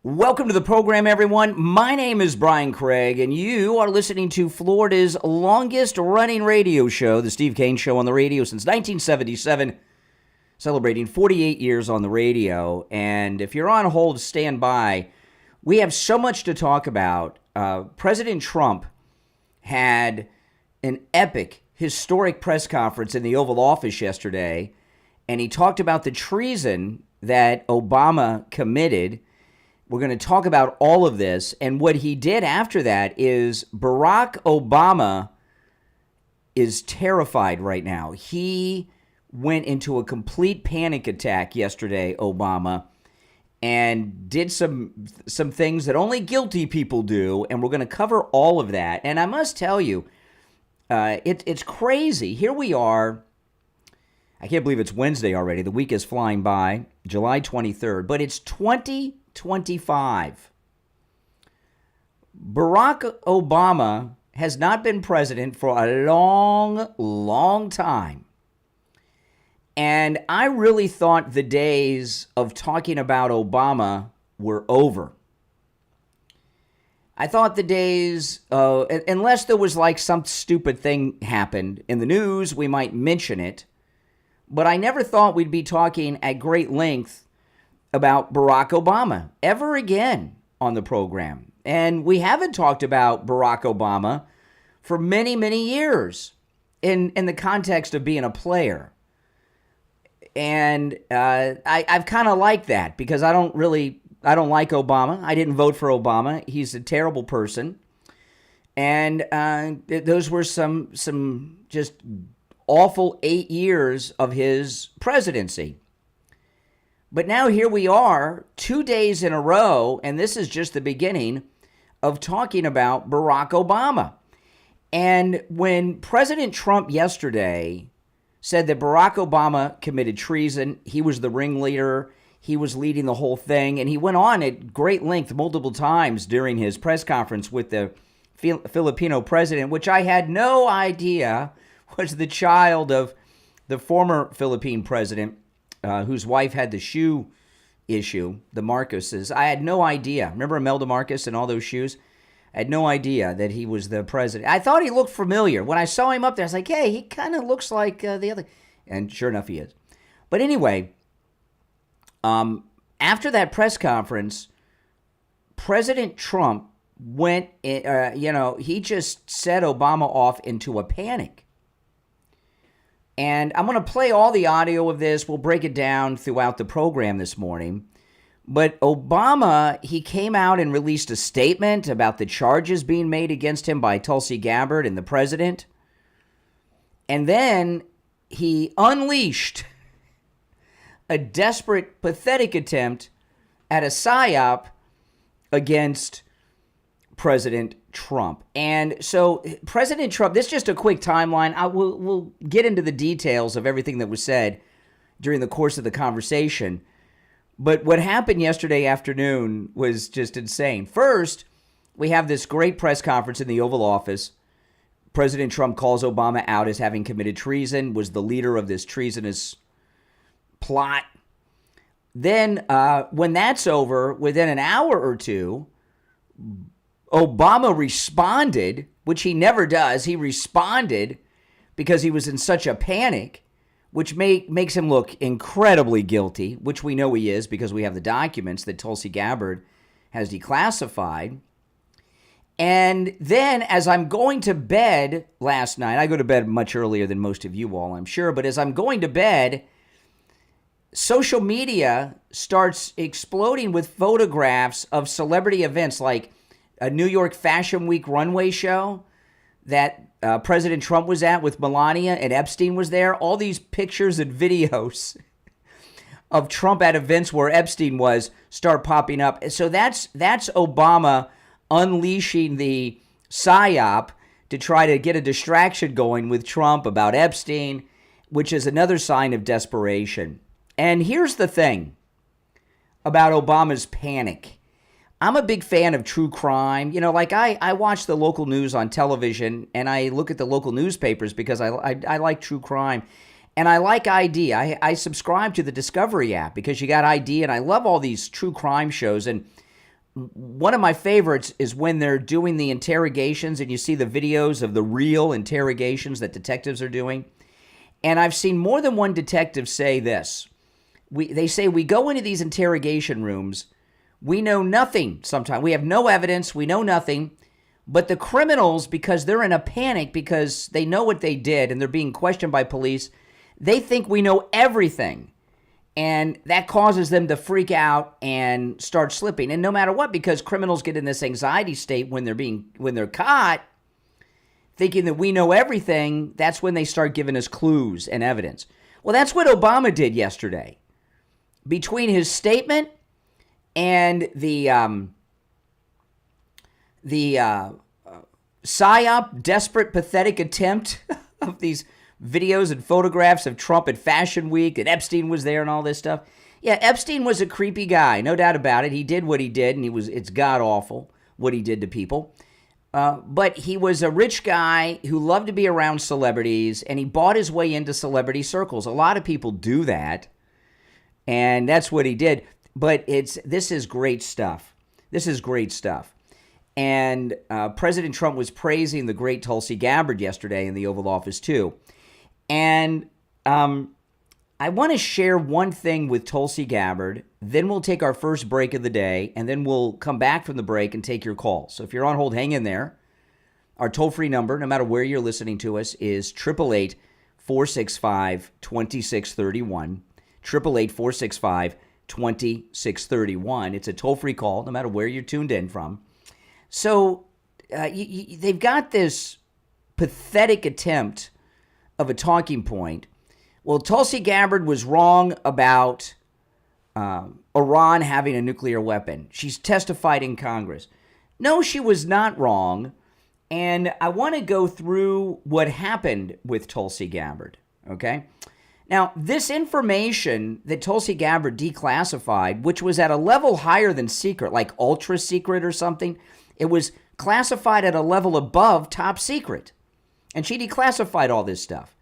Welcome to the program, everyone. My name is Brian Craig, and you are listening to Florida's longest-running radio show, the Steve Kane Show on the radio since 1977, celebrating 48 years on the radio. And if you're on hold, stand by. We have so much to talk about. President Trump had an epic, historic press conference in the Oval Office yesterday, and he talked about the treason that Obama committed. We're going to talk about all of this, and what he did after that is Barack Obama is terrified right now. He went into a complete panic attack yesterday, Obama, and did some things that only guilty people do, and we're going to cover all of that. And I must tell you, it's crazy. Here we are. I can't believe it's Wednesday already. The week is flying by, July 23rd, but it's 2025. Barack Obama has not been president for a long, long time. And I really thought the days of talking about Obama were over. I thought the days, unless there was like some stupid thing happened in the news, we might mention it. But I never thought we'd be talking at great length about Barack Obama ever again on the program. And we haven't talked about Barack Obama for many, many years in the context of being a player. And I've kind of liked that because I don't like Obama. I didn't vote for Obama. He's a terrible person. And those were some just awful 8 years of his presidency. But now here we are, 2 days in a row, and this is just the beginning of talking about Barack Obama. And when President Trump yesterday said that Barack Obama committed treason, he was the ringleader, he was leading the whole thing, and he went on at great length multiple times during his press conference with the Filipino president, which I had no idea was the child of the former Philippine president, whose wife had the shoe issue, the Marcoses. I had no idea. Remember Imelda Marcos and all those shoes? I had no idea that he was the president. I thought he looked familiar. When I saw him up there, I was like, hey, he kind of looks like the other. And sure enough, he is. But anyway, after that press conference, President Trump went, he just set Obama off into a panic. And I'm going to play all the audio of this. We'll break it down throughout the program this morning. But Obama, he came out and released a statement about the charges being made against him by Tulsi Gabbard and the president. And then he unleashed a desperate, pathetic attempt at a psyop against President Trump. And so President Trump, this is just a quick timeline. We'll get into the details of everything that was said during the course of the conversation. But what happened yesterday afternoon was just insane. First, we have this great press conference in the Oval Office. President Trump calls Obama out as having committed treason, was the leader of this treasonous plot. Then when that's over, within an hour or two, Obama responded, which he never does. He responded because he was in such a panic, which makes him look incredibly guilty, which we know he is because we have the documents that Tulsi Gabbard has declassified. And then as I'm going to bed last night, I go to bed much earlier than most of you all, I'm sure, but as I'm going to bed, social media starts exploding with photographs of celebrity events like a New York Fashion Week runway show that President Trump was at with Melania and Epstein was there. All these pictures and videos of Trump at events where Epstein was start popping up. So that's Obama unleashing the psyop to try to get a distraction going with Trump about Epstein, which is another sign of desperation. And here's the thing about Obama's panic. I'm a big fan of true crime. You know, like I watch the local news on television and I look at the local newspapers because I like true crime. And I like ID. I subscribe to the Discovery app because you got ID, and I love all these true crime shows. And one of my favorites is when they're doing the interrogations and you see the videos of the real interrogations that detectives are doing. And I've seen more than one detective say this. They say, we go into these interrogation rooms, we know nothing sometimes. We have no evidence, we know nothing. But the criminals, because they're in a panic because they know what they did and they're being questioned by police, they think we know everything. And that causes them to freak out and start slipping. And no matter what, because criminals get in this anxiety state when they're caught, thinking that we know everything, that's when they start giving us clues and evidence. Well, that's what Obama did yesterday. Between his statement and the psyop, desperate, pathetic attempt of these videos and photographs of Trump at Fashion Week, and Epstein was there and all this stuff. Yeah, Epstein was a creepy guy, no doubt about it. He did what he did, and it's god-awful what he did to people. But he was a rich guy who loved to be around celebrities, and he bought his way into celebrity circles. A lot of people do that, and that's what he did. But this is great stuff. This is great stuff. And President Trump was praising the great Tulsi Gabbard yesterday in the Oval Office, too. And I want to share one thing with Tulsi Gabbard. Then we'll take our first break of the day, and then we'll come back from the break and take your calls. So if you're on hold, hang in there. Our toll-free number, no matter where you're listening to us, is 888-465-2631. 888-465-2631. It's a toll-free call, no matter where you're tuned in from. So they've got this pathetic attempt of a talking point. Well, Tulsi Gabbard was wrong about Iran having a nuclear weapon. She's testified in Congress. No, she was not wrong. And I want to go through what happened with Tulsi Gabbard, okay? Now, this information that Tulsi Gabbard declassified, which was at a level higher than secret, like ultra secret or something, it was classified at a level above top secret. And she declassified all this stuff.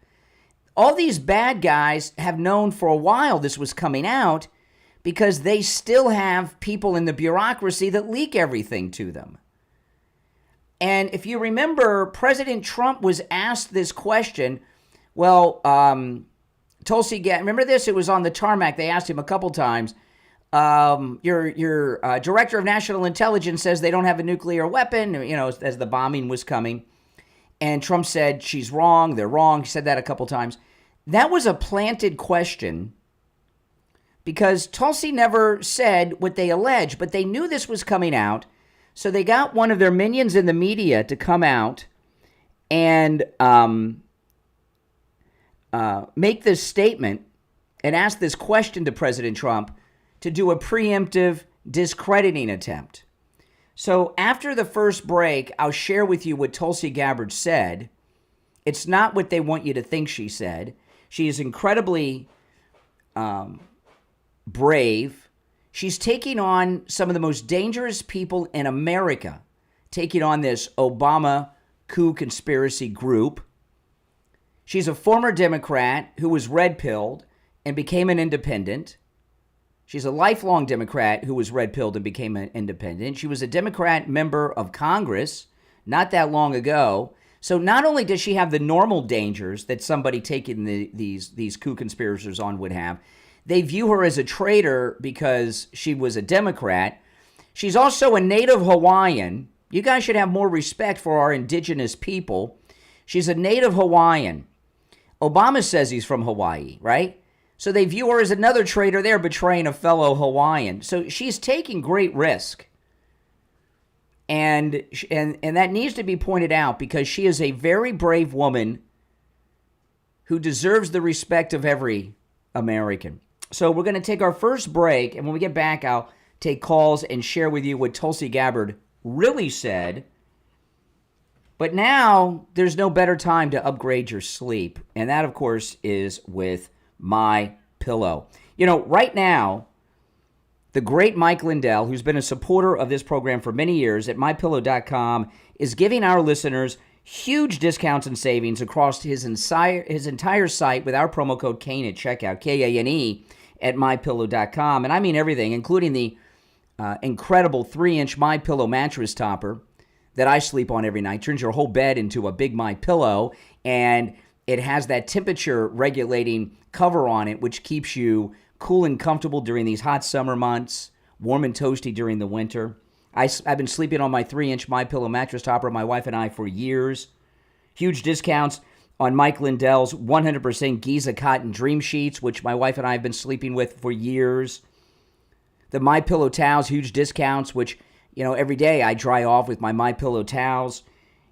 All these bad guys have known for a while this was coming out because they still have people in the bureaucracy that leak everything to them. And if you remember, President Trump was asked this question. Well, Tulsi Gabbard, remember this? It was on the tarmac. They asked him a couple times. Your director of national intelligence says they don't have a nuclear weapon, as the bombing was coming. And Trump said, she's wrong, they're wrong. He said that a couple times. That was a planted question because Tulsi never said what they alleged, but they knew this was coming out. So they got one of their minions in the media to come out and make this statement and ask this question to President Trump to do a preemptive discrediting attempt. So after the first break, I'll share with you what Tulsi Gabbard said. It's not what they want you to think she said. She is incredibly brave. She's taking on some of the most dangerous people in America, taking on this Obama coup conspiracy group. She's a former Democrat who was red-pilled and became an independent. She's a lifelong Democrat who was red-pilled and became an independent. She was a Democrat member of Congress not that long ago. So not only does she have the normal dangers that somebody taking these coup conspirators on would have, they view her as a traitor because she was a Democrat. She's also a native Hawaiian. You guys should have more respect for our indigenous people. She's a native Hawaiian. Obama says he's from Hawaii, right? So they view her as another traitor there, betraying a fellow Hawaiian. So she's taking great risk. And that needs to be pointed out because she is a very brave woman who deserves the respect of every American. So we're going to take our first break, and when we get back, I'll take calls and share with you what Tulsi Gabbard really said. But now there's no better time to upgrade your sleep, and that, of course, is with My Pillow. Right now, the great Mike Lindell, who's been a supporter of this program for many years at MyPillow.com, is giving our listeners huge discounts and savings across his entire site with our promo code Kane at checkout, Kane, at MyPillow.com. And I mean everything, including the incredible 3-inch MyPillow mattress topper that I sleep on every night. Turns your whole bed into a big MyPillow, and it has that temperature regulating cover on it, which keeps you cool and comfortable during these hot summer months, warm and toasty during the winter. I've been sleeping on my 3-inch MyPillow mattress topper, my wife and I, for years. Huge discounts on Mike Lindell's 100% Giza cotton dream sheets, which my wife and I have been sleeping with for years. The MyPillow towels, huge discounts, which, every day I dry off with my MyPillow towels.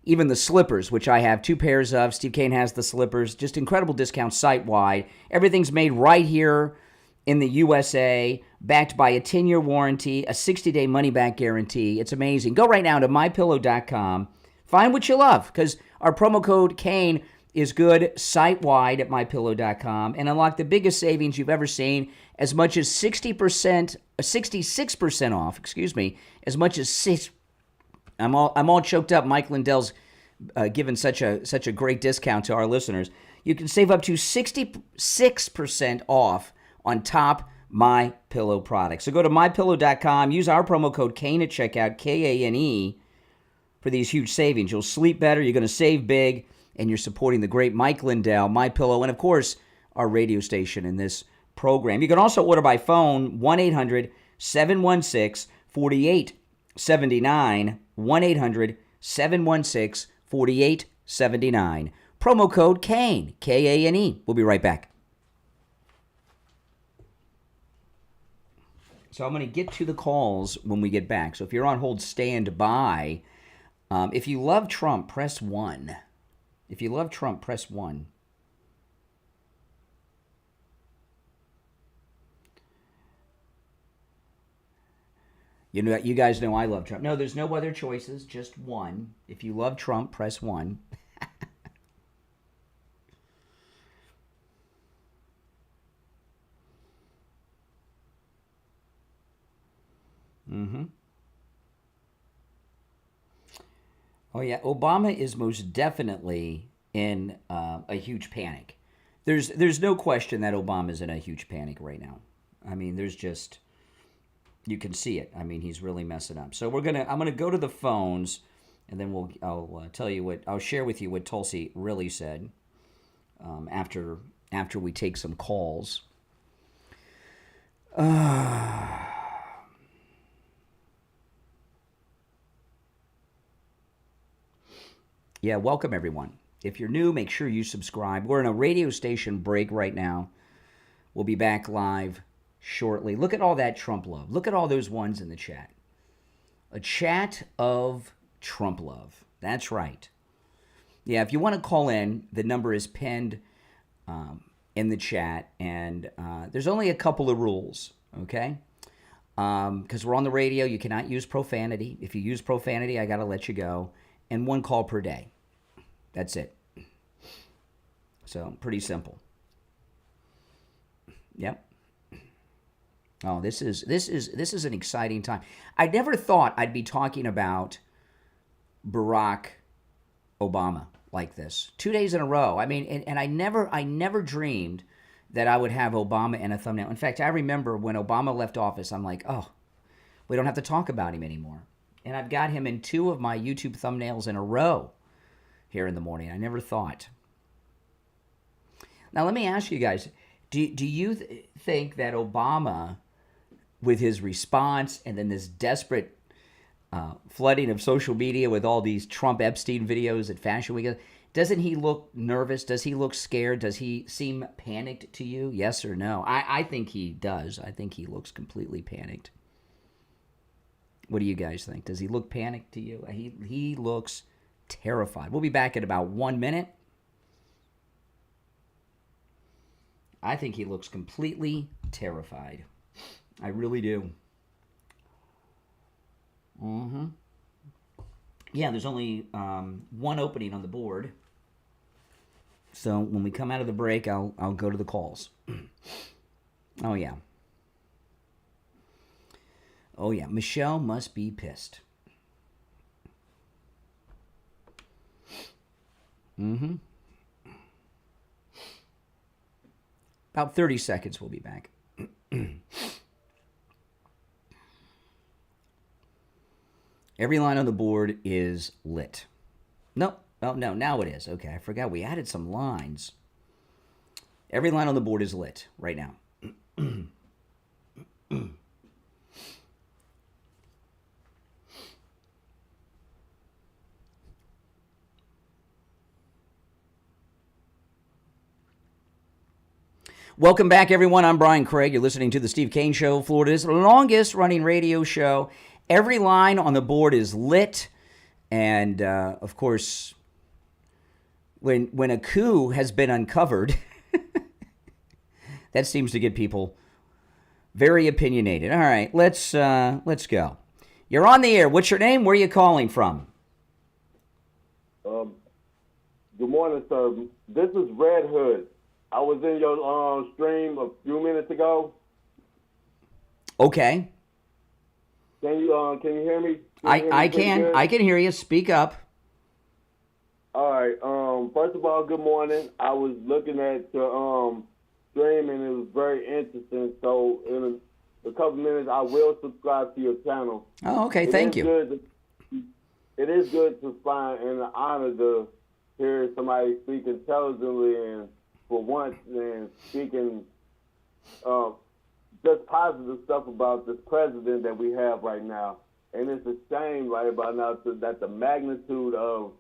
Even the slippers, which I have 2 pairs of. Steve Kane has the slippers. Just incredible discounts site-wide. Everything's made right here in the USA, backed by a 10-year warranty, a 60-day money-back guarantee. It's amazing. Go right now to MyPillow.com. Find what you love, because our promo code Kane is good site-wide at MyPillow.com, and unlock the biggest savings you've ever seen, as much as 66% off, as much as 6. I'm all choked up. Mike Lindell's given such a great discount to our listeners. You can save up to 66% off on top MyPillow products. So go to MyPillow.com. Use our promo code Kane at checkout, Kane, for these huge savings. You'll sleep better. You're going to save big, and you're supporting the great Mike Lindell, MyPillow, and of course our radio station in this program. You can also order by phone, 1-800-716-4879, 1-800-716-4879. Promo code Kane, Kane. We'll be right back. So I'm going to get to the calls when we get back. So if you're on hold, stand by. If you love Trump, press 1. If you love Trump, press 1. You guys know I love Trump. No, there's no other choices, just 1. If you love Trump, press 1. Oh, yeah. Obama is most definitely in a huge panic. There's no question that Obama's in a huge panic right now. I mean, you can see it. I mean, he's really messing up. So I'm gonna go to the phones, and then I'll share with you what Tulsi really said after we take some calls. Yeah, welcome everyone. If you're new, make sure you subscribe. We're in a radio station break right now. We'll be back live shortly. Look at all that Trump love. Look at all those ones in the chat. A chat of Trump love. That's right. Yeah, if you want to call in, the number is pinned in the chat, and there's only a couple of rules, okay? Because we're on the radio, you cannot use profanity. If you use profanity, I got to let you go. And 1 call per day. That's it. So, pretty simple. Yep. Oh, this is an exciting time. I never thought I'd be talking about Barack Obama like this 2 days in a row. I mean, and I never dreamed that I would have Obama in a thumbnail. In fact, I remember when Obama left office, I'm like, oh, we don't have to talk about him anymore. And I've got him in 2 of my YouTube thumbnails in a row here in the morning. I never thought. Now, let me ask you guys, do you think that Obama, with his response and then this desperate flooding of social media with all these Trump Epstein videos at Fashion Week, doesn't he look nervous? Does he look scared? Does he seem panicked to you? Yes or no? I think he does. I think he looks completely panicked. What do you guys think? Does he look panicked to you? He looks terrified. We'll be back in about 1 minute. I think he looks completely terrified. I really do. Yeah, there's only 1 opening on the board. So when we come out of the break, I'll go to the calls. Oh, yeah. Oh, yeah. Michelle must be pissed. About 30 seconds, we'll be back. Every line on the board is lit. No, now it is. Okay, I forgot we added some lines. Every line on the board is lit right now. Welcome back, everyone. I'm Brian Craig. You're listening to the Steve Kane Show, Florida's longest-running radio show. Every line on the board is lit. And, of course, when a coup has been uncovered, that seems to get people very opinionated. All right, let's go. You're on the air. What's your name? Where are you calling from? Good morning, sir. This is Red Hood. I was in your stream a few minutes ago. Okay. Can you hear me? I can hear you. Speak up. All right. First of all, good morning. I was looking at your stream and it was very interesting. So in a couple minutes, I will subscribe to your channel. Oh, okay. Thank you. It is good to find and an honor to hear somebody speak intelligently and for once and speaking just positive stuff about this president that we have right now. And it's a shame right about now that the magnitude of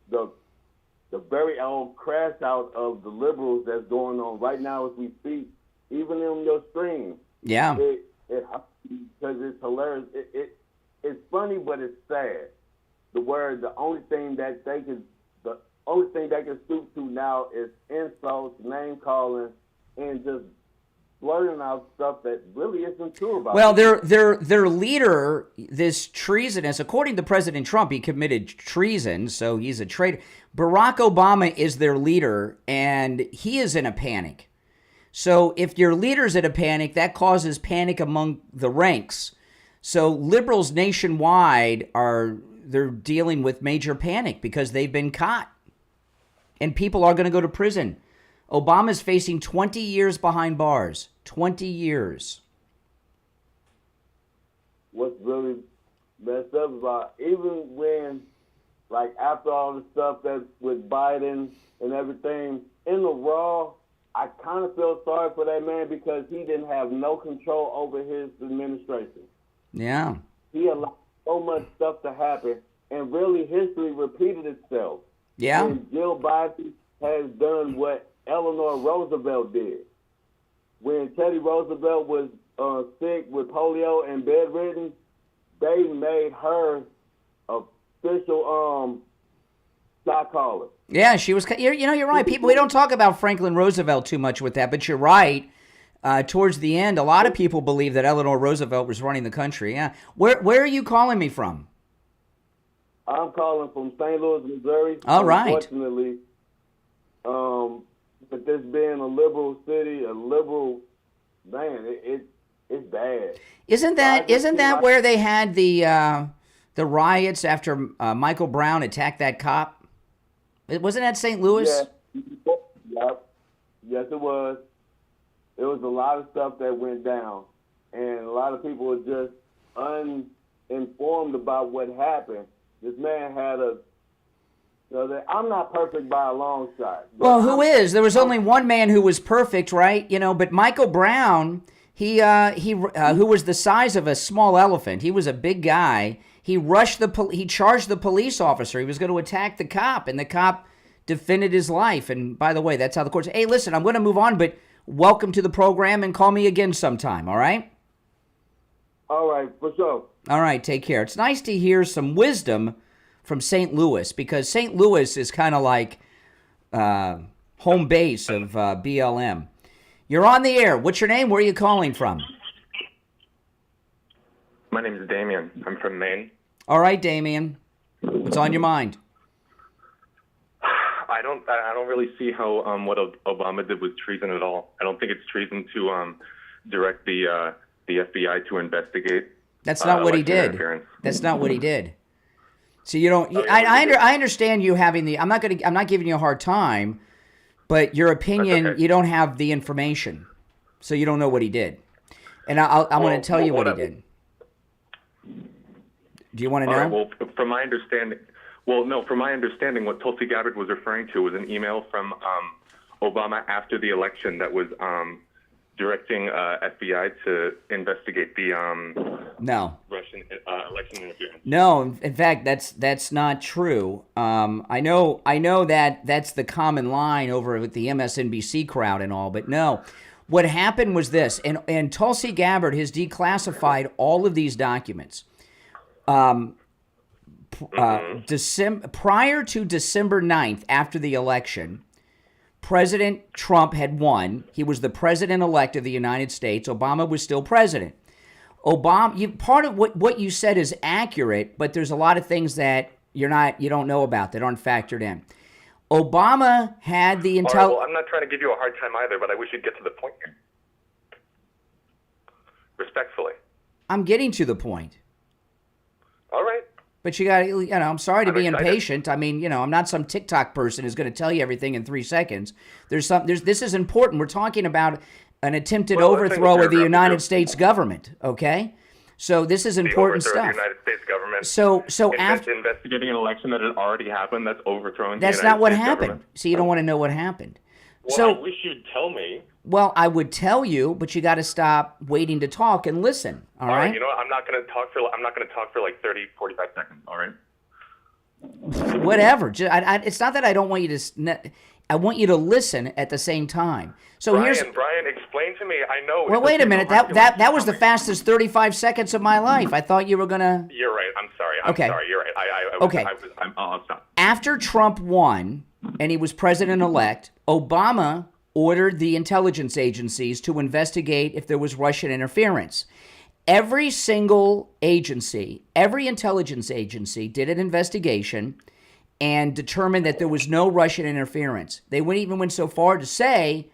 the very old crash out of the liberals that's going on right now as we speak, even in your stream. Yeah. Because it's hilarious. It's funny, but it's sad. The only thing that they can stoop to now is insults, name calling, and just blurting out stuff that really isn't true about. Well, their leader, this treasonous, according to President Trump, he committed treason, so he's a traitor. Barack Obama is their leader, and he is in a panic. So if your leader's in a panic, that causes panic among the ranks. So liberals nationwide they're dealing with major panic because they've been caught. And people are going to go to prison. Obama's facing 20 years behind bars. 20 years. What's really messed up about, even when, like, after all the stuff that's with Biden and everything, in the raw, I kind of feel sorry for that man because he didn't have no control over his administration. Yeah. He allowed so much stuff to happen, and really history repeated itself. Yeah. And Jill Biden has done what Eleanor Roosevelt did. When Teddy Roosevelt was sick with polio and bedridden, they made her official shot caller. Yeah, she was. You're right. We don't talk about Franklin Roosevelt too much with that, but you're right. Towards the end, a lot of people believe that Eleanor Roosevelt was running the country. Yeah. Where are you calling me from? I'm calling from St. Louis, Missouri. All right. Unfortunately, but this being a liberal city, a liberal, man, it's bad. Isn't that where they had the riots after Michael Brown attacked that cop? Wasn't that St. Louis? Yeah. Yep. Yes, it was. There was a lot of stuff that went down, and a lot of people were just uninformed about what happened. This man had I'm not perfect by a long shot. Well, who is? There was only one man who was perfect, right? But Michael Brown, he who was the size of a small elephant. He was a big guy. He he charged the police officer. He was going to attack the cop, and the cop defended his life. And by the way, that's how the courts. Hey, listen, I'm going to move on, but welcome to the program, and call me again sometime. All right? All right, for sure. All right, take care. It's nice to hear some wisdom from St. Louis, because St. Louis is kind of like home base of BLM. You're on the air. What's your name? Where are you calling from? My name is Damien. I'm from Maine. All right, Damien. What's on your mind? I don't really see how what Obama did was treason at all. I don't think it's treason to direct the FBI to investigate. That's not what he did. That's not what he did. So you don't. I understand you having the. I'm not giving you a hard time, but your opinion. Okay. You don't have the information, so you don't know what he did. And I'm going to tell you what he did. Do you want to know? All right, well, from my understanding, what Tulsi Gabbard was referring to was an email from Obama after the election that was directing FBI to investigate the Russian election interference. No, in fact, that's not true. I know that that's the common line over with the MSNBC crowd and all, but no. What happened was this, and Tulsi Gabbard has declassified all of these documents. Prior to December 9th, after the election, President Trump had won. He was the president-elect of the United States. Obama was still president. Part of what you said is accurate, but there's a lot of things that you don't know about that aren't factored in. Obama had the All right, well, I'm not trying to give you a hard time either, but I wish you'd get to the point here. Respectfully. I'm getting to the point. All right. But you got, I'm sorry to be impatient. I mean, I'm not some TikTok person who's going to tell you everything in 3 seconds. This is important. We're talking about an attempted overthrow of the United States government. Okay, so this is important stuff. The United States government. So after investigating an election that had already happened, that's overthrowing. That's not what happened. So you don't want to know what happened. Well, so I wish you'd tell me. Well, I would tell you, but you got to stop waiting to talk and listen. All right. You know what? I'm not going to talk for like 30, 45 seconds. All right. Whatever. It's not that I don't want you to. I want you to listen at the same time. So Brian, explain to me. I know. Well, wait a minute. That was the fastest 35 seconds of my life. I thought you were gonna. You're right. I'm sorry. Sorry. You're right. I'll stop. After Trump won and he was president-elect, Obama ordered the intelligence agencies to investigate if there was Russian interference. Every single agency, every intelligence agency did an investigation and determined that there was no Russian interference. They even went so far to say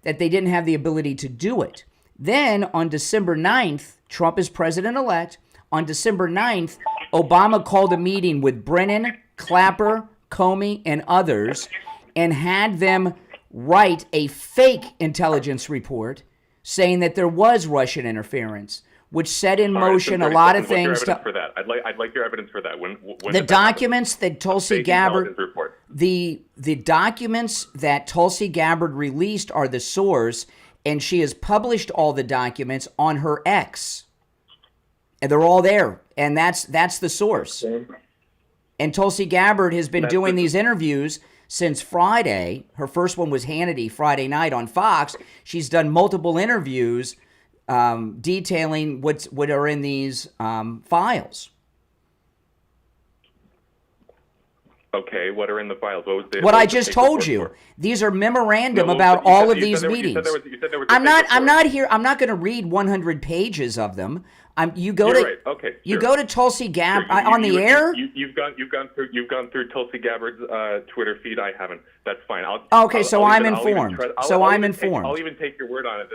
that they didn't have the ability to do it. Then on December 9th, Trump is president-elect. On December 9th, Obama called a meeting with Brennan, Clapper, Comey, and others and had them write a fake intelligence report saying that there was Russian interference, which set in motion a lot of things. What's your evidence for that? I'd like your evidence for that. When the documents that Tulsi Gabbard, the documents that Tulsi Gabbard released are the source, and she has published all the documents on her X, and they're all there, and that's the source. And Tulsi Gabbard has been doing these interviews since Friday. Her first one was Hannity Friday night on Fox. She's done multiple interviews detailing what are in these files. Okay, what are in the files? What I just told you. These are memorandum about all of these meetings. I'm not here. I'm not going to read 100 pages of them. You go to Tulsi Gabbard on the air. You've gone through Tulsi Gabbard's Twitter feed. I haven't. That's fine. I'm informed. I'll even take your word on it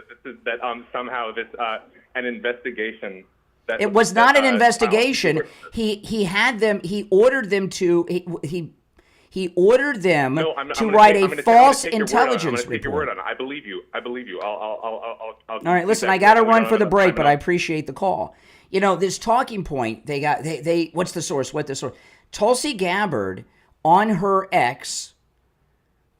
that somehow this an investigation. It was not an investigation. He had them. He ordered them to. He ordered them to write a false intelligence report. I believe you. I'll all right, listen, I got to run for the break, but I appreciate the call. This talking point, they what's the source? What the source? Tulsi Gabbard on her X,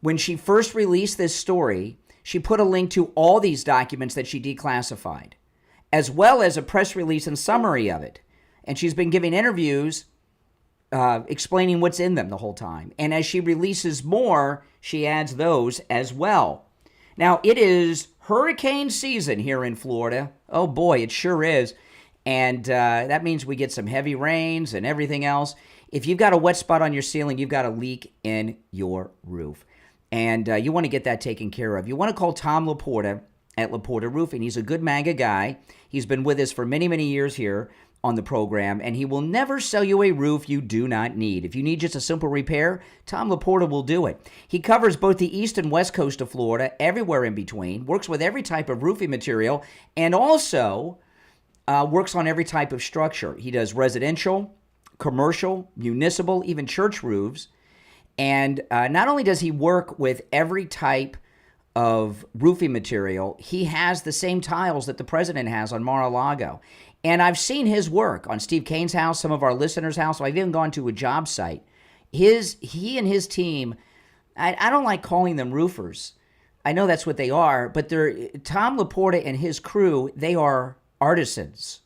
when she first released this story, she put a link to all these documents that she declassified, as well as a press release and summary of it. And she's been giving interviews explaining what's in them the whole time. And as she releases more, she adds those as well. Now, it is hurricane season here in Florida. Oh, boy, it sure is. And that means we get some heavy rains and everything else. If you've got a wet spot on your ceiling, you've got a leak in your roof. And you want to get that taken care of. You want to call Tom Laporta at Laporta Roofing. He's a good MAGA guy. He's been with us for many, many years here on the program, and he will never sell you a roof you do not need. If you need just a simple repair, Tom Laporta will do it. He covers both the east and west coast of Florida, everywhere in between, works with every type of roofing material, and also works on every type of structure. He does residential, commercial, municipal, even church roofs. And not only does he work with every type of roofing material, he has the same tiles that the president has on Mar-a-Lago. And I've seen his work on Steve Kane's house, some of our listeners' house. I've even gone to a job site. He and his team, I don't like calling them roofers. I know that's what they are, but Tom Laporta and his crew, they are artisans.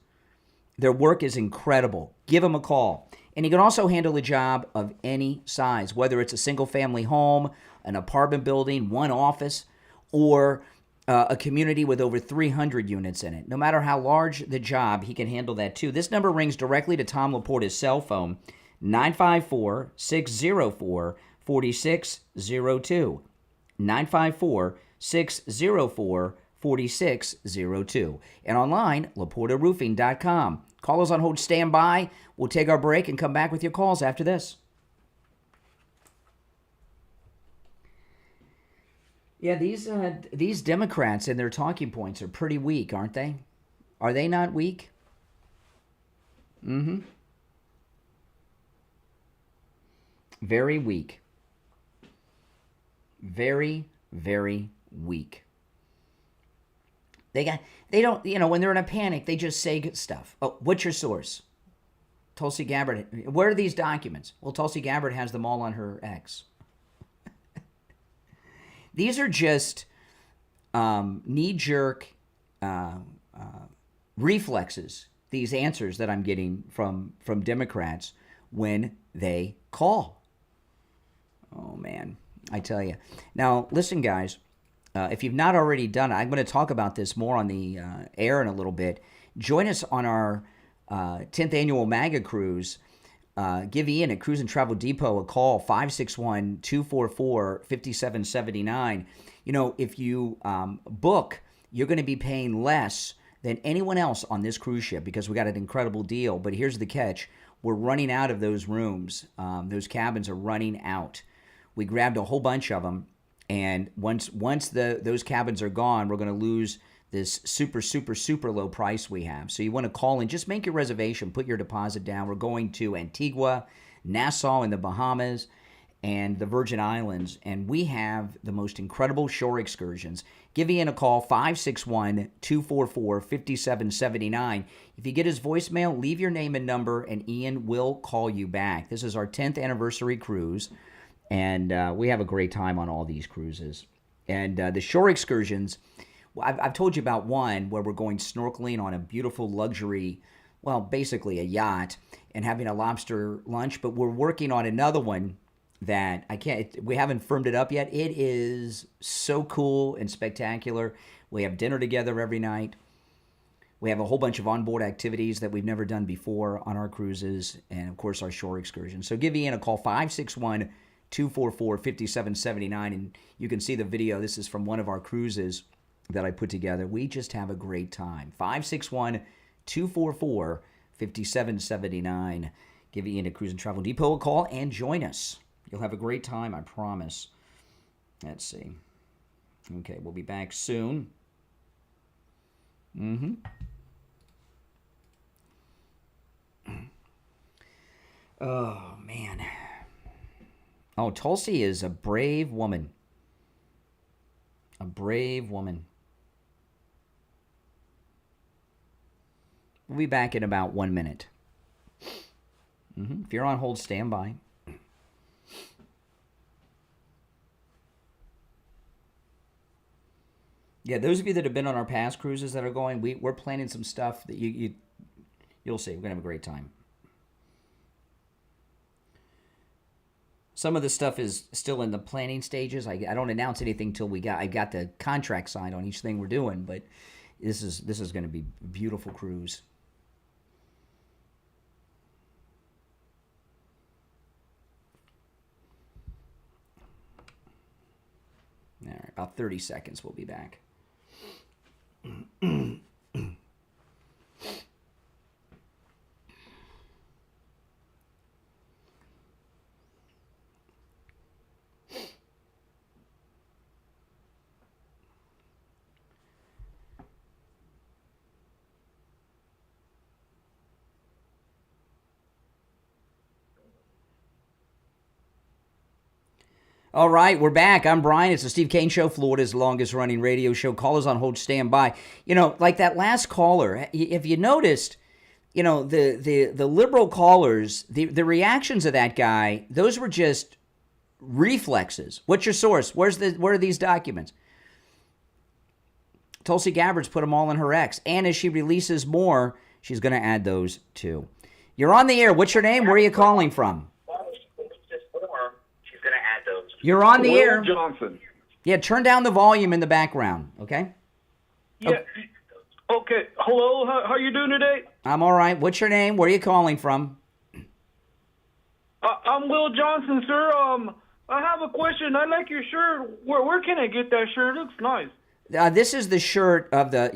Their work is incredible. Give him a call. And he can also handle a job of any size, whether it's a single-family home, an apartment building, one office, or a community with over 300 units in it. No matter how large the job, he can handle that too. This number rings directly to Tom Laporta's cell phone, 954-604-4602. 954-604-4602. And online, LaportaRoofing.com. Callers on hold, stand by. We'll take our break and come back with your calls after this. Yeah, these Democrats and their talking points are pretty weak, aren't they? Are they not weak? Mm-hmm. Very weak. Very, very weak. They don't, when they're in a panic, they just say stuff. Oh, what's your source? Tulsi Gabbard. Where are these documents? Well, Tulsi Gabbard has them all on her X. These are just knee-jerk reflexes, these answers that I'm getting from Democrats when they call. Oh, man, I tell you. Now, listen, guys, if you've not already done it, I'm going to talk about this more on the air in a little bit. Join us on our 10th annual MAGA cruise. Give Ian at Cruise and Travel Depot a call, 561-244-5779. If you book, you're going to be paying less than anyone else on this cruise ship because we got an incredible deal. But here's the catch. We're running out of those rooms. Those cabins are running out. We grabbed a whole bunch of them, and once those cabins are gone, we're going to lose this super, super, super low price we have. So you want to call in, just make your reservation, put your deposit down. We're going to Antigua, Nassau in the Bahamas, and the Virgin Islands, and we have the most incredible shore excursions. Give Ian a call, 561-244-5779. If you get his voicemail, leave your name and number, and Ian will call you back. This is our 10th anniversary cruise, and we have a great time on all these cruises. And the shore excursions, I've told you about one where we're going snorkeling on a beautiful luxury, well, basically a yacht, and having a lobster lunch, but we're working on another one that we haven't firmed it up yet. It is so cool and spectacular. We have dinner together every night. We have a whole bunch of onboard activities that we've never done before on our cruises, and of course our shore excursions. So give Ian a call, 561-244-5779, and you can see the video. This is from one of our cruises that I put together. We just have a great time. 561-244-5779. Give Ian at Cruise and Travel Depot a call and join us. You'll have a great time, I promise. Let's see. Okay, we'll be back soon. Oh, man. Oh, Tulsi is a brave woman. A brave woman. We'll be back in about 1 minute. If you're on hold, stand by. Yeah, those of you that have been on our past cruises that are going, we're planning some stuff that you'll see. We're going to have a great time. Some of the stuff is still in the planning stages. I don't announce anything till I got the contract signed on each thing we're doing, but this is going to be a beautiful cruise. All right, about 30 seconds, we'll be back. All right, we're back. I'm Brian. It's the Steve Kane Show, Florida's longest-running radio show. Callers on hold, stand by. Like that last caller, if you noticed, you know, the liberal callers, the reactions of that guy, those were just reflexes. What's your source? Where are these documents? Tulsi Gabbard's put them all in her X. And as she releases more, she's going to add those too. You're on the air. What's your name? Where are you calling from? You're on the air. Johnson. Yeah, turn down the volume in the background, okay? Yeah. Okay. Hello. How you doing today? I'm all right. What's your name? Where are you calling from? I'm Will Johnson, sir. I have a question. I like your shirt. Where can I get that shirt? It looks nice. This is the shirt of the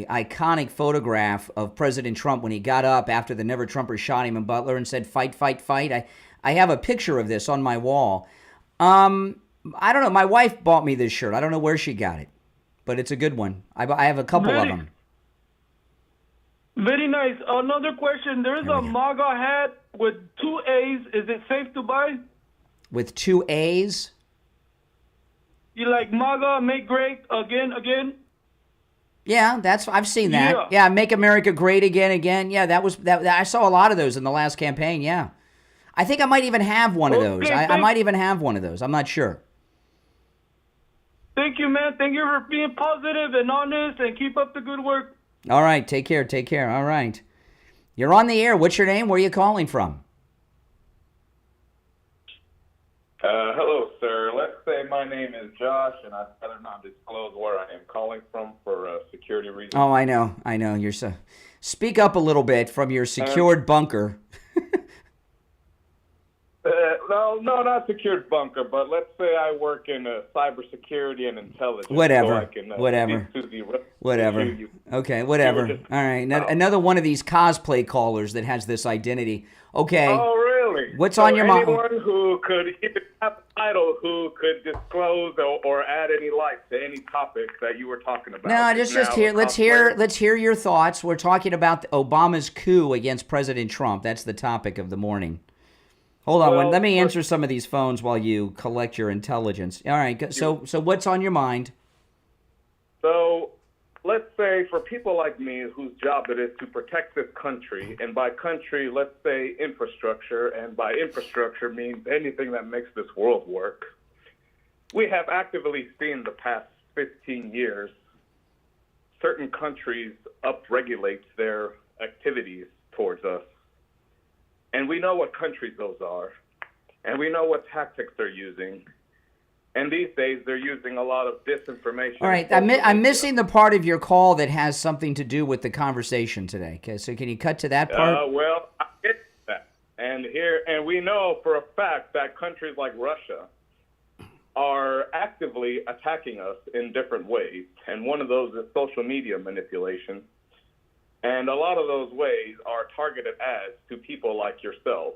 iconic photograph of President Trump when he got up after the Never Trumpers shot him in Butler and said, "Fight, fight, fight." I have a picture of this on my wall. I don't know. My wife bought me this shirt. I don't know where she got it, but it's a good one. I have a couple of them. Very nice. Another question. There's a MAGA hat with 2 A's. Is it safe to buy? With 2 A's? You like MAGA, make great again? Yeah, I've seen that. Yeah, make America great again. Yeah, that I saw a lot of those in the last campaign. Yeah, I think I might even have one of those. I might even have one of those. I'm not sure. Thank you, man. Thank you for being positive and honest, and keep up the good work. All right, take care. All right, you're on the air. What's your name? Where are you calling from? Hello, sir. Let's say my name is Josh, and I'd rather not disclose where I am calling from for security reasons. Oh, I know. You're so. Speak up a little bit from your secured bunker. No, not secured bunker, but let's say I work in cybersecurity and intelligence. Whatever. So I can, Whatever. Okay, whatever. All right. Another one of these cosplay callers that has this identity. Okay. Oh, really? What's on your mind? Anyone who could either have a title who could disclose or add any light to any topic that you were talking about. No, just hear. Let's hear your thoughts. We're talking about Obama's coup against President Trump. That's the topic of the morning. Hold on, let me answer some of these phones while you collect your intelligence. All right, so what's on your mind? So let's say for people like me whose job it is to protect this country, and by country, let's say infrastructure, and by infrastructure means anything that makes this world work. We have actively seen the past 15 years certain countries upregulate their activities towards us. And we know what countries those are, and we know what tactics they're using. And these days, they're using a lot of disinformation. All right, I'm missing the part of your call that has something to do with the conversation today. Okay, so can you cut to that part? Well, I get that. And we know for a fact that countries like Russia are actively attacking us in different ways. And one of those is social media manipulation. And a lot of those ways are targeted ads to people like yourself.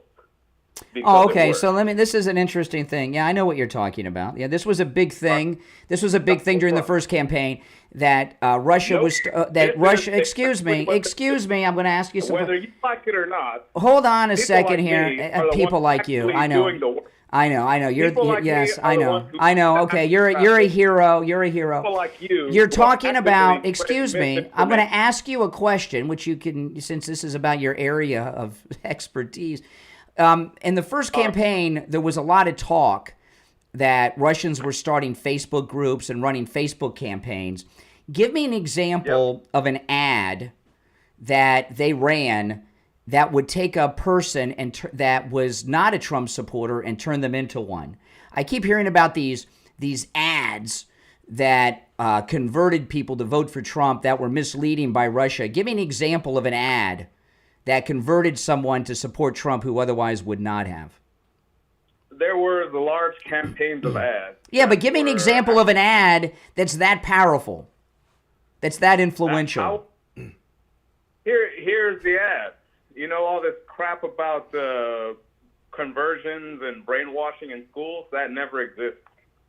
Oh, okay. So this is an interesting thing. Yeah, I know what you're talking about. Yeah, this was a big thing. This was a big thing during the first campaign that Russia was Excuse me. I'm going to ask you something. Whether you like it or not. Hold on a second here. People like you. I know. I know. Yes, I know. Okay, you're a hero. You're a hero. People like you. You're talking about. Excuse me. I'm going to ask you a question, which you can, since this is about your area of expertise. In the first campaign, there was a lot of talk that Russians were starting Facebook groups and running Facebook campaigns. Give me an example of an ad that they ran that would take a person and that was not a Trump supporter and turn them into one. I keep hearing about these ads that converted people to vote for Trump that were misleading by Russia. Give me an example of an ad that converted someone to support Trump who otherwise would not have. There were the large campaigns of ads. Yeah, but give me an example of an ad that's that powerful, that's that influential. Here's the ad. You know, all this crap about conversions and brainwashing in schools, that never exists.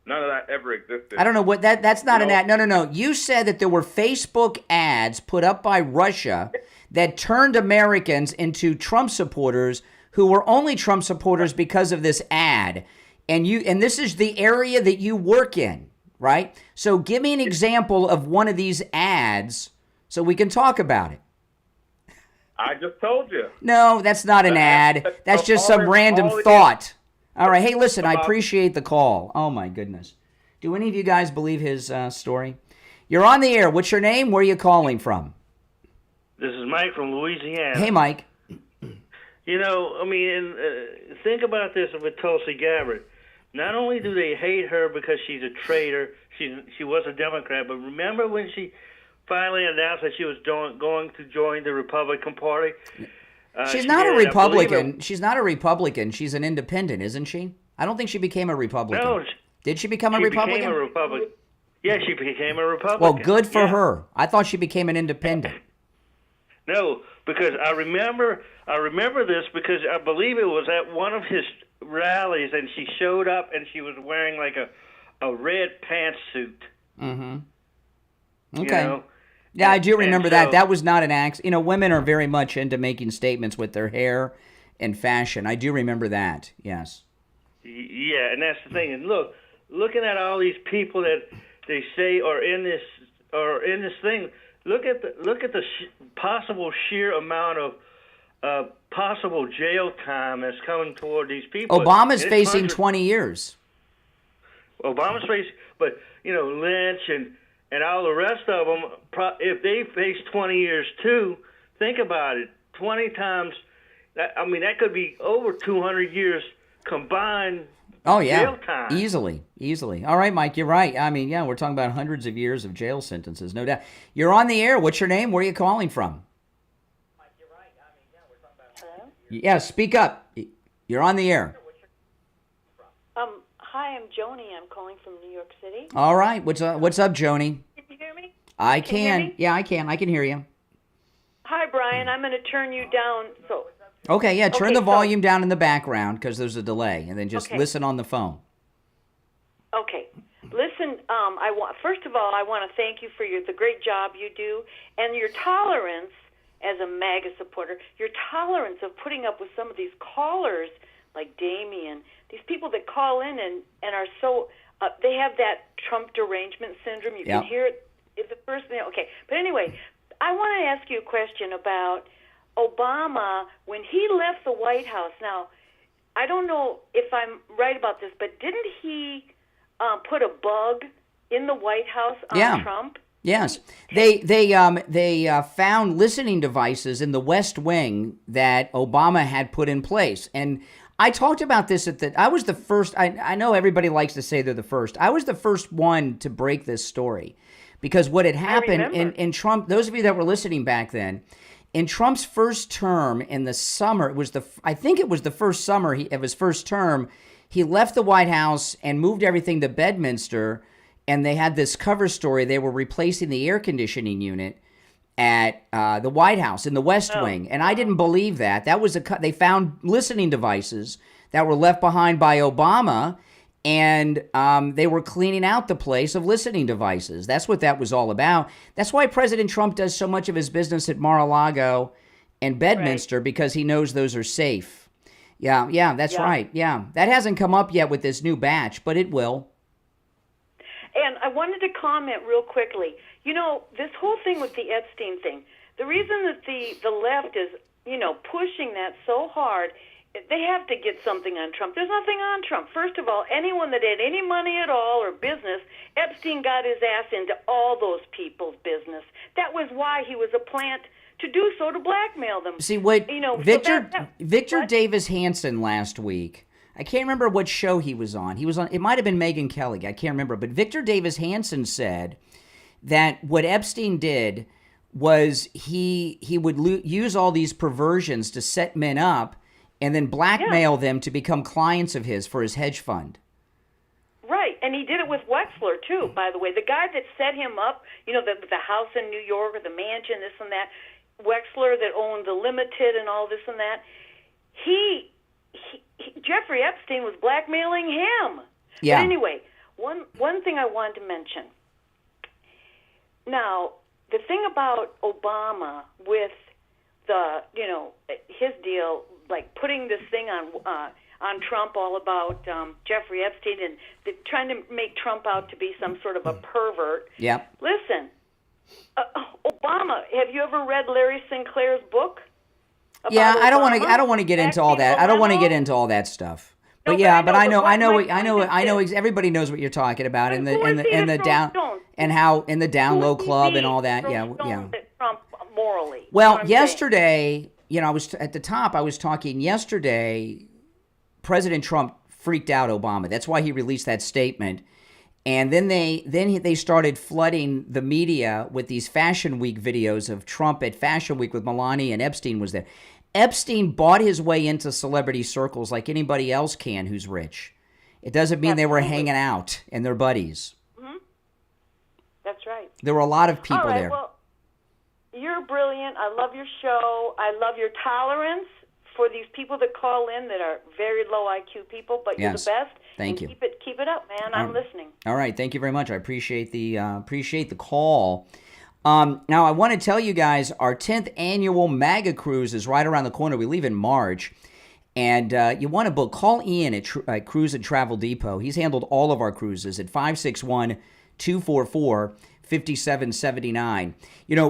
None of that ever existed. I don't know what that's not an ad. No. You said that there were Facebook ads put up by Russia that turned Americans into Trump supporters who were only Trump supporters because of this ad. And this is the area that you work in, right? So give me an example of one of these ads so we can talk about it. I just told you. No, that's not an ad. That's just some random thought. All right. Hey, listen, I appreciate the call. Oh, my goodness. Do any of you guys believe his story? You're on the air. What's your name? Where are you calling from? This is Mike from Louisiana. Hey, Mike. You know, I mean, think about this with Tulsi Gabbard. Not only do they hate her because she's a traitor, she was a Democrat, but remember when she finally announced that she was going to join the Republican Party? She's not a Republican. She's not a Republican. She's an independent, isn't she? I don't think she became a Republican. No. Did she become a Republican? She became a Republican. Yeah, she became a Republican. Well, good for her. I thought she became an independent. No, because I remember this because I believe it was at one of his rallies, and she showed up, and she was wearing like a red pantsuit. Mm-hmm. Okay. You know? Yeah, I do remember that. So, That was not an accident. You know, women are very much into making statements with their hair and fashion. I do remember that. Yes. Yeah, and that's the thing. And looking at all these people that they say are in this thing. Look at the possible sheer amount of possible jail time that's coming toward these people. Obama's facing 20 years. Obama's facing, but you know, Lynch and all the rest of them, if they face 20 years too, think about it. 20 times, that could be over 200 years combined. Oh, yeah. Jail time. Easily. All right, Mike, you're right. I mean, yeah, we're talking about hundreds of years of jail sentences, no doubt. You're on the air. What's your name? Where are you calling from? Mike, you're right. I mean, yeah, we're talking about... Hello? Yeah, speak up. You're on the air. Hi, I'm Joni. I'm calling from New York City. All right. What's up, Joni? Can you hear me? I Can you hear me? Yeah, I can. I can hear you. Hi, Brian. I'm going to turn you down. Okay, yeah, turn the volume down in the background because there's a delay, and then just listen on the phone. Okay. Listen, first of all, I want to thank you for the great job you do and your tolerance as a MAGA supporter, your tolerance of putting up with some of these callers like Damien, these people that call in and are so, they have that Trump derangement syndrome. You can hear it. It's the first thing. Okay. But anyway, I want to ask you a question about Obama, when he left the White House. Now, I don't know if I'm right about this, but didn't he put a bug in the White House on Trump? Yes. They found listening devices in the West Wing that Obama had put in place. And I talked about this I was the first, I know everybody likes to say they're the first. I was the first one to break this story because what had happened in Trump, those of you that were listening back then, in Trump's first term in the summer, I think it was the first summer of his first term, he left the White House and moved everything to Bedminster, and they had this cover story. They were replacing the air conditioning unit at the White House in the West Wing, and I didn't believe that. That was they found listening devices that were left behind by Obama, and they were cleaning out the place of listening devices. That's what that was all about. That's why President Trump does so much of his business at Mar-a-Lago and Bedminster, because he knows those are safe. Yeah, that's right. Yeah, that hasn't come up yet with this new batch, but it will. And I wanted to comment real quickly. You know, this whole thing with the Epstein thing, the reason that the left is, pushing that so hard, they have to get something on Trump. There's nothing on Trump. First of all, anyone that had any money at all or business, Epstein got his ass into all those people's business. That was why he was a plant to do so, to blackmail them. See, Victor Davis Hanson last week, I can't remember what show he was on. It might have been Megyn Kelly. I can't remember. But Victor Davis Hanson said that what Epstein did was he would use all these perversions to set men up and then blackmail them to become clients of his for his hedge fund. Right, and he did it with Wexler, too, by the way. The guy that set him up, the house in New York or the mansion, this and that, Wexler that owned the Limited and all this and that, Jeffrey Epstein was blackmailing him. Yeah. But anyway, one thing I wanted to mention. Now, the thing about Obama with his deal, like putting this thing on Trump all about Jeffrey Epstein and trying to make Trump out to be some sort of a pervert. Yep. Listen, Obama, have you ever read Larry Sinclair's book? Yeah, I don't want to. Obama I don't want to get into all that. I don't want to get into all that stuff. But No, yeah, but but I know, I but know, my I know, point I know, is Everybody knows what you're talking about, But and who is he the to down throw stones? and how in the down low Who is club he and all that. to Yeah, throw yeah. stones at Trump morally. You know Well, what I'm saying? yesterday, I was at the top. I was talking yesterday. President Trump freaked out Obama. That's why he released that statement. And then they started flooding the media with these Fashion Week videos of Trump at Fashion Week with Melania, and Epstein was there. Epstein bought his way into celebrity circles like anybody else can who's rich. It doesn't mean they were hanging out and they're buddies. Mm-hmm. That's right. There were a lot of people All right, there. well, you're brilliant. I love your show. I love your tolerance for these people that call in that are very low IQ people, but you're Yes. the best. Thank and you. Keep it up, man. I'm listening. All right, thank you very much. I appreciate the call. Now, I want to tell you guys, our 10th annual MAGA cruise is right around the corner. We leave in March. And you want to book, call Ian at Cruise and Travel Depot. He's handled all of our cruises at 561-244-5779.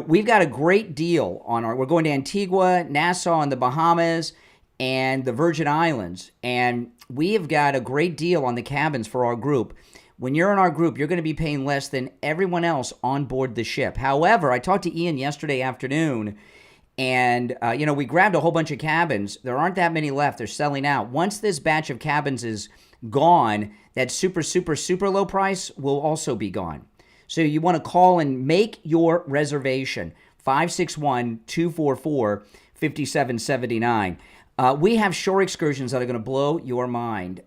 We've got a great deal we're going to Antigua, Nassau, and the Bahamas, and the Virgin Islands. And we have got a great deal on the cabins for our group. When you're in our group, you're going to be paying less than everyone else on board the ship. However, I talked to Ian yesterday afternoon, and, we grabbed a whole bunch of cabins. There aren't that many left. They're selling out. Once this batch of cabins is gone, that super, super, super low price will also be gone. So you want to call and make your reservation, 561-244-5779. We have shore excursions that are going to blow your mind.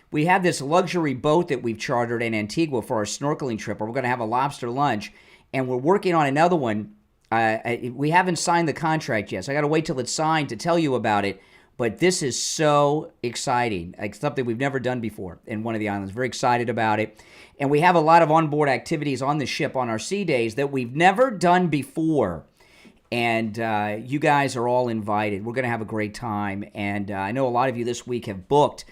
We have this luxury boat that we've chartered in Antigua for our snorkeling trip, where we're going to have a lobster lunch, and we're working on another one. We haven't signed the contract yet, so I got to wait till it's signed to tell you about it. But this is so exciting. It's something we've never done before in one of the islands. Very excited about it. And we have a lot of onboard activities on the ship on our sea days that we've never done before. And you guys are all invited. We're going to have a great time. And I know a lot of you this week have booked,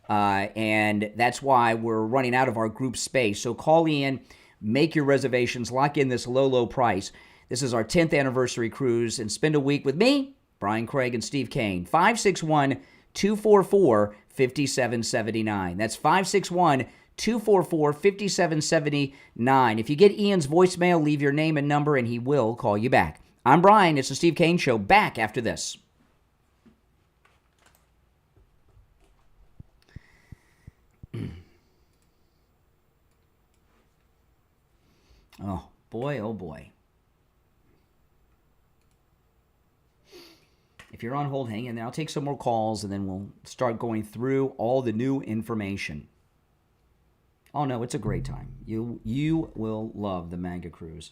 and that's why we're running out of our group space. So call in, make your reservations, lock in this low, low price. This is our 10th anniversary cruise, and spend a week with me, Brian Craig, and Steve Kane. 561-244-5779. That's 561-244-5779. If you get Ian's voicemail, leave your name and number, and he will call you back. I'm Brian. It's the Steve Kane Show. Back after this. Oh, boy, oh, boy. If you're on hold, hang in there. I'll take some more calls, and then we'll start going through all the new information. Oh, no, it's a great time. You will love the MAGA cruise.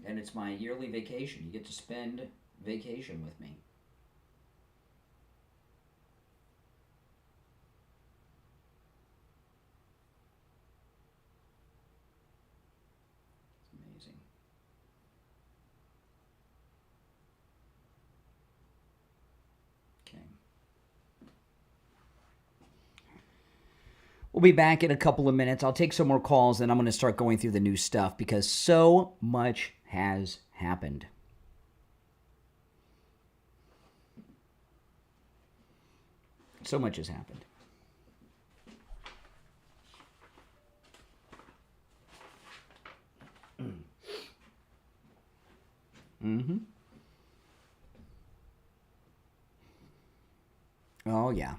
And it's my yearly vacation. You get to spend vacation with me. We'll be back in a couple of minutes. I'll take some more calls, and I'm going to start going through the new stuff because so much has happened. So much has happened. Mm-hmm. Oh, yeah.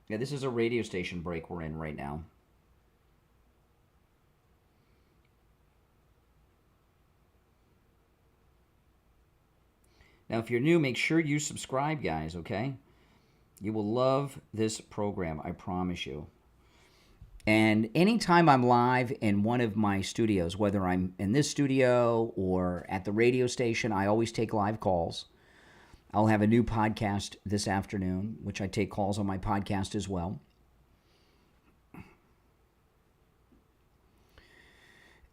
Yeah, this is a radio station break we're in right now. Now, if you're new, make sure you subscribe, guys, okay? You will love this program, I promise you. And anytime I'm live in one of my studios, whether I'm in this studio or at the radio station, I always take live calls. I'll have a new podcast this afternoon, which I take calls on my podcast as well.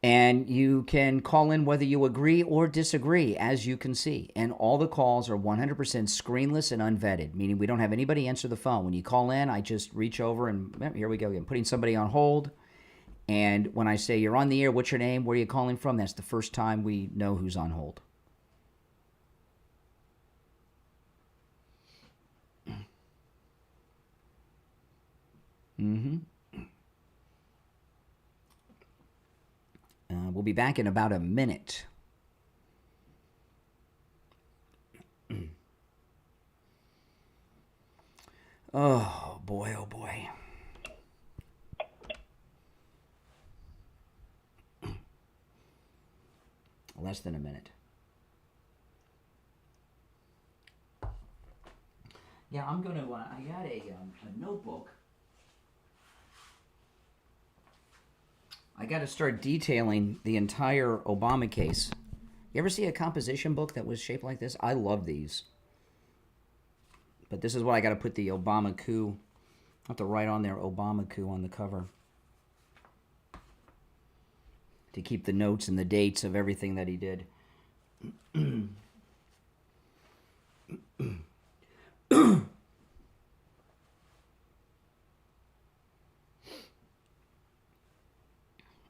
And you can call in whether you agree or disagree, as you can see. And all the calls are 100% screenless and unvetted, meaning we don't have anybody answer the phone. When you call in, I just reach over and here we go again, putting somebody on hold. And when I say you're on the air, what's your name? Where are you calling from? That's the first time we know who's on hold. We'll be back in about a minute. Oh, boy, oh, boy. Less than a minute. Yeah, I'm going to, I got a notebook. I got to start detailing the entire Obama case. You ever see a composition book that was shaped like this? I love these. But this is what I got to put the Obama coup. I have to write on there Obama coup on the cover. To keep the notes and the dates of everything that he did.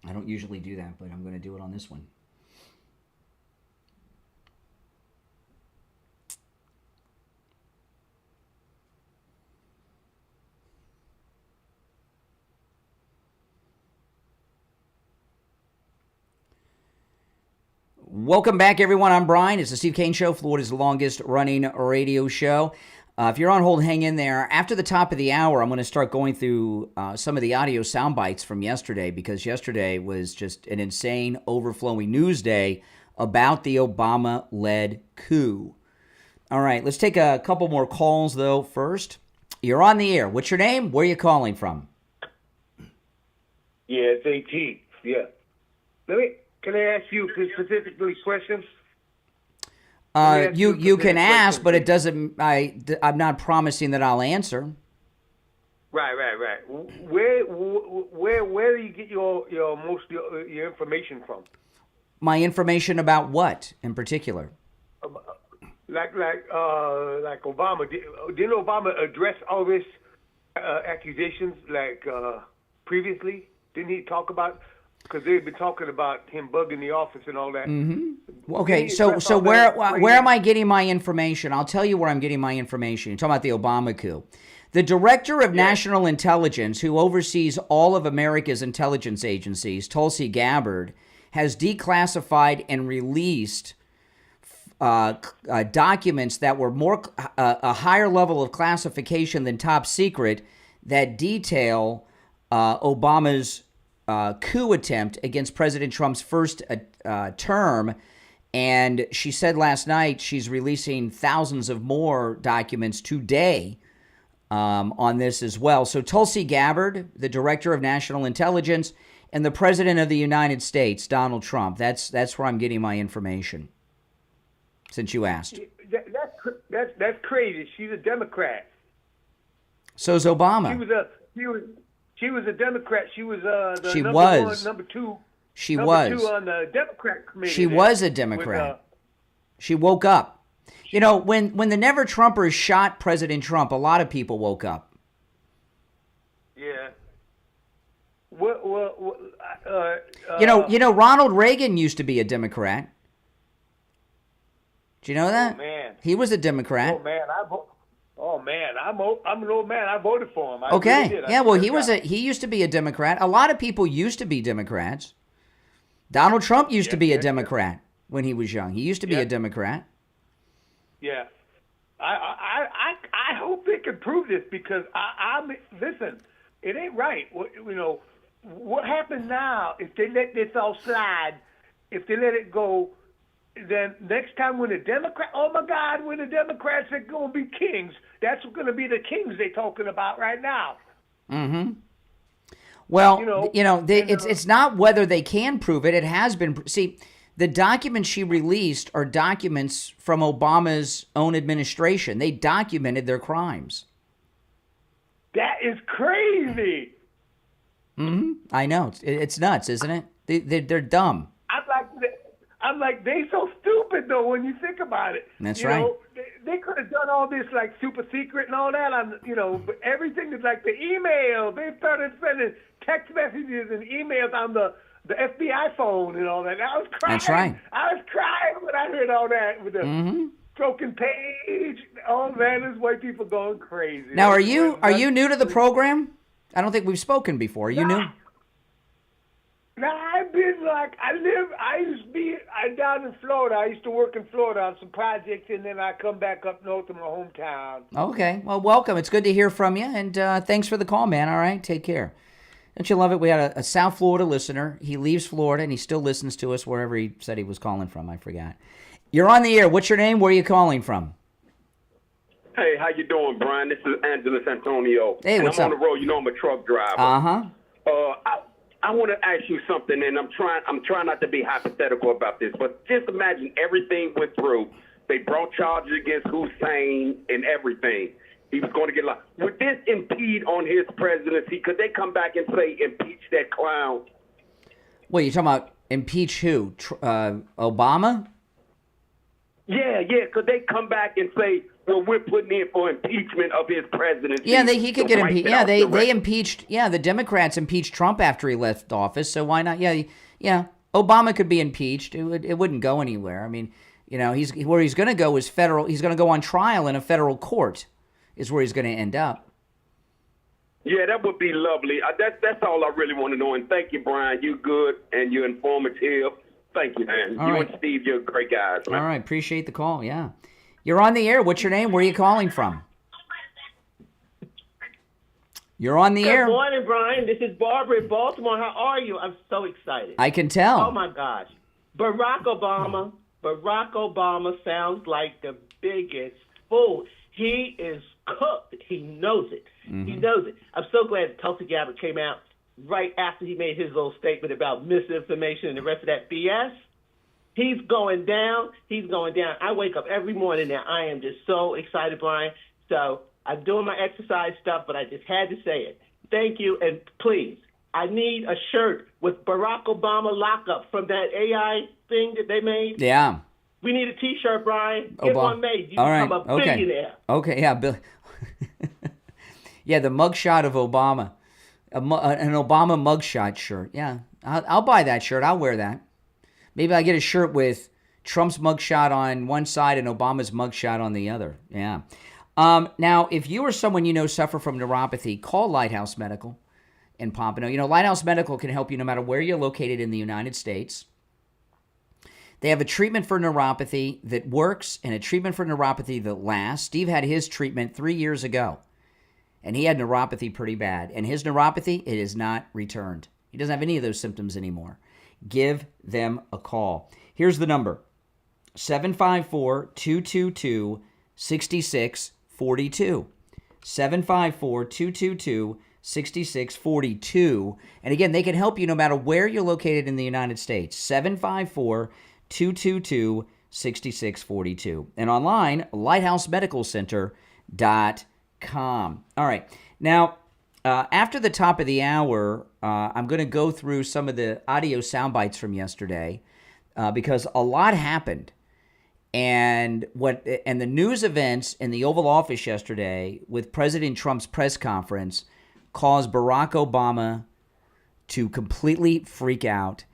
I don't usually do that, but I'm going to do it on this one. Welcome back, everyone. I'm Brian. It's the Steve Kane Show, Florida's longest running radio show. If you're on hold, hang in there. After the top of the hour, I'm going to start going through some of the audio sound bites from yesterday, because yesterday was just an insane, overflowing news day about the Obama-led coup. All right, let's take a couple more calls, though, first. You're on the air. What's your name? Where are you calling from? Yeah, it's 18. Yeah. Can I ask you specifically questions? You can ask, but it doesn't. I'm not promising that I'll answer. Right. Where do you get your information from? My information about what in particular? Like Obama. Didn't Obama address all this accusations previously? Didn't he talk about? Because they've been talking about him bugging the office and all that. Mm-hmm. Okay, so where am I getting my information? I'll tell you where I'm getting my information. You're talking about the Obama coup. The Director of National Intelligence, who oversees all of America's intelligence agencies, Tulsi Gabbard, has declassified and released documents that were a higher level of classification than top secret that detail Obama's coup attempt against President Trump's first term. And she said last night she's releasing thousands of more documents today on this as well. So Tulsi Gabbard, the Director of National Intelligence, and the President of the United States, Donald Trump. That's where I'm getting my information, since you asked. That's crazy. She's a Democrat. So's Obama. She was a Democrat. She was number two. She number was. Two on the Democrat committee. She was a Democrat. She woke up. You know, when the Never Trumpers shot President Trump, a lot of people woke up. Yeah. You know, Ronald Reagan used to be a Democrat. Do you know that? Oh, man. He was a Democrat. I'm an old man. I voted for him. Okay. Really Yeah, well, he used to be a Democrat. A lot of people used to be Democrats. Donald Trump used to be a Democrat when he was young. He used to be a Democrat. Yeah. I hope they can prove this, because listen, it ain't right. You know, what happens now if they let this all slide, if they let it go, then next time when the Democrats are going to be kings, that's going to be the kings they're talking about right now. Mm-hmm. Well, it's not whether they can prove it. It has been. See, the documents she released are documents from Obama's own administration. They documented their crimes. That is crazy. Mm-hmm. I know. It's nuts, isn't it? They're dumb. I'm like, they so stupid though when you think about it. That's you right. Know, they could have done all this like super secret and all that. But everything is like the email. They started sending text messages and emails on the FBI phone and all that. I was crying. That's right. I was crying when I heard all that with the stroking page. Oh man, this white people going crazy. Now, are you new to the program? I don't think we've spoken before. Are you new? Now I've been like I'm down in Florida. I used to work in Florida on some projects, and then I come back up north to my hometown. Okay, well, welcome. It's good to hear from you, and thanks for the call, man. All right, take care. Don't you love it? We had a South Florida listener. He leaves Florida, and he still listens to us wherever he said he was calling from. I forgot. You're on the air. What's your name? Where are you calling from? Hey, how you doing, Brian? This is Angeles Antonio. Hey, what's I'm up? on the road. You know I'm a truck driver. Uh-huh. I want to ask you something, and I'm trying not to be hypothetical about this, but just imagine everything went through. They brought charges against Hussein and everything. He was going to get locked. Would this impede on his presidency? Could they come back and say, impeach that clown? Well, you're talking about impeach who? Obama? Yeah. Could they come back and say, well, we're putting in for impeachment of his presidency? Yeah, he could get impeached. Yeah, they impeached. Yeah, the Democrats impeached Trump after he left office. So why not? Yeah. Obama could be impeached. It wouldn't go anywhere. I mean, where he's going to go is federal. He's going to go on trial in a federal court. Is where he's going to end up. Yeah, that would be lovely. That's all I really want to know. And thank you, Brian. You're good and you're informative. Thank you, man. All you right. and Steve, you're great guys, man. All right, appreciate the call. Yeah, you're on the air. What's your name? Where are you calling from? You're on the air. Good morning, Brian. This is Barbara in Baltimore. How are you? I'm so excited. I can tell. Oh my gosh, Barack Obama sounds like the biggest fool. He is cooked. He knows it. Mm-hmm. He knows it. I'm so glad Tulsi Gabbard came out right after he made his little statement about misinformation and the rest of that BS. He's going down. He's going down. I wake up every morning now. I am just so excited, Brian. So I'm doing my exercise stuff, but I just had to say it. Thank you, and please, I need a shirt with Barack Obama lockup from that AI thing that they made. Yeah. We need a T-shirt, Brian. Get one made. You become a billionaire. Okay, yeah, Bill. Yeah, the mugshot of Obama, an Obama mugshot shirt. Yeah, I'll buy that shirt. I'll wear that. Maybe I get a shirt with Trump's mugshot on one side and Obama's mugshot on the other. Yeah. Now, if you or someone you know suffer from neuropathy, call Lighthouse Medical in Pompano. Lighthouse Medical can help you no matter where you're located in the United States. They have a treatment for neuropathy that works and a treatment for neuropathy that lasts. Steve had his treatment 3 years ago, and he had neuropathy pretty bad. And his neuropathy, it is not returned. He doesn't have any of those symptoms anymore. Give them a call. Here's the number, 754-222-6642. 754-222-6642. And again, they can help you no matter where you're located in the United States. 754-222-6642. And online, lighthousemedicalcenter.com. All right. Now, after the top of the hour, I'm going to go through some of the audio sound bites from yesterday because a lot happened. And the news events in the Oval Office yesterday with President Trump's press conference caused Barack Obama to completely freak out.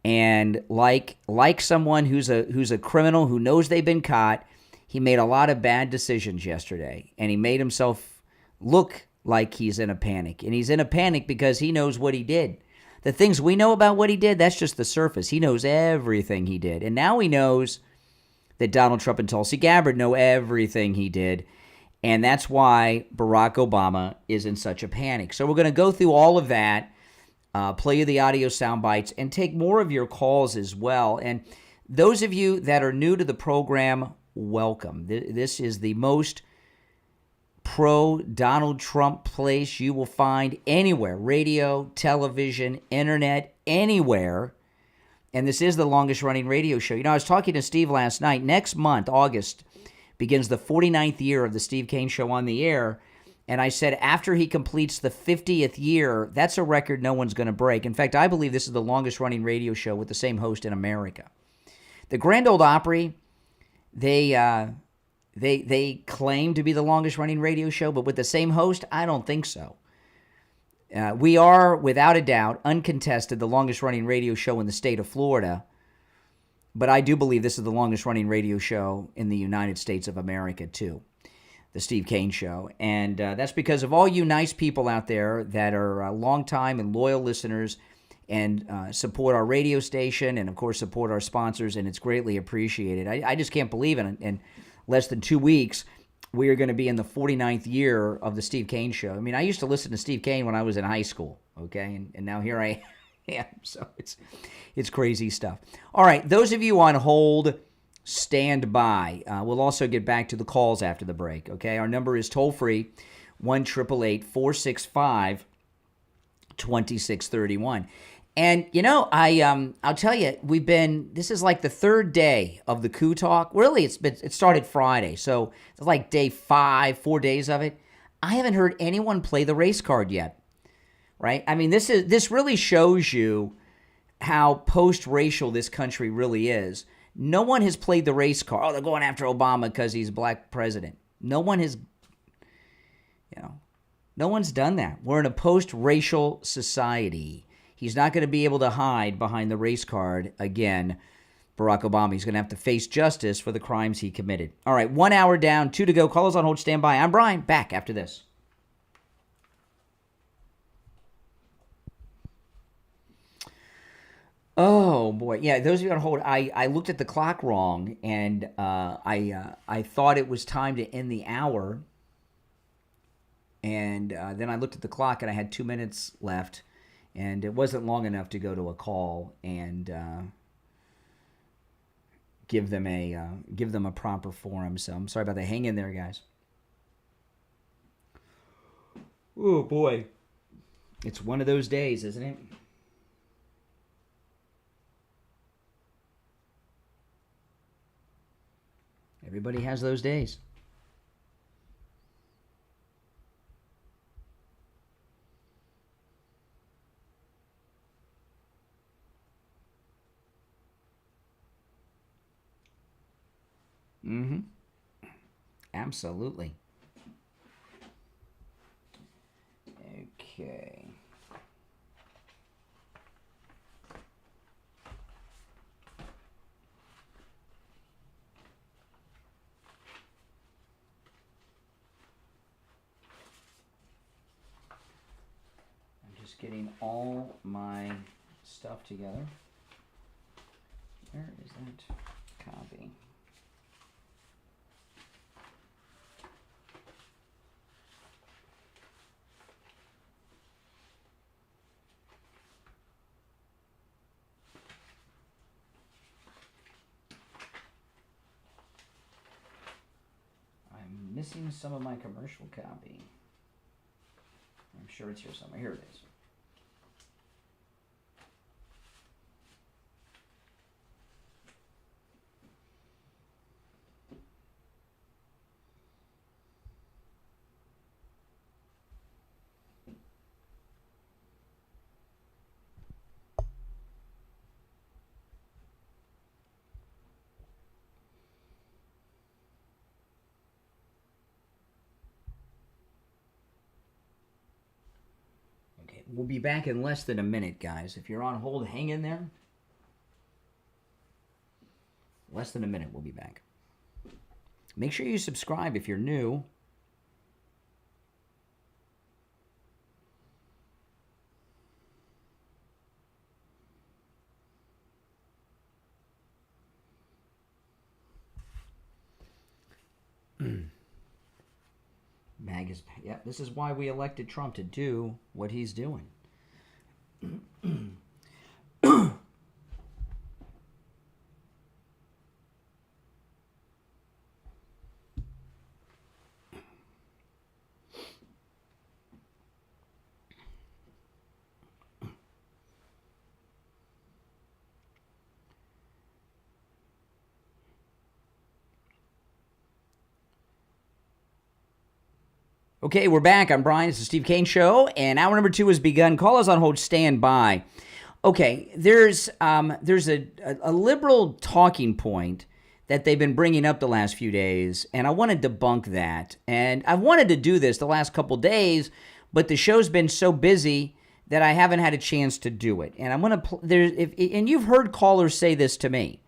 And like someone who's a criminal who knows they've been caught, he made a lot of bad decisions yesterday, and he made himself look like he's in a panic. And he's in a panic because he knows what he did. The things we know about what he did, that's just the surface. He knows everything he did. And now he knows that Donald Trump and Tulsi Gabbard know everything he did. And that's why Barack Obama is in such a panic. So we're going to go through all of that, play you the audio sound bites, and take more of your calls as well. And those of you that are new to the program, welcome. This is the most pro-Donald Trump place you will find anywhere. Radio, television, internet, anywhere. And this is the longest-running radio show. I was talking to Steve last night. Next month, August, begins the 49th year of the Steve Kane Show on the air. And I said after he completes the 50th year, that's a record no one's going to break. In fact, I believe this is the longest-running radio show with the same host in America. The Grand Ole Opry, they claim to be the longest-running radio show, but with the same host, I don't think so. We are, without a doubt, uncontested, the longest-running radio show in the state of Florida. But I do believe this is the longest-running radio show in the United States of America, too, the Steve Kane Show. And that's because of all you nice people out there that are long-time and loyal listeners and support our radio station and, of course, support our sponsors, and it's greatly appreciated. I just can't believe it. In less than 2 weeks, we are going to be in the 49th year of the Steve Kane Show. I mean, I used to listen to Steve Kane when I was in high school, okay? And now here I am. So it's crazy stuff. All right, those of you on hold, stand by. We'll also get back to the calls after the break, okay? Our number is toll-free, 1-888-465-2631. And, you know, I'll tell you, this is like the third day of the coup talk. Really, it started Friday, so it's like day 5, 4 days of it. I haven't heard anyone play the race card yet, right? I mean, this really shows you how post-racial this country really is. No one has played the race card. Oh, they're going after Obama because he's a black president. No one has, no one's done that. We're in a post-racial society. He's not going to be able to hide behind the race card again, Barack Obama. He's going to have to face justice for the crimes he committed. All right, 1 hour down, 2 to go. Callers on hold, stand by. I'm Brian, back after this. Oh, boy. Yeah, those of you on hold, I looked at the clock wrong, and I thought it was time to end the hour. And then I looked at the clock, and I had 2 minutes left. And it wasn't long enough to go to a call and give them a proper forum. So I'm sorry about that. Hang in there, guys. Oh boy, it's one of those days, isn't it? Everybody has those days. Mm-hmm. Absolutely. Okay. I'm just getting all my stuff together. Where is that copy? Missing some of my commercial copy. I'm sure it's here somewhere. Here it is. We'll be back in less than a minute, guys. If you're on hold, hang in there. Less than a minute, we'll be back. Make sure you subscribe if you're new. Yeah, this is why we elected Trump, to do what he's doing. Okay, we're back. I'm Brian. It's the Steve Kane Show, and hour number 2 has begun. Call us on hold. Stand by. Okay, there's a liberal talking point that they've been bringing up the last few days, and I want to debunk that. And I've wanted to do this the last couple days, but the show's been so busy that I haven't had a chance to do it. And I'm going to and you've heard callers say this to me.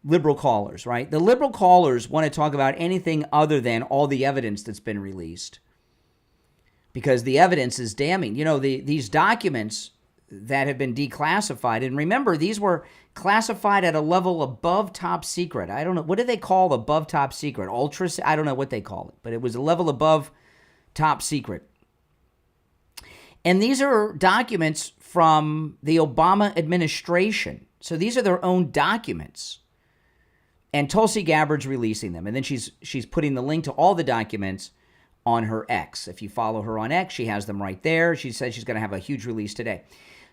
Liberal callers, right? The liberal callers want to talk about anything other than all the evidence that's been released, because the evidence is damning. You know, these documents that have been declassified, and remember, these were classified at a level above top secret. I don't know, what do they call above top secret? Ultra, I don't know what they call it, but it was a level above top secret. And these are documents from the Obama administration. So these are their own documents. And Tulsi Gabbard's releasing them. And then she's putting the link to all the documents on her X. If you follow her on X, she has them right there. She says she's going to have a huge release today.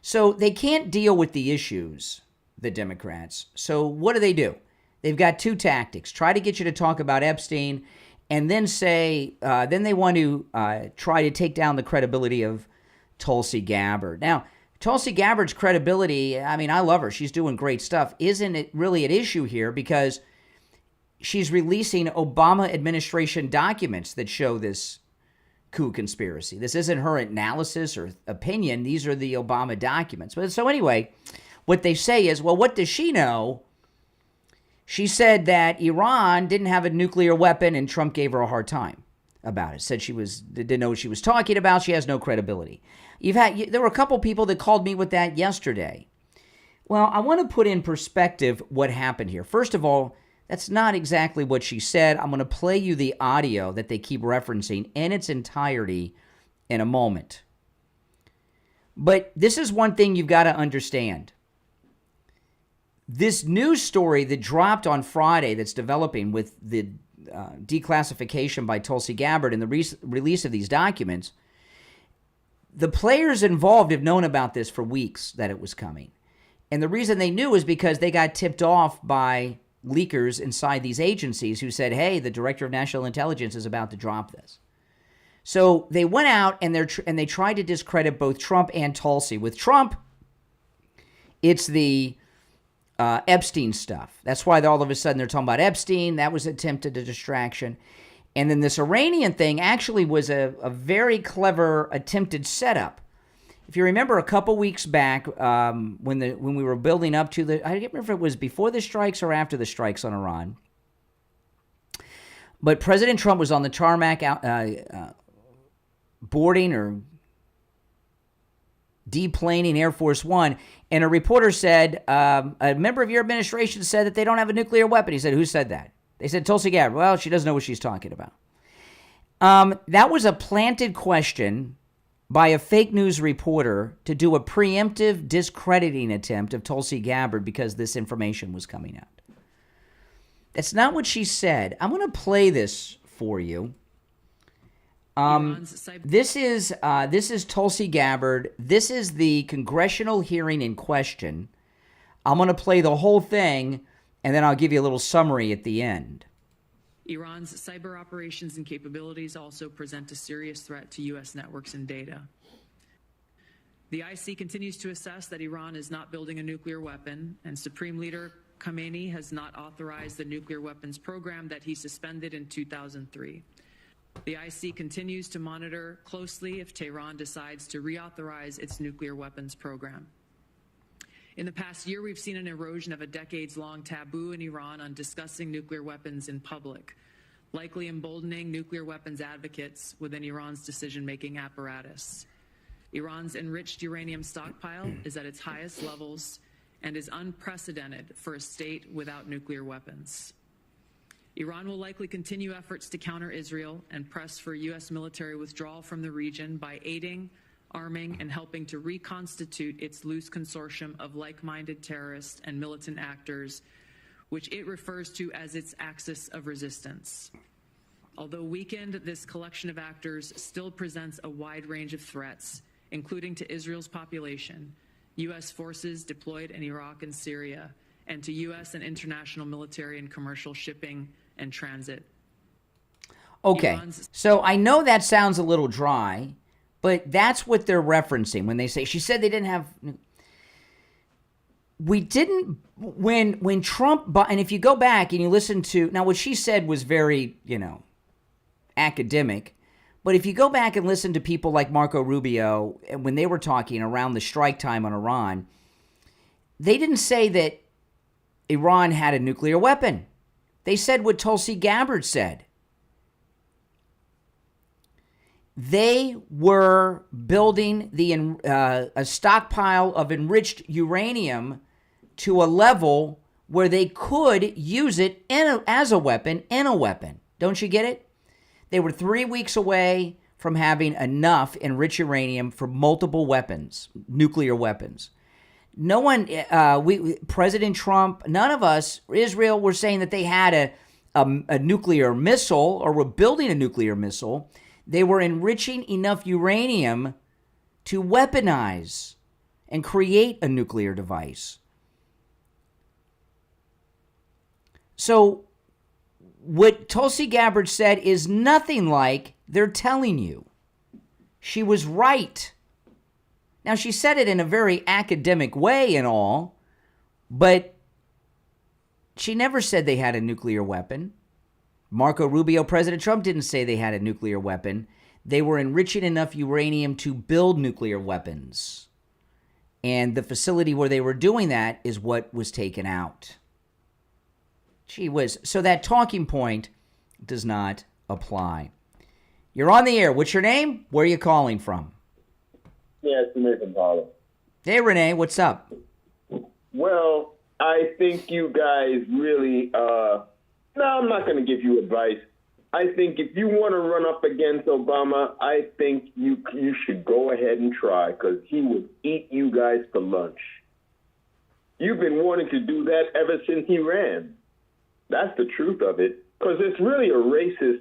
So they can't deal with the issues, the Democrats. So what do? They've got 2 tactics. Try to get you to talk about Epstein, and then then they want to try to take down the credibility of Tulsi Gabbard. Now, Tulsi Gabbard's credibility, I mean, I love her. She's doing great stuff. Isn't it really an issue here? Because she's releasing Obama administration documents that show this coup conspiracy. This isn't her analysis or opinion. These are the Obama documents. But so anyway, what they say is, well, what does she know? She said that Iran didn't have a nuclear weapon, and Trump gave her a hard time about it. Said she didn't know what she was talking about. She has no credibility. There were a couple people that called me with that yesterday. Well, I want to put in perspective what happened here. First of all, that's not exactly what she said. I'm going to play you the audio that they keep referencing in its entirety in a moment. But this is one thing you've got to understand. This news story that dropped on Friday that's developing with the declassification by Tulsi Gabbard and the release of these documents, the players involved have known about this for weeks, that it was coming. And the reason they knew is because they got tipped off by leakers inside these agencies who said, hey, the director of national intelligence is about to drop this. So they went out and they tried to discredit both Trump and Tulsi. With Trump, it's the Epstein stuff. That's why all of a sudden they're talking about Epstein. That was attempted a distraction. And then this Iranian thing actually was a very clever attempted setup. If you remember a couple weeks back, when we were building up to I can't remember if it was before the strikes or after the strikes on Iran, but President Trump was on the tarmac boarding or deplaning Air Force One, and a reporter said, a member of your administration said that they don't have a nuclear weapon. He said, who said that? They said, Tulsi Gabbard. Well, she doesn't know what she's talking about. That was a planted question by a fake news reporter to do a preemptive discrediting attempt of Tulsi Gabbard because this information was coming out. That's not what she said. I'm going to play this for you. This is Tulsi Gabbard. This is the congressional hearing in question. I'm going to play the whole thing, and then I'll give you a little summary at the end. Iran's cyber operations and capabilities also present a serious threat to U.S. networks and data. The IC continues to assess that Iran is not building a nuclear weapon, and Supreme Leader Khamenei has not authorized the nuclear weapons program that he suspended in 2003. The IC continues to monitor closely if Tehran decides to reauthorize its nuclear weapons program. In the past year, we've seen an erosion of a decades-long taboo in Iran on discussing nuclear weapons in public, likely emboldening nuclear weapons advocates within Iran's decision-making apparatus. Iran's enriched uranium stockpile is at its highest levels and is unprecedented for a state without nuclear weapons. Iran will likely continue efforts to counter Israel and press for U.S. military withdrawal from the region by aiding, arming, and helping to reconstitute its loose consortium of like-minded terrorists and militant actors, which it refers to as its axis of resistance. Although weakened, this collection of actors still presents a wide range of threats, including to Israel's population, U.S. forces deployed in Iraq and Syria, and to U.S. and international military and commercial shipping and transit. Okay, so I know that sounds a little dry, but that's what they're referencing when they say, she said they didn't have... We didn't, when Trump, and if you go back and you listen to, now what she said was very, academic, but if you go back and listen to people like Marco Rubio, when they were talking around the strike time on Iran, they didn't say that Iran had a nuclear weapon. They said what Tulsi Gabbard said. They were building a stockpile of enriched uranium to a level where they could use it as a weapon in a weapon. Don't you get it? They were 3 weeks away from having enough enriched uranium for multiple weapons, nuclear weapons. No one, President Trump, none of us, Israel, were saying that they had a nuclear missile or were building a nuclear missile. They were enriching enough uranium to weaponize and create a nuclear device. So what Tulsi Gabbard said is nothing like they're telling you. She was right. Now, she said it in a very academic way and all, but she never said they had a nuclear weapon. Marco Rubio, President Trump, didn't say they had a nuclear weapon. They were enriching enough uranium to build nuclear weapons. And the facility where they were doing that is what was taken out. So that talking point does not apply. You're on the air. What's your name? Where are you calling from? Yeah, it's Renee from Harlem. Hey, Renee, what's up? Well, I think you guys really, no, I'm not going to give you advice. I think if you want to run up against Obama, I think you should go ahead and try, because he would eat you guys for lunch. You've been wanting to do that ever since he ran. That's the truth of it, because it's really a racist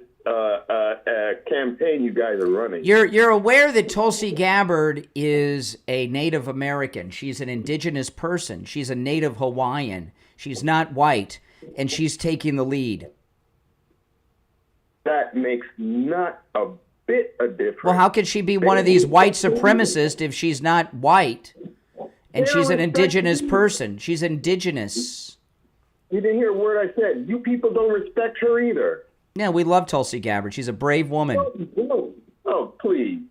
campaign you guys are running. You're aware that Tulsi Gabbard is a Native American. She's an indigenous person. She's a Native Hawaiian. She's not white, and she's taking the lead. That makes not a bit of difference. Well, how could she be one of these white supremacists if she's not white? And she's an indigenous person. She's indigenous. You didn't hear a word I said. You people don't respect her either. Yeah, we love Tulsi Gabbard. She's a brave woman. Oh, please.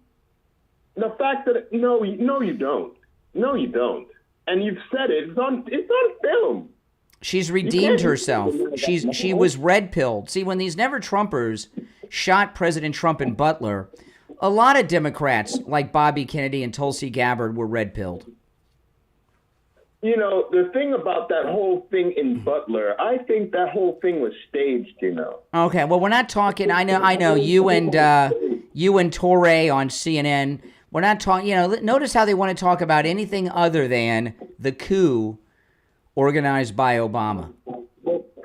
The fact that no, you don't. No, you don't. And you've said it. It's on film. She's redeemed herself. She was red-pilled. See, when these never-Trumpers shot President Trump in Butler, a lot of Democrats like Bobby Kennedy and Tulsi Gabbard were red-pilled. You know, the thing about that whole thing in Butler, I think that whole thing was staged, Okay, well, we're not talking, I know, you and Torre on CNN, we're not talking, notice how they want to talk about anything other than the coup organized by Obama.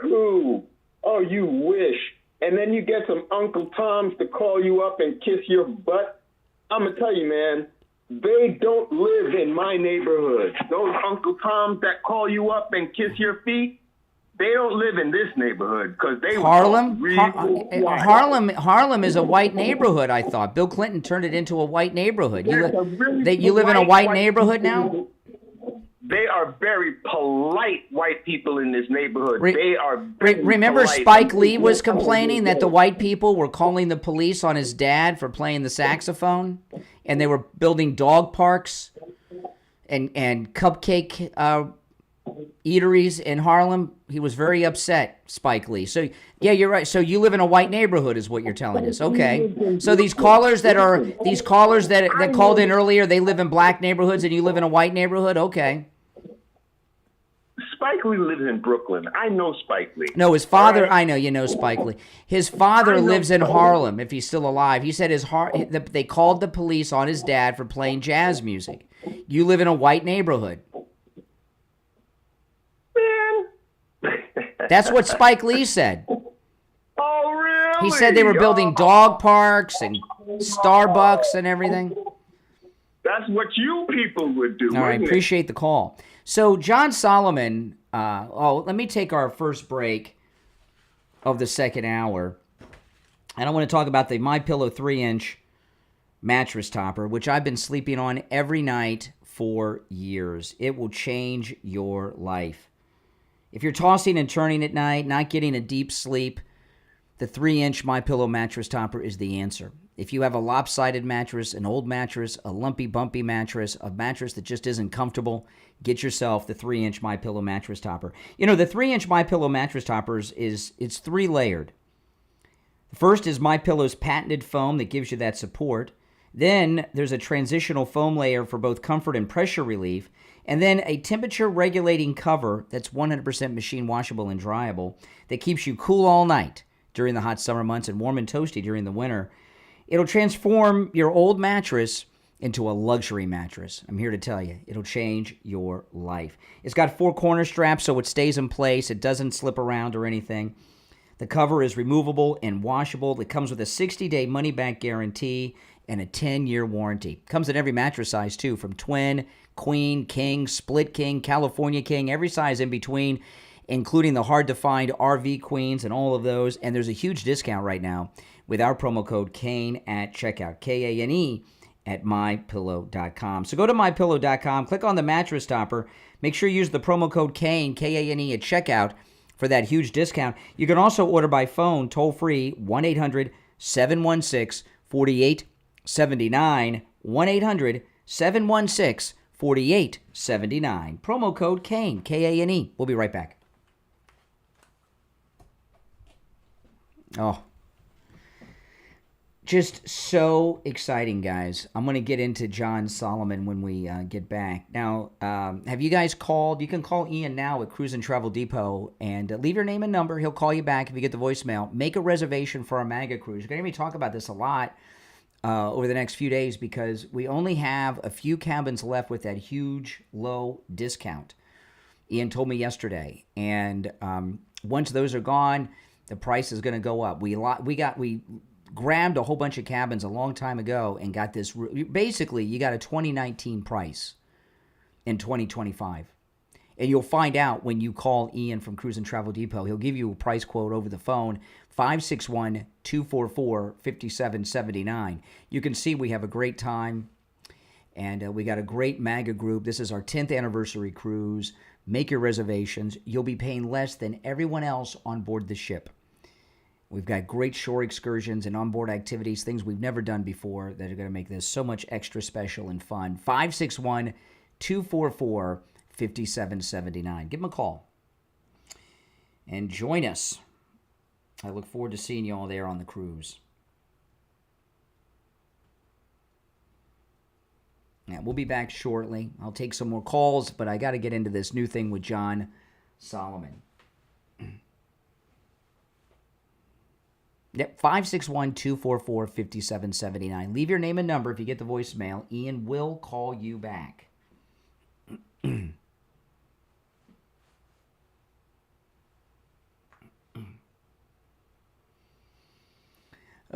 Coup? Oh, you wish. And then you get some Uncle Toms to call you up and kiss your butt. I'm going to tell you, man. They don't live in my neighborhood. Those Uncle Toms that call you up and kiss your feet, they don't live in this neighborhood because they Harlem is a white neighborhood. I thought Bill Clinton turned it into a white neighborhood. You live in a white neighborhood now? They are very polite white people in this neighborhood. They are remember Spike Lee was complaining that the white people were calling the police on his dad for playing the saxophone, and they were building dog parks and cupcake eateries in Harlem. He was very upset, Spike Lee. So yeah, you're right. So you live in a white neighborhood is what you're telling us. Okay. So these callers that called in earlier, they live in black neighborhoods and you live in a white neighborhood? Okay. Spike Lee lives in Brooklyn. I know Spike Lee. No, his father, right. I know you know Spike Lee. His father lives in Harlem, if he's still alive. He said they called the police on his dad for playing jazz music. You live in a white neighborhood. Man. That's what Spike Lee said. Oh, really? He said they were building dog parks and Starbucks and everything. That's what you people would do. All right, appreciate the call. So John Solomon, let me take our first break of the second hour. And I want to talk about the MyPillow 3-inch mattress topper, which I've been sleeping on every night for years. It will change your life. If you're tossing and turning at night, not getting a deep sleep, the 3-inch MyPillow mattress topper is the answer. If you have a lopsided mattress, an old mattress, a lumpy, bumpy mattress, a mattress that just isn't comfortable, get yourself the 3-inch MyPillow mattress topper. You know, the 3-inch MyPillow mattress toppers it's 3-layered. The first is MyPillow's patented foam that gives you that support. Then there's a transitional foam layer for both comfort and pressure relief. And then a temperature-regulating cover that's 100% machine washable and dryable that keeps you cool all night during the hot summer months and warm and toasty during the winter. It'll transform your old mattress into a luxury mattress. I'm here to tell you, it'll change your life. It's got 4 corner straps so it stays in place. It doesn't slip around or anything. The cover is removable and washable. It comes with a 60-day money-back guarantee and a 10-year warranty. Comes in every mattress size, too, from twin, queen, king, split king, California king, every size in between, including the hard-to-find RV queens and all of those. And there's a huge discount right now with our promo code KANE at checkout, KANE at MyPillow.com. So go to MyPillow.com, click on the mattress topper. Make sure you use the promo code KANE, KANE at checkout for that huge discount. You can also order by phone, toll-free, 1-800-716-4879, 1-800-716-4879. Promo code KANE, KANE. We'll be right back. Oh, just so exciting, guys. I'm going to get into John Solomon when we get back. Now, have you guys called? You can call Ian now at Cruise and Travel Depot and leave your name and number. He'll call you back if you get the voicemail. Make a reservation for our MAGA cruise. You're going to hear me talk about this a lot over the next few days because we only have a few cabins left with that huge low discount. Ian told me yesterday. And once those are gone, the price is going to go up. We grabbed a whole bunch of cabins a long time ago and got this. Basically, you got a 2019 price in 2025. And you'll find out when you call Ian from Cruise and Travel Depot. He'll give you a price quote over the phone, 561-244-5779. You can see we have a great time, and we got a great MAGA group. This is our 10th anniversary cruise. Make your reservations. You'll be paying less than everyone else on board the ship. We've got great shore excursions and onboard activities, things we've never done before that are going to make this so much extra special and fun. 561-244-5779. Give them a call and join us. I look forward to seeing you all there on the cruise. Yeah, we'll be back shortly. I'll take some more calls, but I got to get into this new thing with John Solomon. Yep, 561-244-5779. Leave your name and number if you get the voicemail. Ian will call you back.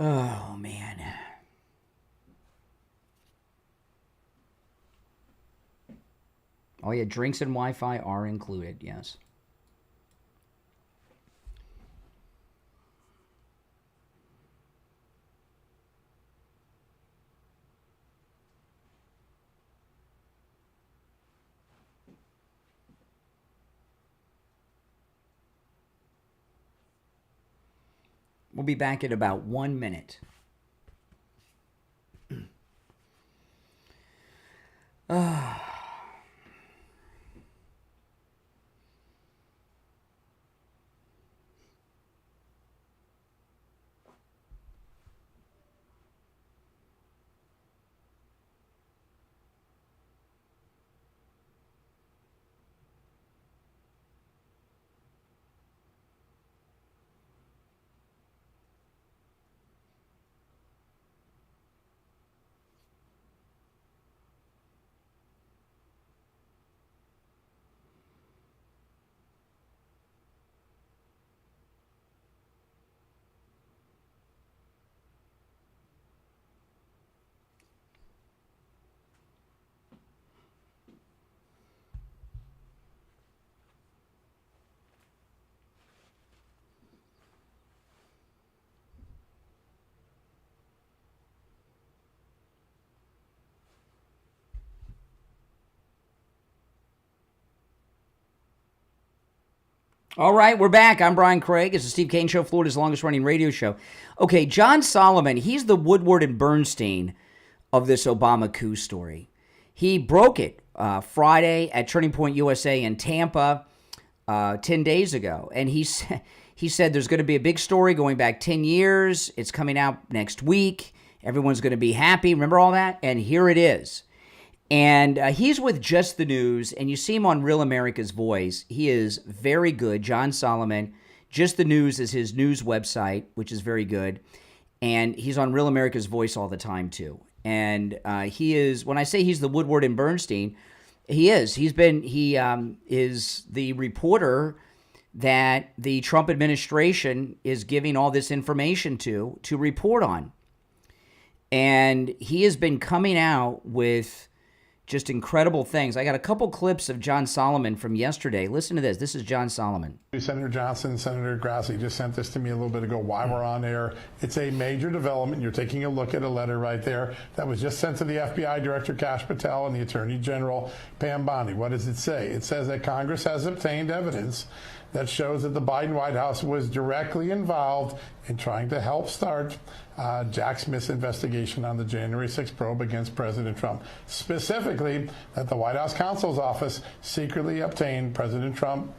Oh, man. Oh, yeah, drinks and Wi-Fi are included, yes. We'll be back in about 1 minute. All right, we're back. I'm Brian Craig. It's the Steve Kane Show, Florida's longest-running radio show. Okay, John Solomon, he's the Woodward and Bernstein of this Obama coup story. He broke it Friday at Turning Point USA in Tampa 10 days ago. And he said there's going to be a big story going back 10 years. It's coming out next week. Everyone's going to be happy. Remember all that? And here it is. And he's with Just the News, and you see him on Real America's Voice. He is very good. John Solomon. Just the News is his news website, which is very good. And he's on Real America's Voice all the time, too. And he is, when I say he's the Woodward and Bernstein, he is. He is the reporter that the Trump administration is giving all this information to report on. And he has been coming out with just incredible things. I got a couple clips of John Solomon from yesterday. Listen to this. This is John Solomon. Senator Johnson, Senator Grassley just sent this to me a little bit ago while we're on air. It's a major development. You're taking a look at a letter right there that was just sent to the FBI Director Kash Patel and the Attorney General Pam Bondi. What does it say? It says that Congress has obtained evidence that shows that the Biden White House was directly involved in trying to help start Jack Smith's investigation on the January 6th probe against President Trump. Specifically, that the White House counsel's office secretly obtained President Trump's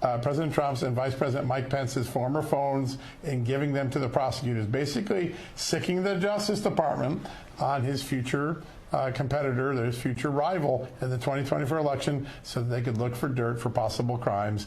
and Vice President Mike Pence's former phones and giving them to the prosecutors, basically sicking the Justice Department on his future competitor, his future rival in the 2024 election, so that they could look for dirt for possible crimes.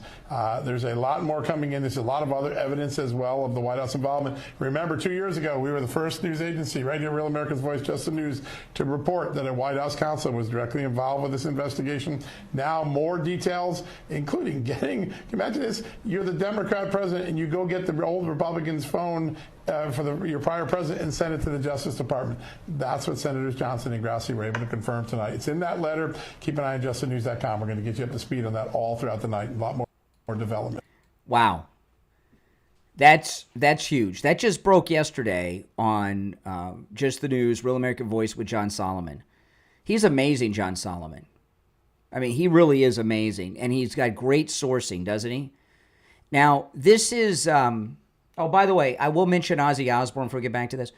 There's a lot more coming in. There's a lot of other evidence as well of the White House involvement. Remember, 2 years ago, we were the first news agency, right here, Real America's Voice, Just the News, to report that a White House counsel was directly involved with this investigation. Now, more details, including getting, imagine this, you're the Democrat president and you go get the old Republican's phone for your prior president and send it to the Justice Department. That's what Senators Johnson and Grassley were able to confirm tonight. It's in that letter. Keep an eye on justthenews.com. We're going to get you up to speed on that all throughout the night. A lot more development. Wow. That's huge. That just broke yesterday on Just the News, Real American Voice with John Solomon. He's amazing, John Solomon. I mean, he really is amazing. And he's got great sourcing, doesn't he? Now, this is... oh, by the way, I will mention Ozzy Osbourne before we get back to this.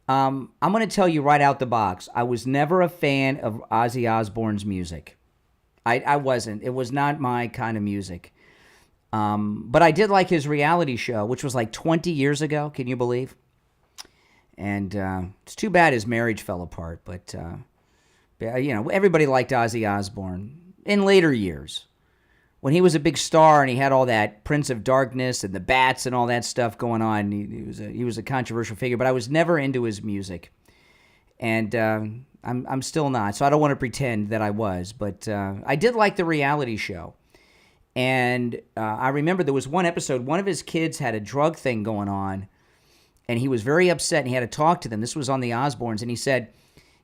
I'm going to tell you right out the box, I was never a fan of Ozzy Osbourne's music. I wasn't. It was not my kind of music. But I did like his reality show, which was like 20 years ago. Can you believe? And it's too bad his marriage fell apart. But, everybody liked Ozzy Osbourne in later years. When he was a big star and he had all that Prince of Darkness and the bats and all that stuff going on, he was a controversial figure. But I was never into his music, and I'm still not. So I don't want to pretend that I was. But I did like the reality show, and I remember there was one episode. One of his kids had a drug thing going on, and he was very upset. And he had to talk to them. This was on the Osbournes, and he said,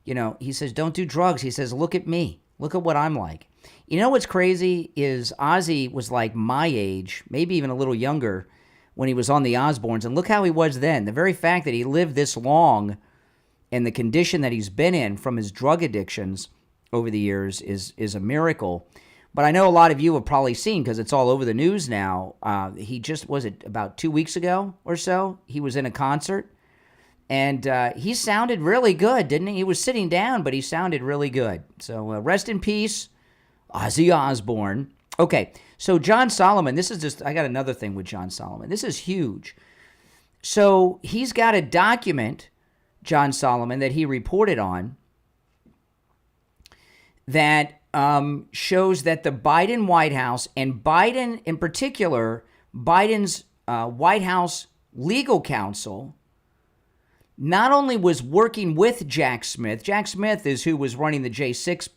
he says, "Don't do drugs." He says, "Look at me. Look at what I'm like." You know what's crazy is Ozzy was like my age, maybe even a little younger, when he was on the Osbournes. And look how he was then. The very fact that he lived this long and the condition that he's been in from his drug addictions over the years is a miracle. But I know a lot of you have probably seen, because it's all over the news now, he just, was it about 2 weeks ago or so? He was in a concert. And he sounded really good, didn't he? He was sitting down, but he sounded really good. So rest in peace, Ozzy Osbourne. Okay, so John Solomon, I got another thing with John Solomon. This is huge. So he's got a document, John Solomon, that he reported on that shows that the Biden White House, and Biden in particular, Biden's White House legal counsel, not only was working with Jack Smith. Jack Smith is who was running the J6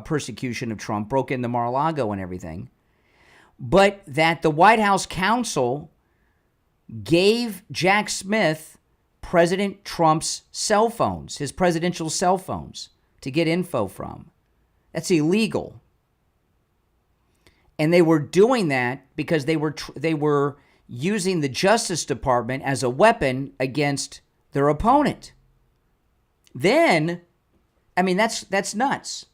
persecution of Trump, broke into Mar-a-Lago and everything, but that the White House counsel gave Jack Smith President Trump's cell phones, his presidential cell phones, to get info from. That's illegal. And they were doing that because they were using the Justice Department as a weapon against their opponent. Then, I mean, that's nuts.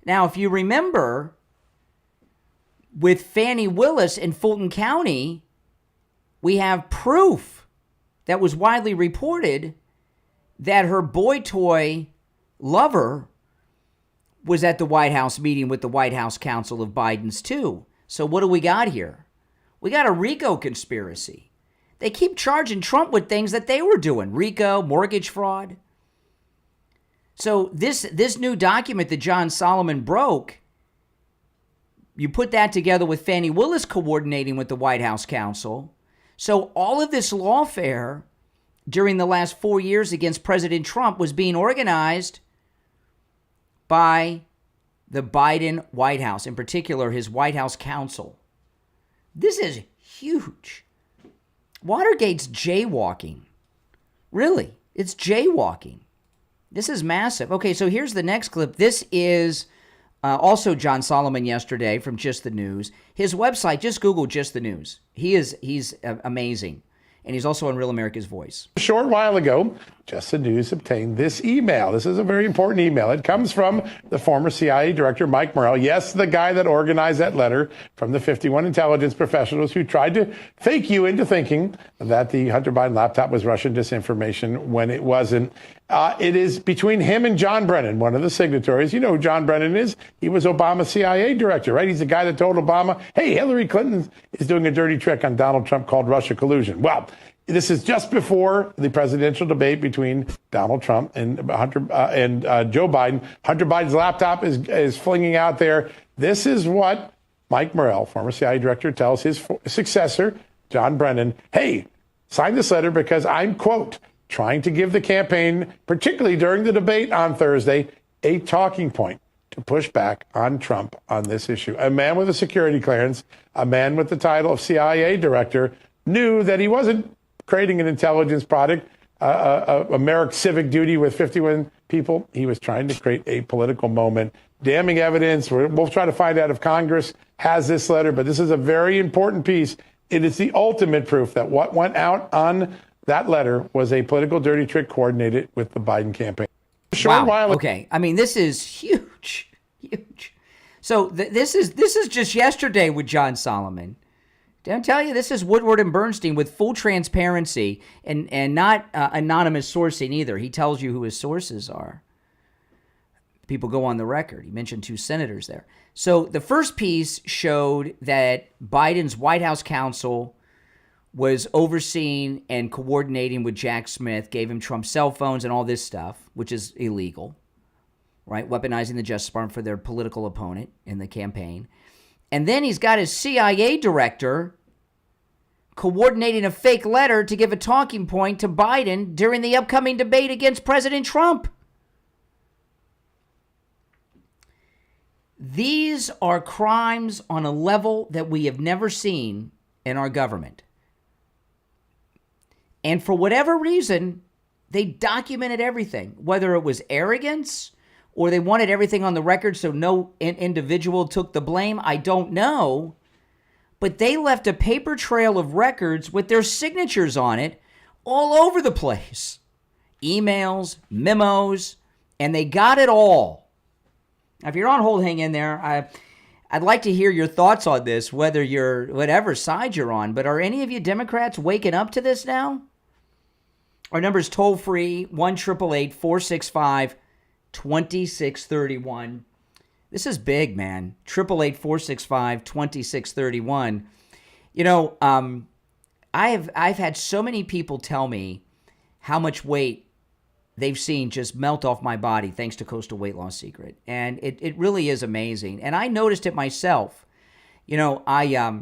Now, if you remember, with Fannie Willis in Fulton County, we have proof that was widely reported that her boy toy lover was at the White House meeting with the White House counsel of Biden's too. So what do we got here? We got a RICO conspiracy. They keep charging Trump with things that they were doing. RICO, mortgage fraud. So this new document that John Solomon broke, you put that together with Fannie Willis coordinating with the White House counsel. So all of this lawfare during the last 4 years against President Trump was being organized by the Biden White House, in particular his White House counsel. This is huge. Watergate's jaywalking. Really, it's jaywalking. This is massive. Okay, so here's the next clip. This is also John Solomon yesterday from Just the News. His website, just Google Just the News. He's amazing. And he's also on Real America's Voice. A short while ago, Just the News obtained this email. This is a very important email. It comes from the former CIA director, Mike Morrell. Yes, the guy that organized that letter from the 51 intelligence professionals who tried to fake you into thinking that the Hunter Biden laptop was Russian disinformation when it wasn't. It is between him and John Brennan, one of the signatories. You know who John Brennan is? He was Obama's CIA director, right? He's the guy that told Obama, hey, Hillary Clinton is doing a dirty trick on Donald Trump called Russia collusion. Well, this is just before the presidential debate between Donald Trump and Joe Biden. Hunter Biden's laptop is flinging out there. This is what Mike Morrell, former CIA director, tells his successor, John Brennan. Hey, sign this letter because I'm, quote, trying to give the campaign, particularly during the debate on Thursday, a talking point to push back on Trump on this issue. A man with a security clearance, a man with the title of CIA director, knew that he wasn't creating an intelligence product, a Merrick civic duty with 51 people. He was trying to create a political moment. Damning evidence. We'll try to find out if Congress has this letter, but this is a very important piece. It is the ultimate proof that what went out on that letter was a political dirty trick coordinated with the Biden campaign. Wow. Okay. I mean, this is huge, huge. So this is just yesterday with John Solomon. Did I tell you, this is Woodward and Bernstein with full transparency and not anonymous sourcing either. He tells you who his sources are. People go on the record. He mentioned 2 senators there. So the first piece showed that Biden's White House counsel was overseeing and coordinating with Jack Smith, gave him Trump's cell phones and all this stuff, which is illegal, right? Weaponizing the Justice Department for their political opponent in the campaign. And then he's got his CIA director coordinating a fake letter to give a talking point to Biden during the upcoming debate against President Trump. These are crimes on a level that we have never seen in our government. And for whatever reason, they documented everything, whether it was arrogance or they wanted everything on the record so no individual took the blame. I don't know. But they left a paper trail of records with their signatures on it all over the place. Emails, memos, and they got it all. Now, if you're on hold, hang in there. I'd like to hear your thoughts on this, whether you're whatever side you're on. But are any of you Democrats waking up to this now? Our number is toll free, 1-888-465-2631. This is big, man. 888-465-2631. You know, I've had so many people tell me how much weight they've seen just melt off my body thanks to Coastal Weight Loss Secret. And it really is amazing. And I noticed it myself. You know, I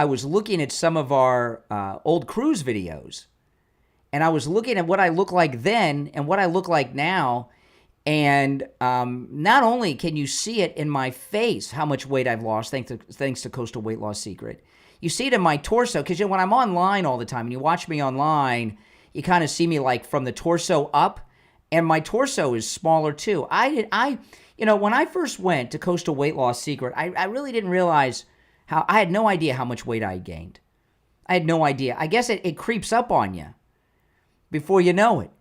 was looking at some of our old cruise videos. And I was looking at what I look like then and what I look like now. And not only can you see it in my face, how much weight I've lost, thanks to Coastal Weight Loss Secret. You see it in my torso, because when I'm online all the time, and you watch me online, you kind of see me like from the torso up, and my torso is smaller too. When I first went to Coastal Weight Loss Secret, I really didn't realize I had no idea how much weight I had gained. I had no idea. I guess it creeps up on you before you know it.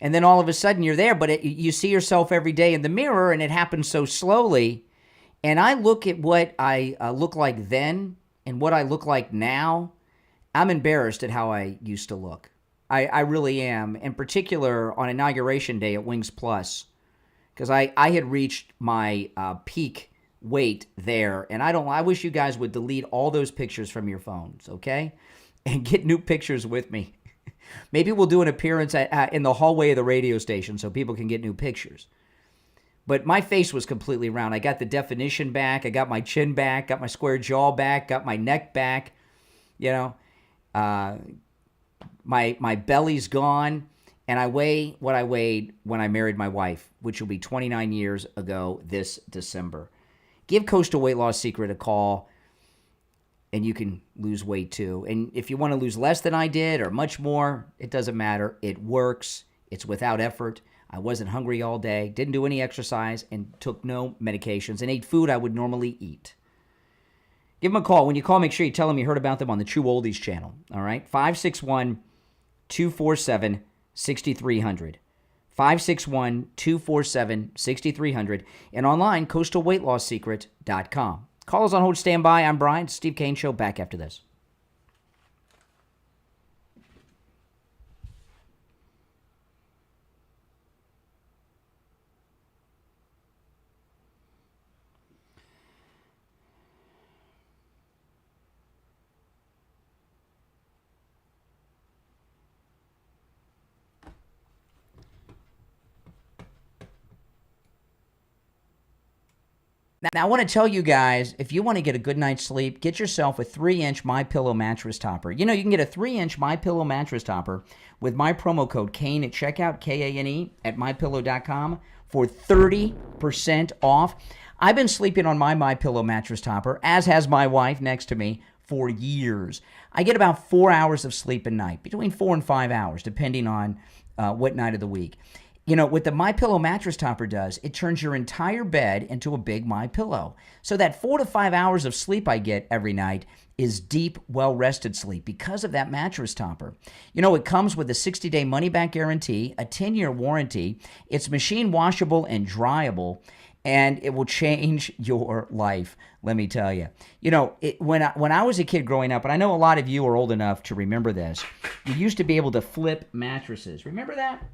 And then all of a sudden you're there, but you see yourself every day in the mirror, and it happens so slowly. and I look at what I look like then and what I look like now, I'm embarrassed at how I used to look. I really am, in particular on Inauguration Day at Wings Plus, because I had reached my peak weight there, and I wish you guys would delete all those pictures from your phones, okay? And get new pictures with me. Maybe we'll do an appearance in the hallway of the radio station so people can get new pictures. But my face was completely round. I got the definition back. I got my chin back, got my square jaw back, got my neck back. You know, my belly's gone. And I weigh what I weighed when I married my wife, which will be 29 years ago this December. Give Coastal Weight Loss Secret a call, and you can lose weight too. And if you want to lose less than I did or much more, it doesn't matter. It works. It's without effort. I wasn't hungry all day, didn't do any exercise, and took no medications, and ate food I would normally eat. Give them a call. When you call, make sure you tell them you heard about them on the True Oldies channel. All right? 561-247-6300. 561-247-6300. And online, coastalweightlosssecret.com. Call us on hold, stand by. I'm Brian, Steve Kane Show, back after this. Now, I want to tell you guys, if you want to get a good night's sleep, get yourself a 3-inch MyPillow mattress topper. You know, you can get a 3-inch MyPillow mattress topper with my promo code Kane at checkout, Kane, at mypillow.com for 30% off. I've been sleeping on my MyPillow mattress topper, as has my wife next to me, for years. I get about 4 hours of sleep a night, between 4 and 5 hours, depending on what night of the week. You know, what the MyPillow mattress topper does, it turns your entire bed into a big MyPillow. So that 4 to 5 hours of sleep I get every night is deep, well-rested sleep because of that mattress topper. You know, it comes with a 60-day money-back guarantee, a 10-year warranty. It's machine washable and dryable, and it will change your life, let me tell you. You know, when I was a kid growing up, and I know a lot of you are old enough to remember this, you used to be able to flip mattresses. Remember that?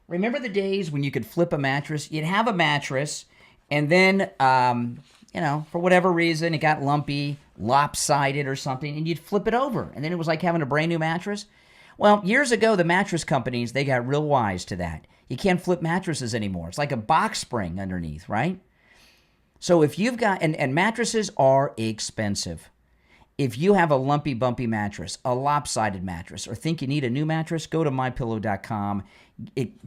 Remember the days when you could flip a mattress? You'd have a mattress, and then, you know, for whatever reason, it got lumpy, lopsided or something, and you'd flip it over, and then it was like having a brand new mattress. Well, years ago, the mattress companies, they got real wise to that. You can't flip mattresses anymore. It's like a box spring underneath, right? So if you've got, and mattresses are expensive. If you have a lumpy, bumpy mattress, a lopsided mattress, or think you need a new mattress, go to mypillow.com.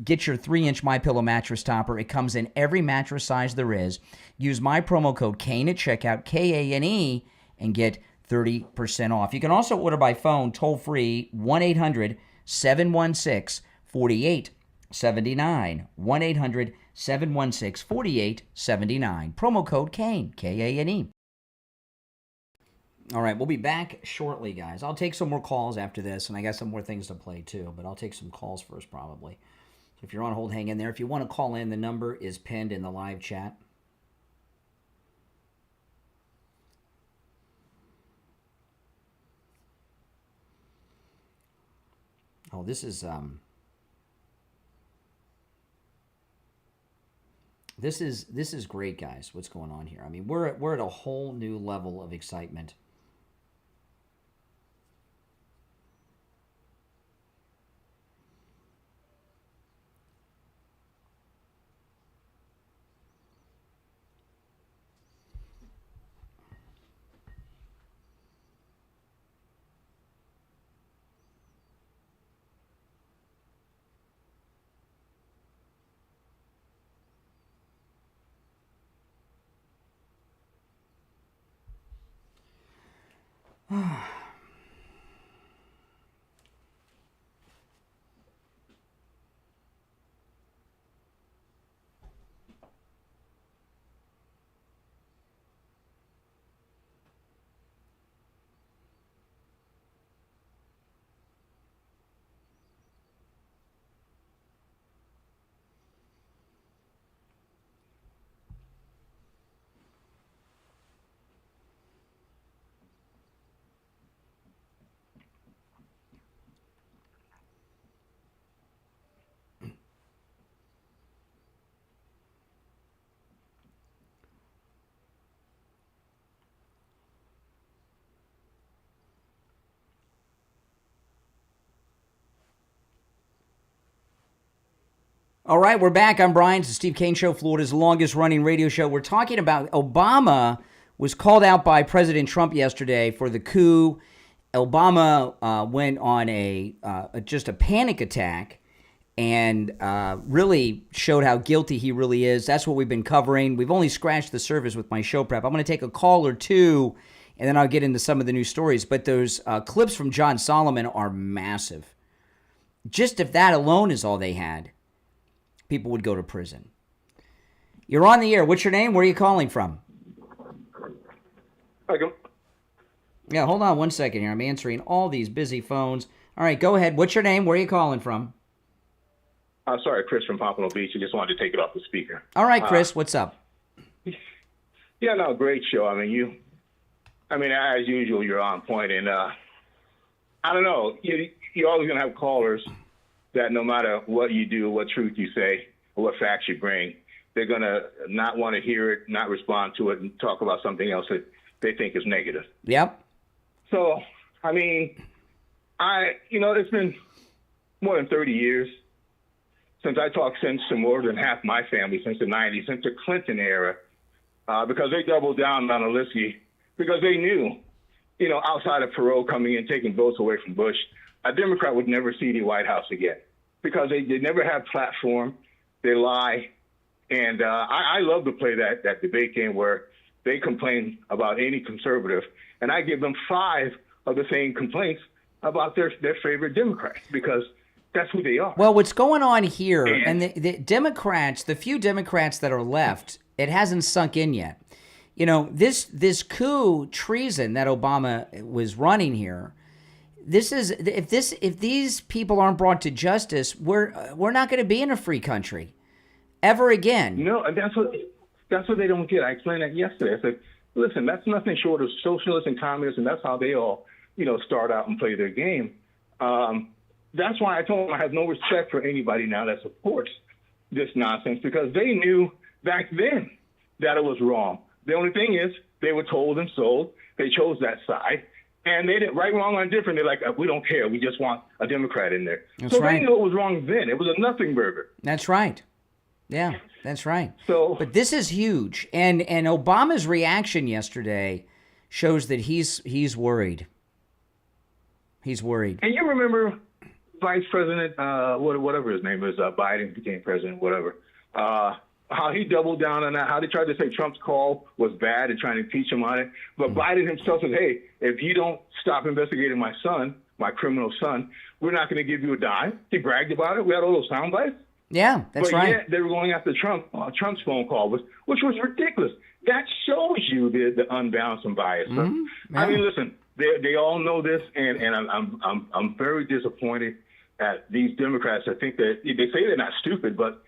Get your 3-inch MyPillow mattress topper. It comes in every mattress size there is. Use my promo code Kane at checkout, Kane, and get 30% off. You can also order by phone, toll-free, 1-800-716-4879. 1-800-716-4879. Promo code Kane, Kane. All right, we'll be back shortly, guys. I'll take some more calls after this, and I got some more things to play too, but I'll take some calls first probably. So if you're on hold, hang in there. If you want to call in, the number is pinned in the live chat. Oh, this is great, guys. What's going on here? I mean, we're at a whole new level of excitement. All right, we're back. I'm Brian. It's the Steve Kane Show, Florida's longest-running radio show. We're talking about Obama was called out by President Trump yesterday for the coup. Obama went on just a panic attack and really showed how guilty he really is. That's what we've been covering. We've only scratched the surface with my show prep. I'm going to take a call or two, and then I'll get into some of the new stories. But those clips from John Solomon are massive. Just if that alone is all they had, people would go to prison. You're on the air. What's your name? Where are you calling from? Yeah, hold on one second here. I'm answering all these busy phones. All right, go ahead. What's your name? Where are you calling from? Sorry, Chris from Pompano Beach. I just wanted to take it off the speaker. All right, Chris, what's up? Yeah, no, great show. As usual, you're on point. And I don't know, you're always going to have callers that no matter what you do, what truth you say, or what facts you bring, they're going to not want to hear it, not respond to it, and talk about something else that they think is negative. Yep. So, it's been more than 30 years since I talked sense to more than half my family since the 90s, since the Clinton era, because they doubled down on Alinsky, because they knew, outside of Perot coming in, taking votes away from Bush, a Democrat would never see the White House again, because they never have platform, they lie. And I love to play that debate game where they complain about any conservative, and I give them 5 of the same complaints about their favorite Democrats, because that's who they are. Well, what's going on here, and the Democrats, the few Democrats that are left, it hasn't sunk in yet. This coup treason that Obama was running here, if these people aren't brought to justice, we're not going to be in a free country ever again. No, and that's what they don't get. I explained that yesterday. I said, listen, that's nothing short of socialists and communists, and that's how they all, start out and play their game. That's why I told them I have no respect for anybody now that supports this nonsense, because they knew back then that it was wrong. The only thing is they were told and sold. They chose that side, and they didn't right, wrong, or indifferent. They're like, we don't care. We just want a Democrat in there. That's right. They knew it was wrong then. It was a nothing burger. That's right. Yeah, that's right. So, but this is huge, and Obama's reaction yesterday shows that he's worried. He's worried. And you remember Vice President, whatever his name is, Biden became president, whatever. How he doubled down on that, how they tried to say Trump's call was bad and trying to impeach him on it. But Biden himself said, hey, if you don't stop investigating my son, my criminal son, we're not going to give you a dime. He bragged about it. We had all those sound bites. Yeah, that's right. But yet they were going after Trump's phone call, which was ridiculous. That shows you the unbalanced and bias. Mm-hmm. Yeah. Listen, they all know this, and I'm very disappointed at these Democrats. I think that they say they're not stupid, but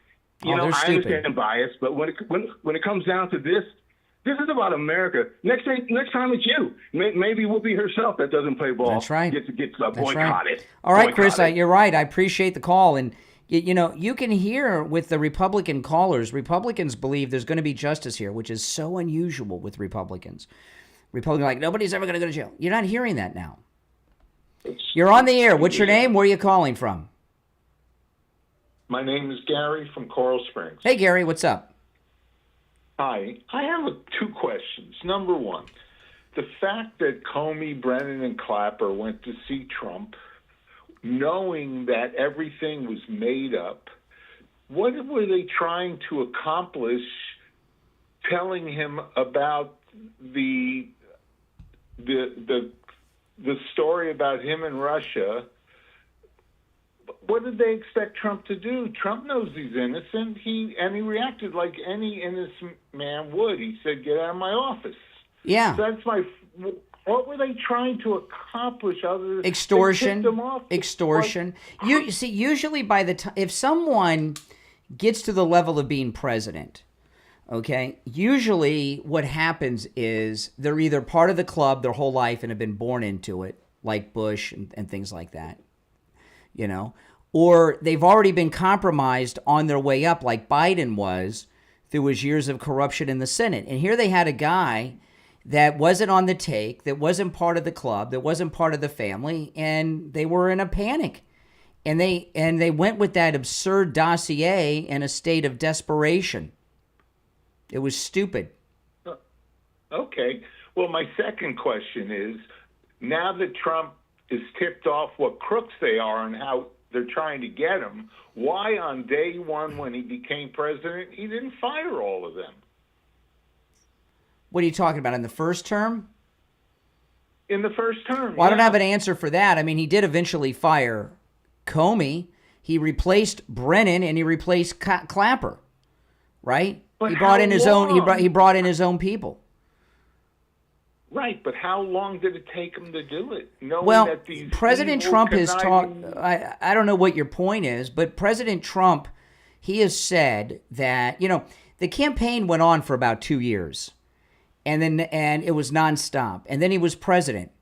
I understand bias. But when it comes down to this is about America. Next time it's you. Maybe Whoopi herself that doesn't play ball. That's right. Gets boycotted. Right. All right, Chris, you're right. I appreciate the call. And, you can hear with the Republican callers, Republicans believe there's going to be justice here, which is so unusual with Republicans. Republicans are like, nobody's ever going to go to jail. You're not hearing that now. You're on the air. What's your name? Where are you calling from? My name is Gary from Coral Springs. Hey, Gary, what's up? Hi. I have 2 questions. Number 1, the fact that Comey, Brennan, and Clapper went to see Trump, knowing that everything was made up, what were they trying to accomplish telling him about the story about him and Russia? What did they expect Trump to do? Trump knows he's innocent. He reacted like any innocent man would. He said, "Get out of my office." Yeah. So that's what were they trying to accomplish other than extortion? Extortion. You see, usually by the time if someone gets to the level of being president, okay, usually what happens is they're either part of the club their whole life and have been born into it, like Bush and things like that, or they've already been compromised on their way up, like Biden was through his years of corruption in the Senate. And here they had a guy that wasn't on the take, that wasn't part of the club, that wasn't part of the family, and they were in a panic. And they went with that absurd dossier in a state of desperation. It was stupid. Okay. Well, my second question is, now that Trump is tipped off what crooks they are and how they're trying to get him, why on day one when he became president, he didn't fire all of them? What are you talking about, in the first term? In the first term, Well, I don't have an answer for that. I mean, he did eventually fire Comey. He replaced Brennan and he replaced Clapper, right? But he brought how in his long? own. He brought in his own people. Right, but how long did it take him to do it? Knowing Well, that these President evil, Trump has talked. conniving- I don't know what your point is, but President Trump, he has said that, the campaign went on for about 2 years, and it was nonstop, and then he was president,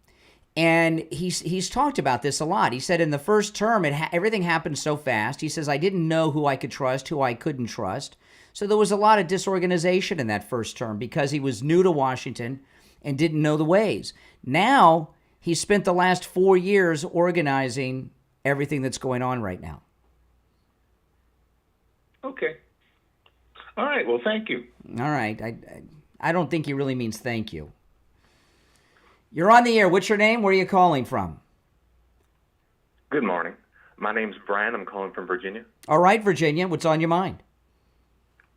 and he's talked about this a lot. He said in the first term, everything happened so fast. He says, I didn't know who I could trust, who I couldn't trust. So there was a lot of disorganization in that first term because he was new to Washington and didn't know the ways. Now, he spent the last 4 years organizing everything that's going on right now. Okay. All right, well, thank you. All right. I don't think he really means thank you. You're on the air. What's your name? Where are you calling from? Good morning. My name's Brian. I'm calling from Virginia. All right, Virginia. What's on your mind?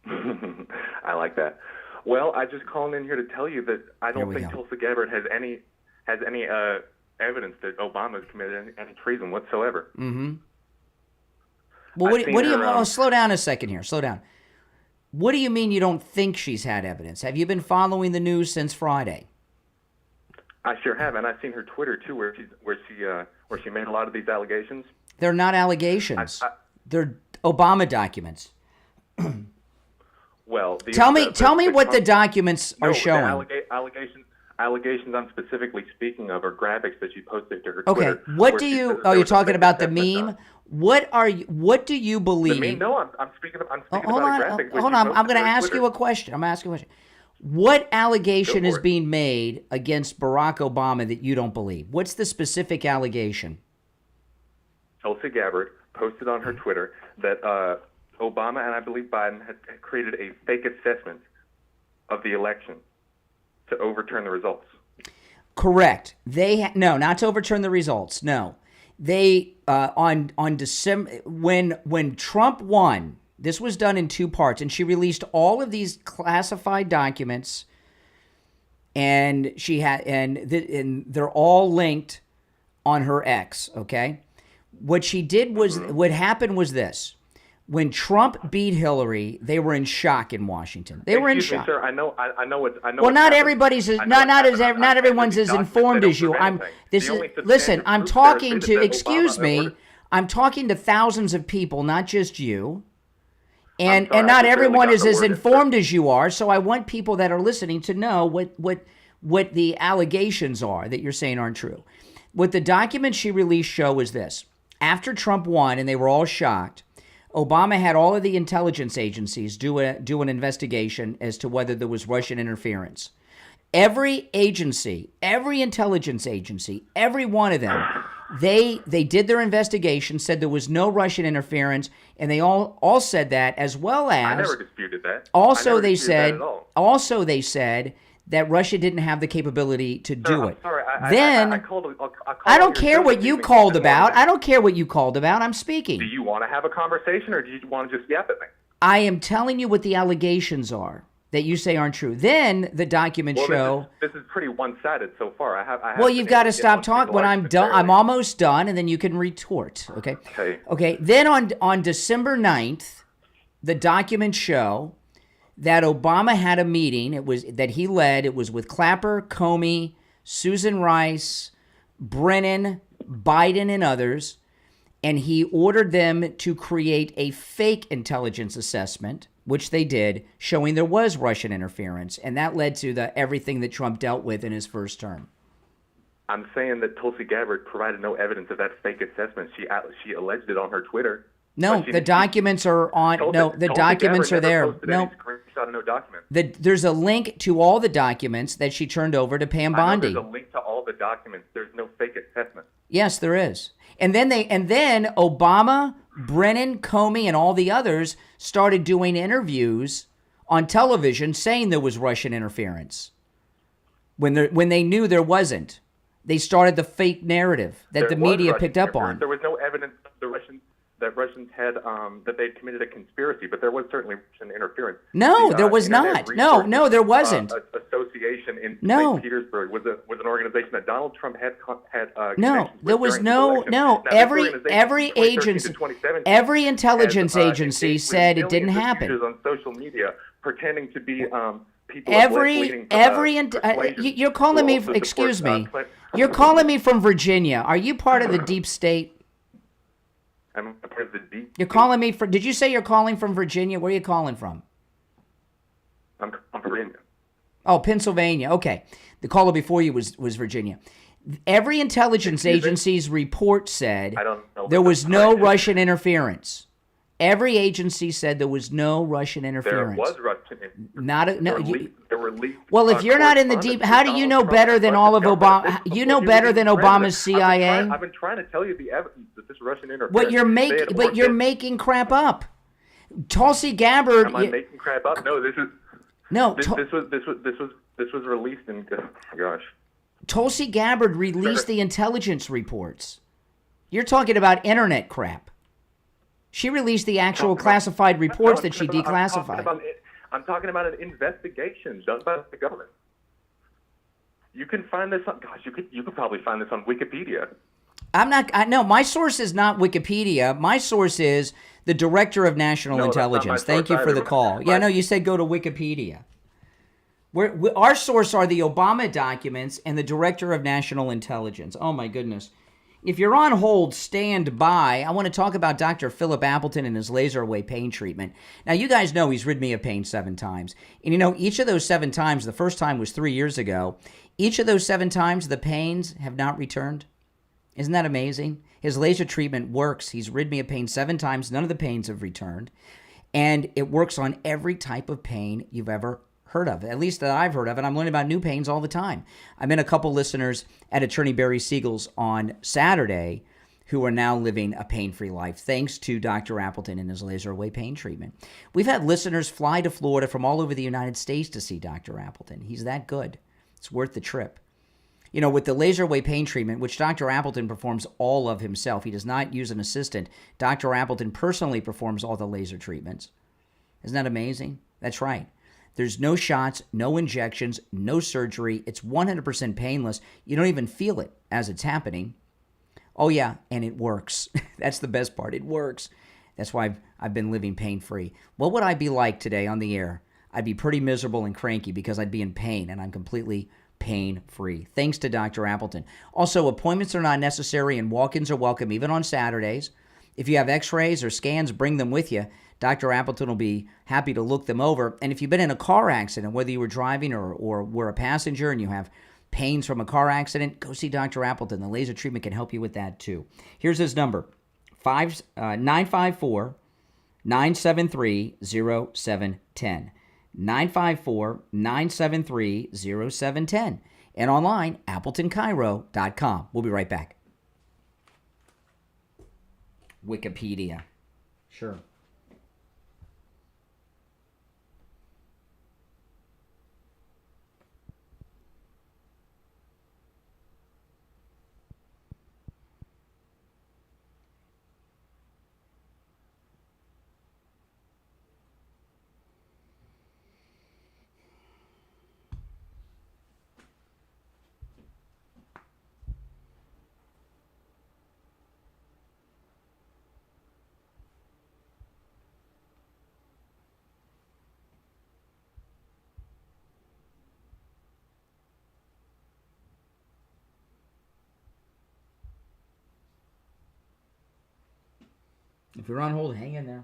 I like that. Well, I just calling in here to tell you that I don't think Tulsi Gabbard has any evidence that Obama has committed any treason whatsoever. Mm-hmm. Well, what do you? Slow down a second here. Slow down. What do you mean you don't think she's had evidence? Have you been following the news since Friday? I sure have, and I've seen her Twitter too, where she made a lot of these allegations. They're not allegations. They're Obama documents. Well, tell me what the documents are showing. The allegations I'm specifically speaking of are graphics that she posted to her Okay, Twitter. what do you? Oh, you're talking about the meme. What do you believe? The meme? No, I'm speaking about a graphic. Hold on. I'm going to ask you a question. What allegation is being made against Barack Obama that you don't believe? What's the specific allegation? Tulsi Gabbard posted on her Twitter that Obama and I believe Biden had created a fake assessment of the election to overturn the results. Correct. No, not to overturn the results. No, they on December when Trump won. This was done in two parts, and she released all of these classified documents, and they're all linked on her X. Okay, what she did was what happened was this. When Trump beat Hillary, they were in shock in Washington. They were in shock. Me, sir, I know. Well, not everybody's not everyone's as informed as you. Listen. I'm talking to. Excuse me. I'm talking to thousands of people, not just you. And not everyone is as informed as you are. So I want people that are listening to know what the allegations are that you're saying aren't true. What the documents she released show is this: after Trump won, and they were all shocked. Obama had all of the intelligence agencies do an investigation as to whether there was Russian interference. Every agency, every intelligence agency, every one of them, they did their investigation, said there was no Russian interference, and they all said that, as well as I never disputed that. Also, they said that Russia didn't have the capability to do it. Sorry, I don't care what you called about. I don't care what you called about. I'm speaking. Do you want to have a conversation, or do you want to just yap at me? I am telling you what the allegations are that you say aren't true. Then the documents show. This is pretty one-sided so far. I have well, you've got to stop talking. When I'm done, I'm almost done, and then you can retort. Okay. Okay. Then on December 9th, the documents show that Obama had a meeting. It was that he led. It was with Clapper, Comey, Susan Rice, Brennan, Biden, and others, and he ordered them to create a fake intelligence assessment, which they did, showing there was Russian interference, and that led to everything that Trump dealt with in his first term. I'm saying that Tulsi Gabbard provided no evidence of that fake assessment. She alleged it on her Twitter. No, the documents are on. No, the documents are there. No, there's a link to all the documents that she turned over to Pam Bondi. There's a link to all the documents. There's no fake assessment. Yes, there is. And then Obama, Brennan, Comey, and all the others started doing interviews on television saying there was Russian interference when they knew there wasn't. They started the fake narrative that the media picked up on. There was no evidence that Russians had that they'd committed a conspiracy, but there was certainly Russian interference. No, there was not. No, there wasn't. Association in St. Petersburg was an organization that Donald Trump had no, there was no. Now, every intelligence agency said it didn't happen. On social media, pretending to be people. You're calling me. Excuse me. You're calling me from Virginia. Are you part of the deep state? I'm a part of the deep. You're calling me from. Did you say you're calling from Virginia? Where are you calling from? I'm from Virginia. Oh, Pennsylvania. Okay. The caller before you was Virginia. Every intelligence agency's report said there was no Russian interference. Every agency said there was no Russian interference. There was Russian interference. There were leaks. Well, if you're not in the deep, how do you know better than all of Obama? You know better than Obama's CIA. I've been trying to tell you the evidence that this Russian interference. But you're making crap up. Tulsi Gabbard. Am I making crap up? No, this is. No. This was released in. Oh my gosh. Tulsi Gabbard released the intelligence reports. You're talking about internet crap. She released the actual classified reports that she declassified. I'm talking about an investigation done by the government. You can find this on. Gosh, you could probably find this on Wikipedia. No, my source is not Wikipedia. My source is the Director of National Intelligence. Thank you for the call. Yeah, no, you said go to Wikipedia. Our source are the Obama documents and the Director of National Intelligence. Oh, my goodness. If you're on hold, stand by. I want to talk about Dr. Philip Appleton and his laser away pain treatment. Now, you guys know he's rid me of pain 7 times. And you know, each of those 7 times, the first time was 3 years ago. Each of those 7 times, the pains have not returned. Isn't that amazing? His laser treatment works. He's rid me of pain 7 times. None of the pains have returned. And it works on every type of pain you've ever heard of, at least that I've heard of, and I'm learning about new pains all the time. I met a couple listeners at Attorney Barry Siegel's on Saturday who are now living a pain-free life thanks to Dr. Appleton and his laser away pain treatment. We've had listeners fly to Florida from all over the United States to see Dr. Appleton. He's that good. It's worth the trip. You know, with the laser away pain treatment, which Dr. Appleton performs all of himself, he does not use an assistant. Dr. Appleton personally performs all the laser treatments. Isn't that amazing? That's right. There's no shots, no injections, no surgery. It's 100% painless. You don't even feel it as it's happening. Oh, yeah, and it works. That's the best part. It works. That's why I've been living pain-free. What would I be like today on the air? I'd be pretty miserable and cranky because I'd be in pain, and I'm completely pain-free. Thanks to Dr. Appleton. Also, appointments are not necessary, and walk-ins are welcome, even on Saturdays. If you have x-rays or scans, bring them with you. Dr. Appleton will be happy to look them over. And if you've been in a car accident, whether you were driving or were a passenger and you have pains from a car accident, go see Dr. Appleton. The laser treatment can help you with that too. Here's his number, 954-973-0710. 954-973-0710. And online, AppletonCairo.com. We'll be right back. Wikipedia. Sure. If you're on hold, hang in there.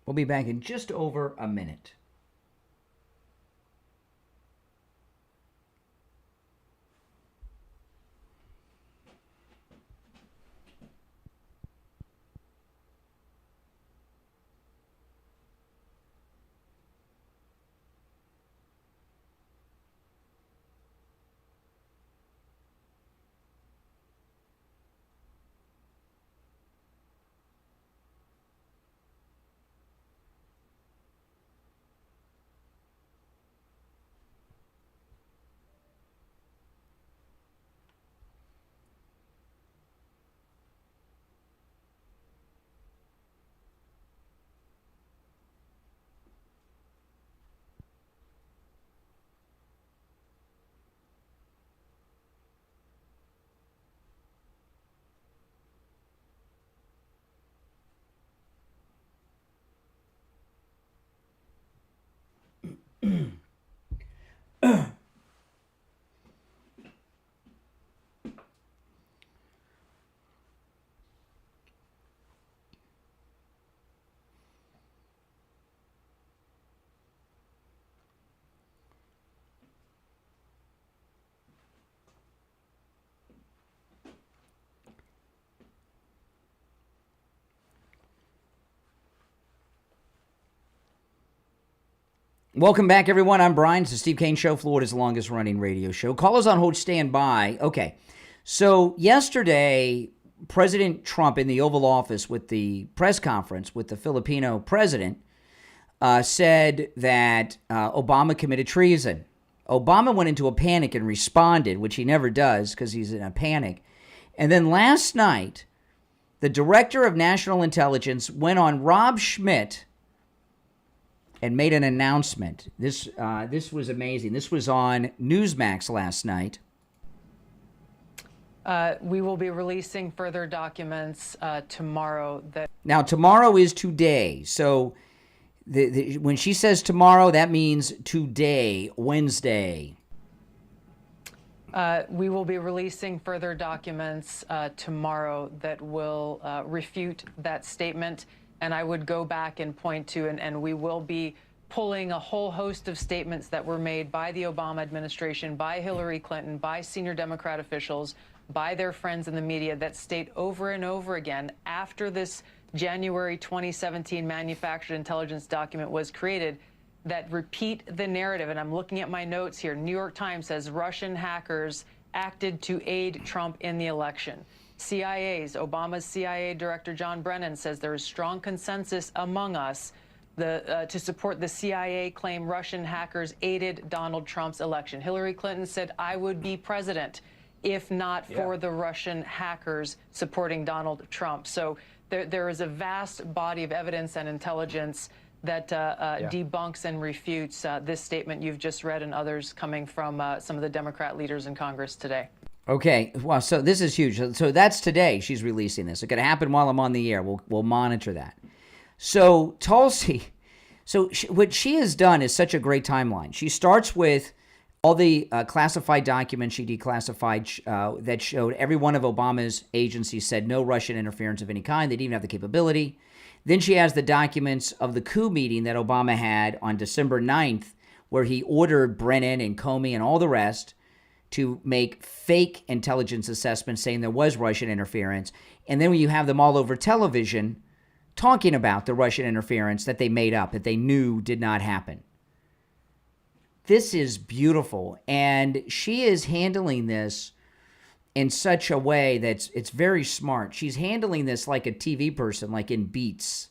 We'll be back in just over a minute. Welcome back, everyone. I'm Brian. It's the Steve Kane Show, Florida's longest-running radio show. Callers on hold, stand by. Okay, so yesterday, President Trump in the Oval Office with the press conference with the Filipino president said that Obama committed treason. Obama went into a panic and responded, which he never does because he's in a panic. And then last night, the Director of National Intelligence went on Rob Schmitt and made an announcement. This was amazing. This was on Newsmax last night. We will be releasing further documents tomorrow. Now, tomorrow is today. So when she says tomorrow, that means today, Wednesday. We will be releasing further documents tomorrow that will refute that statement. And I would go back and point to, and we will be pulling a whole host of statements that were made by the Obama administration, by Hillary Clinton, by senior Democrat officials, by their friends in the media that state over and over again after this January 2017 manufactured intelligence document was created that repeat the narrative. And I'm looking at my notes here. New York Times says Russian hackers acted to aid Trump in the election. Obama's CIA Director John Brennan says there is strong consensus among us to support the CIA claim Russian hackers aided Donald Trump's election. Hillary Clinton said, I would be president if not for the Russian hackers supporting Donald Trump. So there is a vast body of evidence and intelligence that debunks and refutes this statement you've just read and others coming from some of the Democrat leaders in Congress today. Okay, well, so this is huge. So that's today she's releasing this. It's going to happen while I'm on the air. We'll monitor that. So Tulsi, what she has done is such a great timeline. She starts with all the classified documents she declassified that showed every one of Obama's agencies said no Russian interference of any kind. They didn't even have the capability. Then she has the documents of the coup meeting that Obama had on December 9th, where he ordered Brennan and Comey and all the rest to make fake intelligence assessments saying there was Russian interference. And then when you have them all over television talking about the Russian interference that they made up, that they knew did not happen. This is beautiful. And she is handling this in such a way that's it's very smart. She's handling this like a TV person, like in Beats,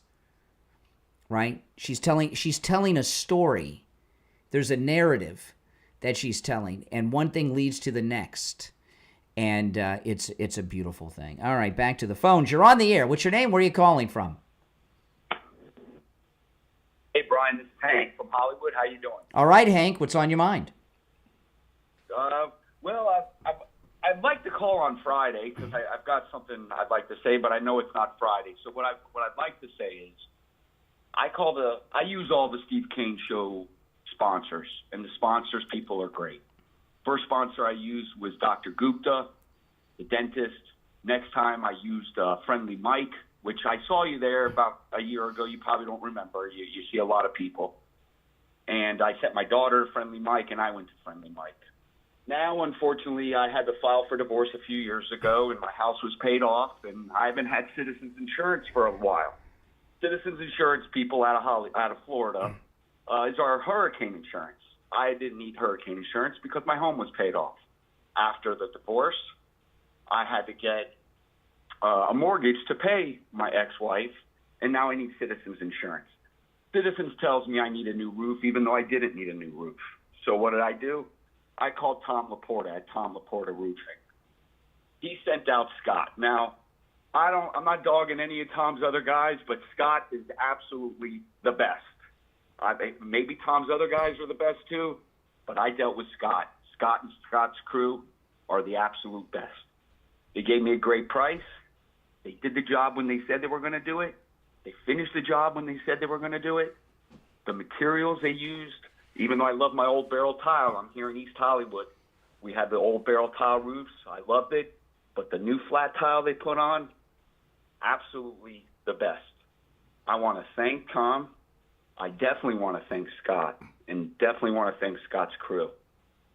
right? She's telling a story. There's a narrative that she's telling, and one thing leads to the next, and it's a beautiful thing. All right, back to the phones. You're on the air. What's your name? Where are you calling from? Hey, Brian, this is Hank from Hollywood. How you doing? All right, Hank. What's on your mind? Well, I'd like to call on Friday because I've got something I'd like to say, but I know it's not Friday. So what I'd like to say is I use all the Steve Kane Show sponsors, and the sponsors people are great. First sponsor I used was Dr. Gupta, the dentist. Next time I used Friendly Mike, which I saw you there about a year ago. You probably don't remember. You see a lot of people. And I sent my daughter to Friendly Mike, and I went to Friendly Mike. Now, unfortunately, I had to file for divorce a few years ago, and my house was paid off, and I haven't had Citizens Insurance for a while. Citizens Insurance, people out of Florida, is our hurricane insurance. I didn't need hurricane insurance because my home was paid off. After the divorce, I had to get a mortgage to pay my ex-wife, and now I need Citizens Insurance. Citizens tells me I need a new roof, even though I didn't need a new roof. So what did I do? I called Tom Laporta at Tom Laporta Roofing. He sent out Scott. Now, I'm not dogging any of Tom's other guys, but Scott is absolutely the best. Maybe Tom's other guys are the best too, but I dealt with Scott. Scott and Scott's crew are the absolute best. They gave me a great price. They did the job when they said they were going to do it. They finished the job when they said they were going to do it. The materials they used, even though I love my old barrel tile, I'm here in East Hollywood. We had the old barrel tile roofs. I loved it. But the new flat tile they put on, absolutely the best. I want to thank Tom. I definitely want to thank Scott, and definitely want to thank Scott's crew.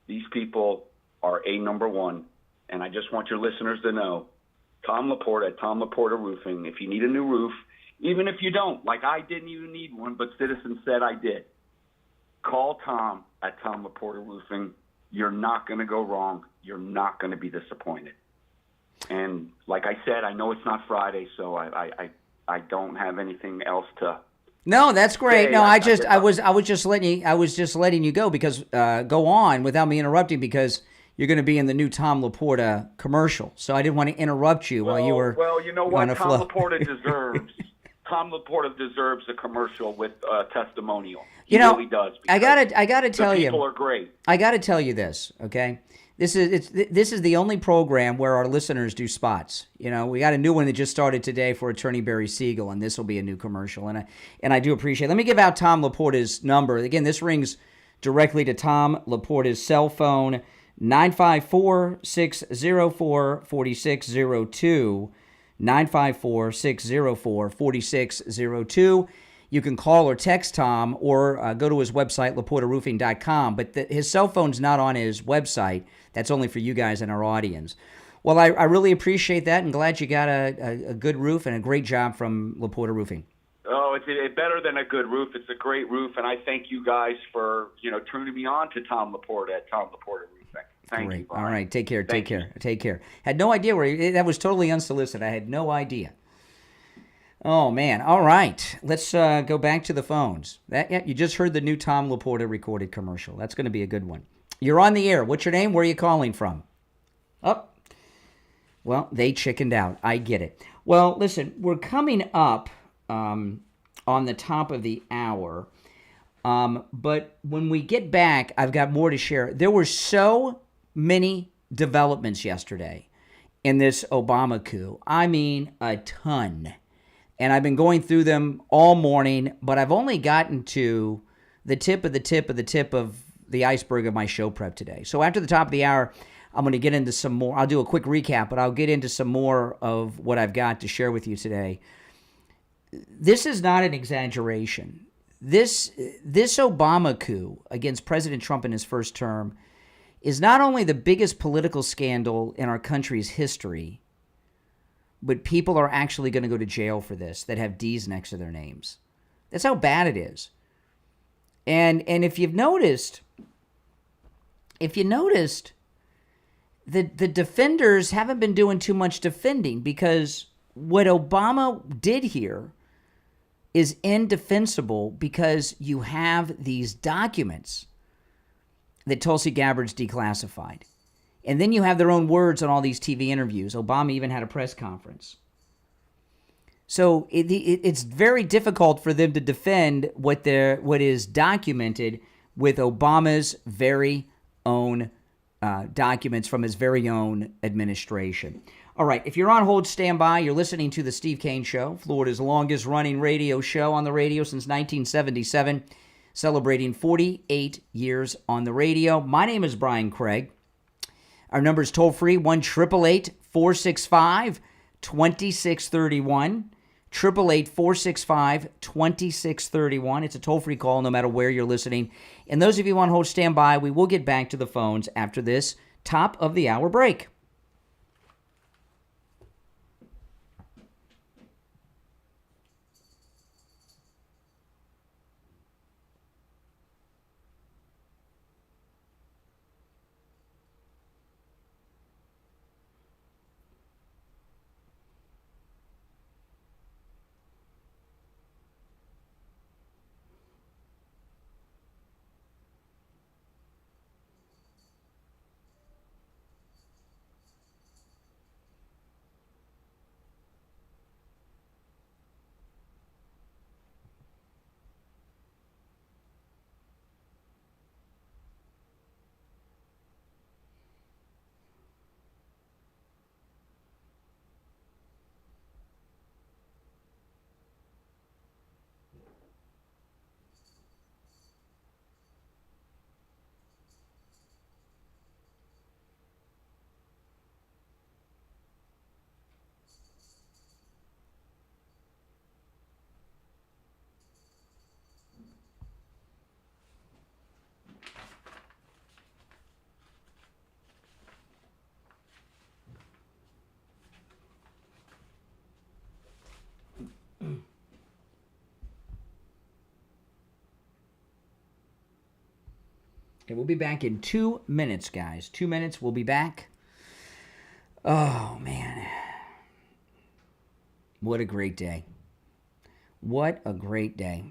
These people are number one, and I just want your listeners to know, Tom Laporta at Tom Laporta Roofing, if you need a new roof, even if you don't, like I didn't even need one, but Citizens said I did, call Tom at Tom Laporta Roofing. You're not going to go wrong. You're not going to be disappointed. And like I said, I know it's not Friday, so I don't have anything else to. No, that's great. No, I was just letting you go because go on without me interrupting because you're going to be in the new Tom Laporta commercial. So I didn't want to interrupt you while you were. Well, you know what Tom Laporta deserves. Tom Laporta deseres a commercial with a testimonial. He really does. I gotta tell you, people are great. I gotta tell you this, okay? This is the only program where our listeners do spots. You know, we got a new one that just started today for Attorney Barry Siegel, and this will be a new commercial. And I do appreciate it. Let me give out Tom Laporta's number. Again, this rings directly to Tom Laporta's cell phone, 954-604-4602. 954-604-4602. You can call or text Tom or go to his website, laportaroofing.com. But his cell phone's not on his website. That's only for you guys in our audience. Well, I really appreciate that and glad you got a good roof and a great job from Laporta Roofing. Oh, it's better than a good roof. It's a great roof, and I thank you guys for turning me on to Tom Laporta at Tom Laporta Roofing. Thank you, Brian. All right, take care. Had no idea that was totally unsolicited. I had no idea. Oh man! All right, let's go back to the phones. You just heard the new Tom Laporta recorded commercial. That's going to be a good one. You're on the air. What's your name? Where are you calling from? Oh, well, they chickened out. I get it. Well, listen, we're coming up on the top of the hour, but when we get back, I've got more to share. There were so many developments yesterday in this Obama coup. I mean, a ton. And I've been going through them all morning, but I've only gotten to the tip of the iceberg of my show prep today. So after the top of the hour, I'm going to get into some more. I'll do a quick recap, but I'll get into some more of what I've got to share with you today. This is not an exaggeration. This Obama coup against President Trump in his first term is not only the biggest political scandal in our country's history, but people are actually going to go to jail for this that have D's next to their names. That's how bad it is. And if you noticed, the defenders haven't been doing too much defending because what Obama did here is indefensible because you have these documents that Tulsi Gabbard's declassified. And then you have their own words on all these TV interviews. Obama even had a press conference. So it's very difficult for them to defend what is documented with Obama's very own documents from his very own administration. All right, if you're on hold, stand by. You're listening to The Steve Kane Show, Florida's longest-running radio show on the radio since 1977. Celebrating 48 years on the radio. My name is Brian Craig. Our number is toll-free, 1-888-465-2631. 888-465-2631. It's a toll-free call no matter where you're listening. And those of you on hold, stand by. We will get back to the phones after this top of the hour break. Okay, we'll be back in 2 minutes, guys. 2 minutes, we'll be back. Oh, man. What a great day. What a great day.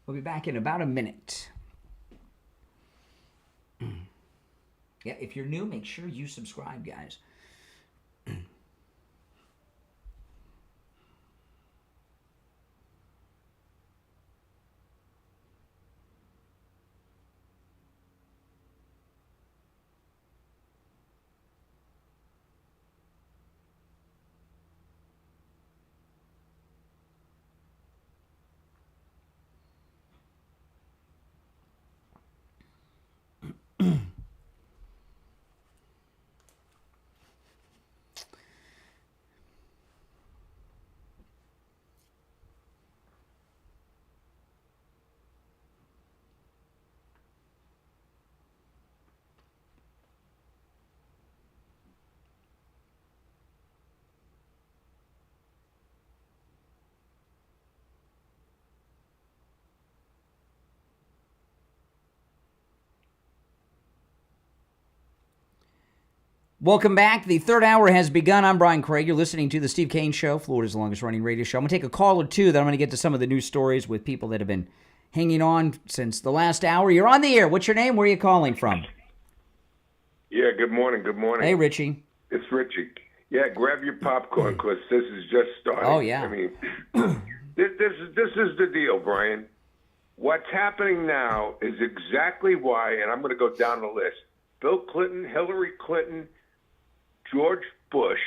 We'll be back in about a minute. Yeah, if you're new, make sure you subscribe, guys. Welcome back. The third hour has begun. I'm Brian Craig. You're listening to The Steve Kane Show, Florida's longest-running radio show. I'm going to take a call or two, then I'm going to get to some of the news stories with people that have been hanging on since the last hour. You're on the air. What's your name? Where are you calling from? Yeah, good morning. Good morning. Hey, Richie. It's Richie. Yeah, grab your popcorn because this is just starting. Oh, yeah. I mean, this is the deal, Brian. What's happening now is exactly why, and I'm going to go down the list. Bill Clinton, Hillary Clinton, George Bush,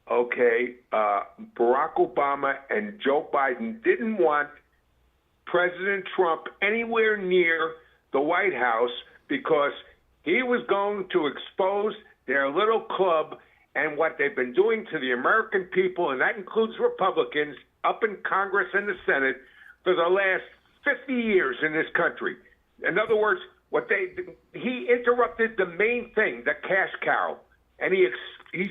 Barack Obama, and Joe Biden didn't want President Trump anywhere near the White House because he was going to expose their little club and what they've been doing to the American people, and that includes Republicans up in Congress and the Senate for the last 50 years in this country. In other words, he interrupted the main thing, the cash cow. And he's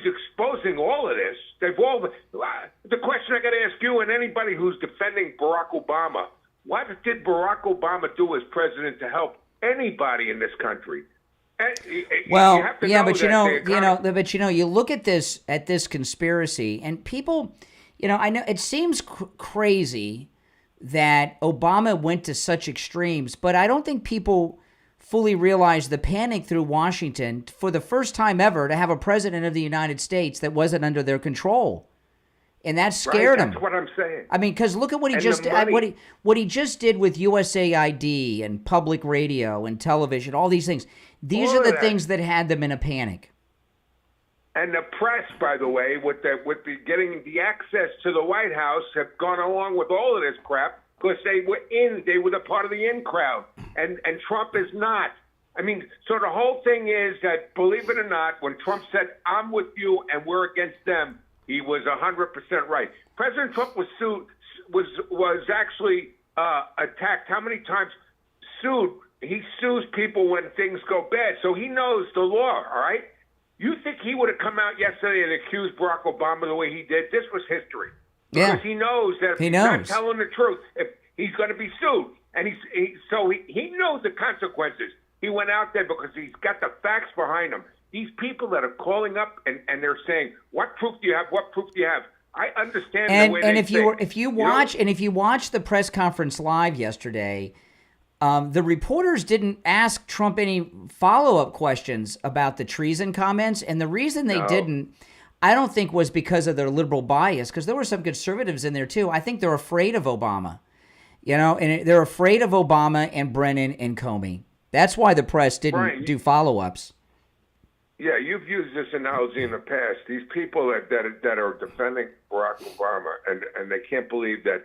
exposing all of this. The question I got to ask you and anybody who's defending Barack Obama: what did Barack Obama do as president to help anybody in this country? Well, yeah, but you look at this conspiracy, and people, I know it seems crazy that Obama went to such extremes, but I don't think people fully realize the panic through Washington for the first time ever to have a president of the United States that wasn't under their control. And that scared him. That's what I'm saying. I mean, because look at what he And just the money- what he just did with USAID and public radio and television, all these things. These All are of the that. things that had them in a panic. And the press, by the way, with the getting the access to the White House, have gone along with all of this crap because they were the part of the in crowd, and Trump is not. I mean, so the whole thing is that, believe it or not, when Trump said, "I'm with you and we're against them," he was 100% right. President Trump was actually attacked. How many times? Sued. He sues people when things go bad, so he knows the law. All right. You think he would have come out yesterday and accused Barack Obama the way he did? This was history. Yeah. Because he knows that if He he's knows. not telling the truth, if he's going to be sued. And he knows the consequences. He went out there because he's got the facts behind him. These people that are calling up and they're saying, "What proof do you have? What proof do you have?" I understand the way And they if think. you watch the press conference live yesterday, the reporters didn't ask Trump any follow-up questions about the treason comments, and the reason they didn't, I don't think, was because of their liberal bias, because there were some conservatives in there too. I think they're afraid of Obama, and they're afraid of Obama and Brennan and Comey. That's why the press didn't do follow-ups. Yeah, you've used this analogy in the past. These people that are defending Barack Obama and they can't believe that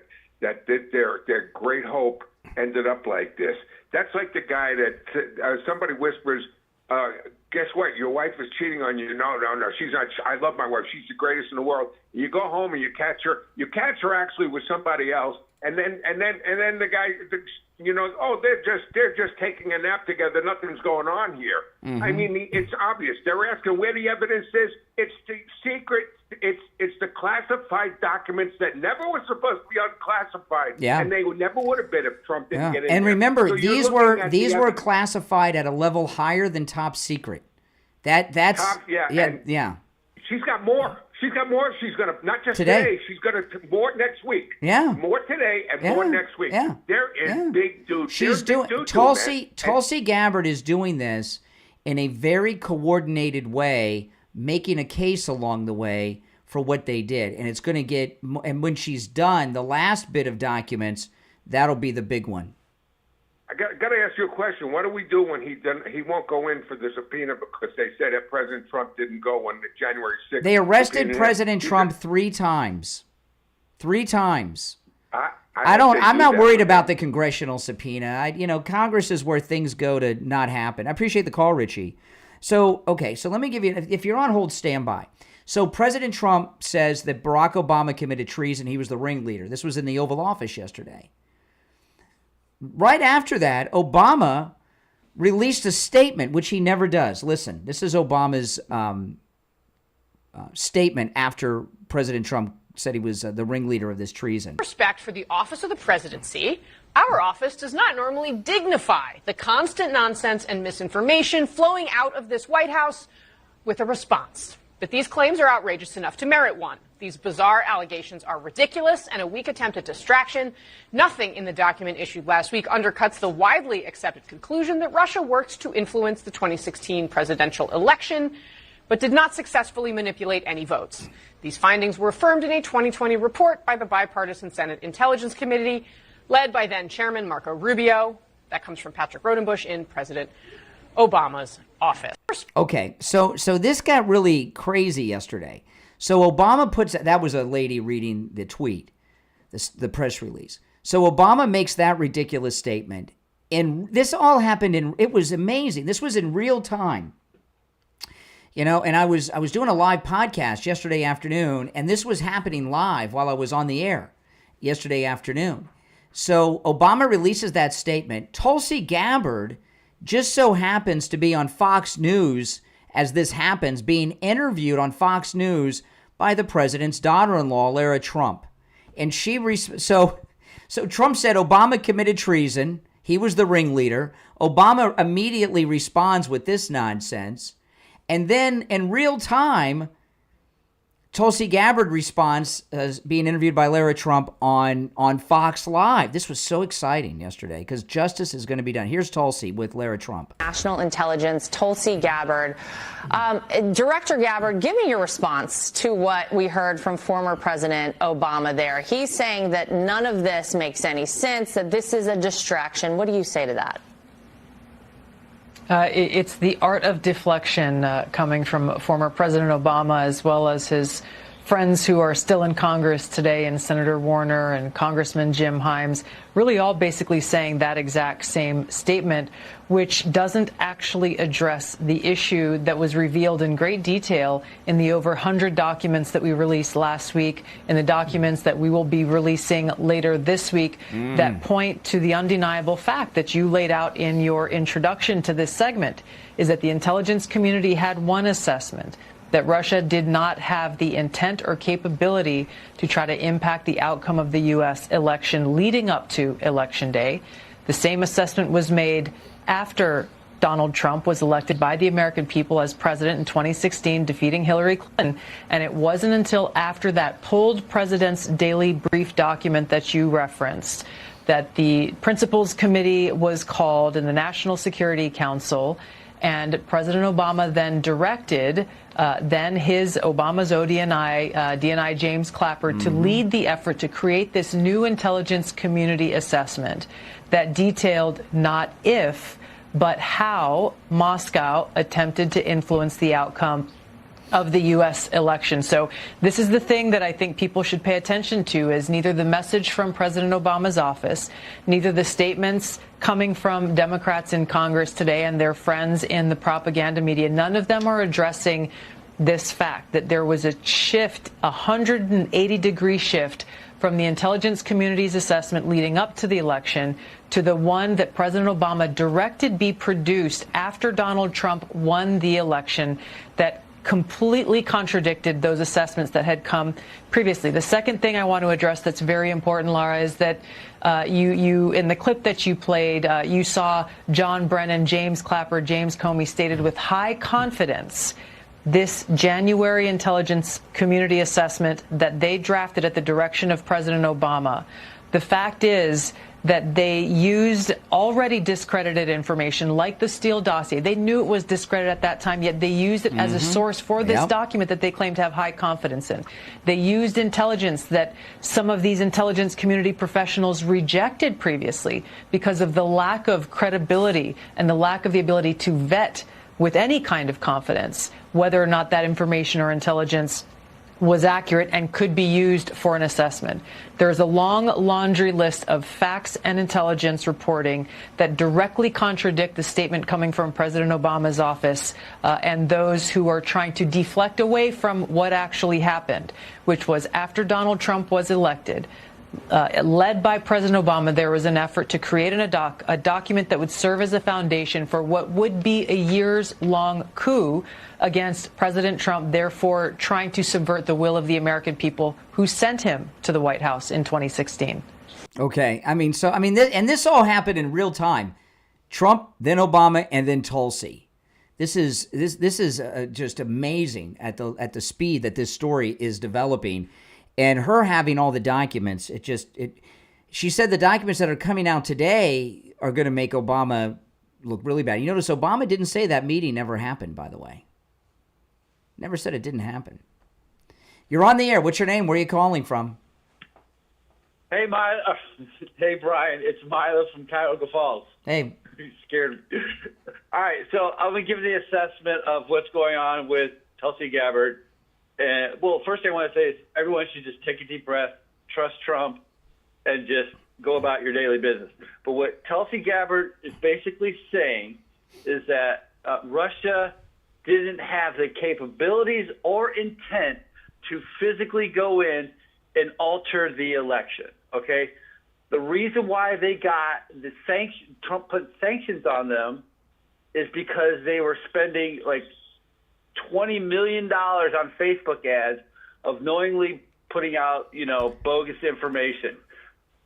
their great hope ended up like this. That's like the guy that somebody whispers, "Guess what? Your wife is cheating on you." No, she's not. I love my wife. She's the greatest in the world. You go home and you catch her. You catch her actually with somebody else, and then the guy, they're just taking a nap together. Nothing's going on here. Mm-hmm. I mean, it's obvious. They're asking where the evidence is. It's the secret. It's the classified documents that never were supposed to be unclassified. Yeah. And they never would have been if Trump didn't get in And there. remember, So you're these looking were at the evidence. classified at a level higher than top secret. That's and She's got more. She's got more. She's going to, not just today, she's going to more next week. Yeah. More today and more next week. Yeah. There is big dudes. She's doing Tulsi Gabbard is doing this in a very coordinated way, making a case along the way for what they did, and it's going to get. And when she's done, the last bit of documents, that'll be the big one. I got to ask you a question. What do we do when he won't go in for the subpoena because they said that President Trump didn't go on the January 6th? They arrested subpoena? President Trump 3 times. 3 times. I don't think I'm do not that. worried about the congressional subpoena. Congress is where things go to not happen. I appreciate the call, Richie. So let me give you, if you're on hold, stand by. So President Trump says that Barack Obama committed treason. He was the ringleader. This was in the Oval Office yesterday. Right after that, Obama released a statement, which he never does. Listen, this is Obama's statement after President Trump said he was the ringleader of this treason. Respect for the office of the presidency, our office does not normally dignify the constant nonsense and misinformation flowing out of this White House with a response. But these claims are outrageous enough to merit one. These bizarre allegations are ridiculous and a weak attempt at distraction. Nothing in the document issued last week undercuts the widely accepted conclusion that Russia worked to influence the 2016 presidential election, but did not successfully manipulate any votes. These findings were affirmed in a 2020 report by the bipartisan Senate Intelligence Committee, led by then Chairman Marco Rubio. That comes from Patrick Rodenbush in President Obama's office. Okay, so this got really crazy yesterday. So Obama that was a lady reading the tweet, the press release. So Obama makes that ridiculous statement, and this all happened it was amazing. This was in real time. And I was doing a live podcast yesterday afternoon, and this was happening live while I was on the air yesterday afternoon. So Obama releases that statement. Tulsi Gabbard just so happens to be on Fox News as this happens, being interviewed on Fox News by the president's daughter-in-law, Lara Trump. And so Trump said Obama committed treason. He was the ringleader. Obama immediately responds with this nonsense. And then in real time, Tulsi Gabbard response as being interviewed by Lara Trump on Fox Live. This was so exciting yesterday because justice is going to be done. Here's Tulsi with Lara Trump. National Intelligence, Tulsi Gabbard. Director Gabbard, give me your response to what we heard from former President Obama there. He's saying that none of this makes any sense, that this is a distraction. What do you say to that? It's the art of deflection coming from former President Obama, as well as his friends who are still in Congress today, and Senator Warner and Congressman Jim Himes, really all basically saying that exact same statement, which doesn't actually address the issue that was revealed in great detail in the over 100 documents that we released last week, in the documents that we will be releasing later this week, that point to the undeniable fact that you laid out in your introduction to this segment, is that the intelligence community had one assessment, that Russia did not have the intent or capability to try to impact the outcome of the U.S. election leading up to Election Day. The same assessment was made after Donald Trump was elected by the American people as president in 2016, defeating Hillary Clinton. And it wasn't until after that pulled President's Daily Brief document that you referenced that the Principals Committee was called in the National Security Council, and President Obama then directed Obama's DNI James Clapper to lead the effort to create this new intelligence community assessment that detailed not if, but how Moscow attempted to influence the outcome of the U.S. election. So this is the thing that I think people should pay attention to, is neither the message from President Obama's office, neither the statements coming from Democrats in Congress today and their friends in the propaganda media. None of them are addressing this fact that there was a shift, a 180-degree shift from the intelligence community's assessment leading up to the election to the one that President Obama directed be produced after Donald Trump won the election, that completely contradicted those assessments that had come previously. The second thing I want to address that's very important, Laura, is that you in the clip that you played, you saw John Brennan, James Clapper, James Comey stated with high confidence this January intelligence community assessment that they drafted at the direction of President Obama. The fact is that they used already discredited information like the Steele dossier. They knew it was discredited at that time, yet they used it as a source for this document that they claim to have high confidence in. They used intelligence that some of these intelligence community professionals rejected previously because of the lack of credibility and the lack of the ability to vet with any kind of confidence whether or not that information or intelligence was accurate and could be used for an assessment. There's a long laundry list of facts and intelligence reporting that directly contradict the statement coming from President Obama's office and those who are trying to deflect away from what actually happened, which was after Donald Trump was elected, led by President Obama, there was an effort to create a document that would serve as a foundation for what would be a years-long coup against President Trump, therefore trying to subvert the will of the American people who sent him to the White House in 2016. Okay. This all happened in real time. Trump, then Obama, and then Tulsi. This is just amazing at the speed that this story is developing. And her having all the documents, she said the documents that are coming out today are going to make Obama look really bad. You notice Obama didn't say that meeting never happened, by the way. Never said it didn't happen. You're on the air. What's your name? Where are you calling from? Hey, hey, Brian. It's Milo from Cuyahoga Falls. Hey. You scared me. All right, so I'm going to give the assessment of what's going on with Tulsi Gabbard. Well, first thing I want to say is everyone should just take a deep breath, trust Trump, and just go about your daily business. But what Tulsi Gabbard is basically saying is that Russia didn't have the capabilities or intent to physically go in and alter the election, okay? The reason why they got the Trump put sanctions on them is because they were spending like $20 million on Facebook ads of knowingly putting out, bogus information.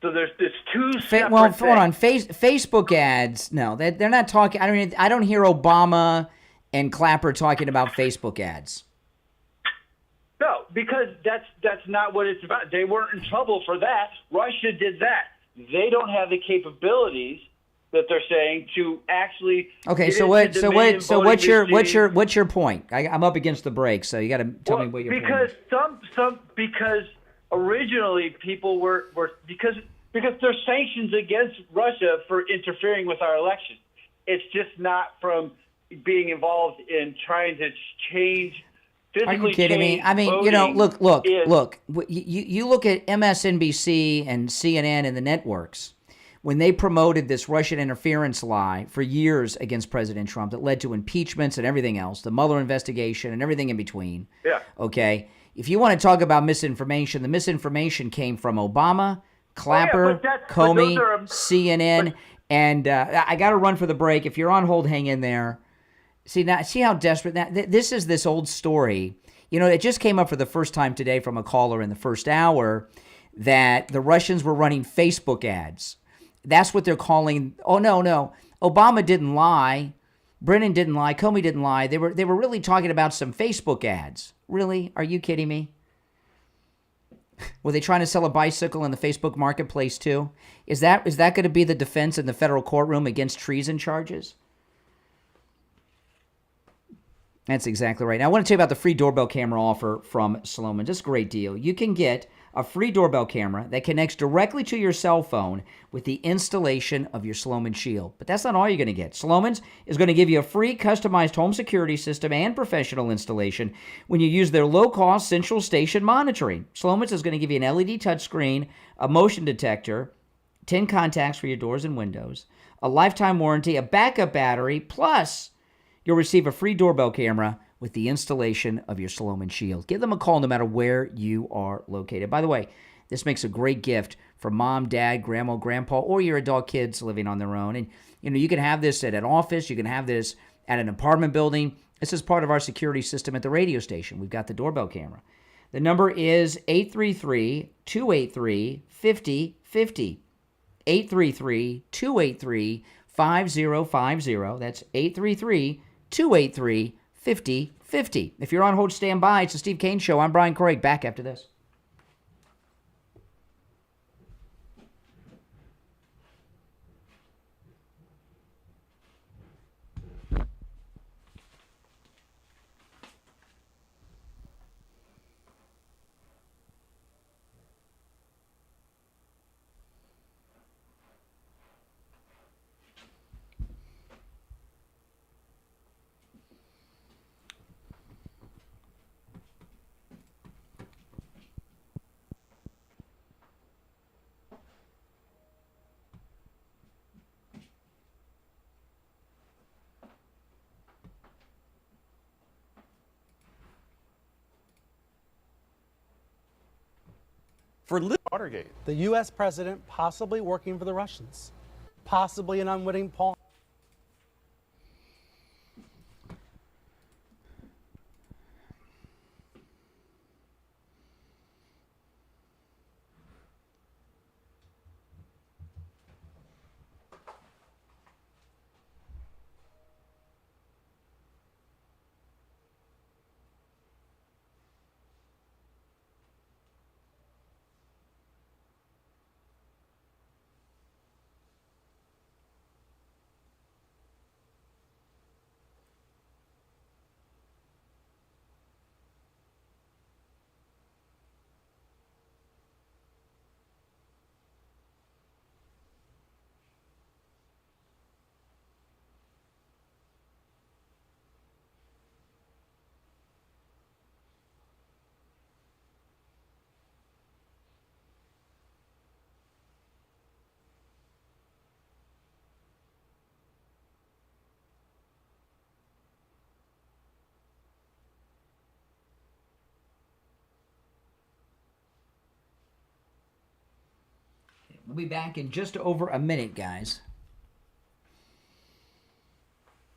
So there's two separate hold on. Facebook ads. No, they're not talking. I don't hear Obama and Clapper talking about Facebook ads. No, because that's not what it's about. They weren't in trouble for that. Russia did that. They don't have the capabilities that they're saying to actually. Okay, get so into the main voting what's your point? I'm up against the break, so you got to tell me what your point is. Because originally people were because there's sanctions against Russia for interfering with our election. It's just not from being involved in trying to change. Are you kidding me? I mean, look. You look at MSNBC and CNN and the networks when they promoted this Russian interference lie for years against President Trump that led to impeachments and everything else, the Mueller investigation and everything in between. Yeah. Okay. If you want to talk about misinformation, the misinformation came from Obama, Clapper, Comey, CNN, and I got to run for the break. If you're on hold, hang in there. See how desperate that. This is this old story. It just came up for the first time today from a caller in the first hour that the Russians were running Facebook ads. That's what they're calling. Oh no, Obama didn't lie, Brennan didn't lie, Comey didn't lie. They were really talking about some Facebook ads. Really? Are you kidding me? Were they trying to sell a bicycle in the Facebook marketplace too? Is that going to be the defense in the federal courtroom against treason charges? That's exactly right. Now, I want to tell you about the free doorbell camera offer from Sloman. Just a great deal. You can get a free doorbell camera that connects directly to your cell phone with the installation of your Sloman Shield. But that's not all you're going to get. Sloman's is going to give you a free customized home security system and professional installation when you use their low-cost central station monitoring. Sloman's is going to give you an LED touchscreen, a motion detector, 10 contacts for your doors and windows, a lifetime warranty, a backup battery, plus you'll receive a free doorbell camera with the installation of your Sloman Shield. Give them a call no matter where you are located. By the way, this makes a great gift for mom, dad, grandma, grandpa, or your adult kids living on their own. And, you can have this at an office. You can have this at an apartment building. This is part of our security system at the radio station. We've got the doorbell camera. The number is 833-283-5050. 833-283-5050. That's 833-283-5050. If you're on hold, stand by. It's the Steve Kane Show. I'm Brian Craig. Back after this. For Watergate. The U.S. president possibly working for the Russians, possibly an unwitting pawn. We'll be back in just over a minute, guys.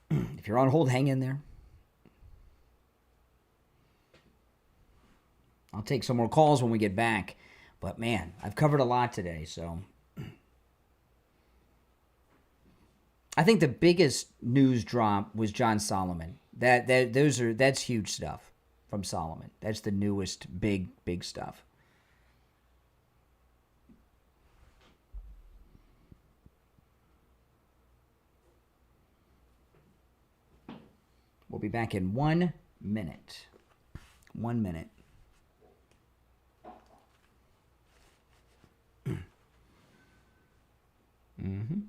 If you're on hold, hang in there. I'll take some more calls when we get back. But, man, I've covered a lot today, so. I think the biggest news drop was John Solomon. That's huge stuff. from Solomon. That's the newest big stuff. We'll be back in 1 minute. 1 minute. Mm-hmm.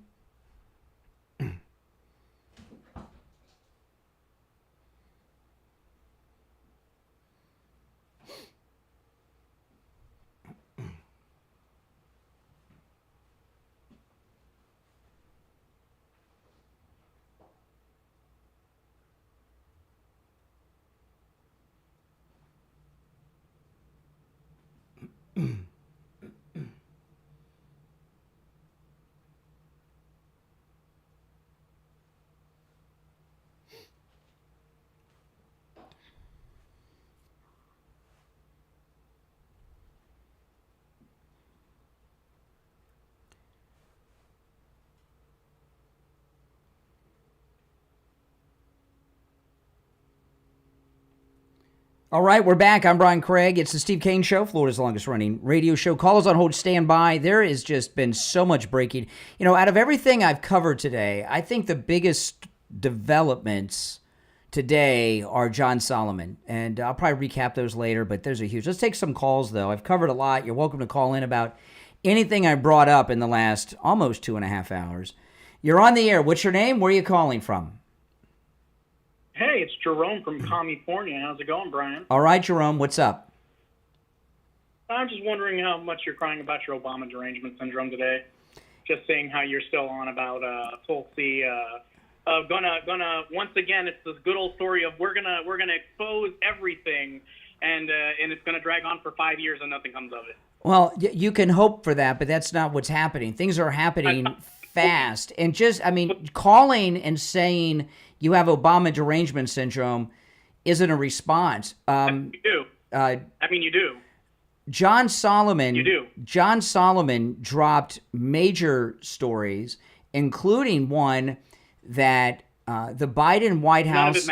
All right, we're back. I'm Brian Craig. It's the Steve Kane Show, Florida's longest-running radio show. Call us on hold, stand by. There has just been so much breaking. You know, out of everything I've covered today, I think the biggest developments today are Jogn Solomon. And I'll probably recap those later, but there's a huge... Let's take some calls, though. I've covered a lot. You're welcome to call in about anything I brought up in the last almost 2.5 hours. You're on the air. What's your name? Where are you calling from? Hey, it's Jerome from California. How's it going, Brian? All right, Jerome. What's up? I'm just wondering how much you're crying about your Obama derangement syndrome today. Just saying how you're still on about Tulsi. Gonna once again, it's this good old story of we're gonna expose everything, and it's gonna drag on for 5 years and nothing comes of it. Well, you can hope for that, but that's not what's happening. Things are happening fast, and calling and saying you have Obama derangement syndrome isn't a response. You do. You do. Jogn Solomon. You do. Jogn Solomon dropped major stories, including one that the Biden White House.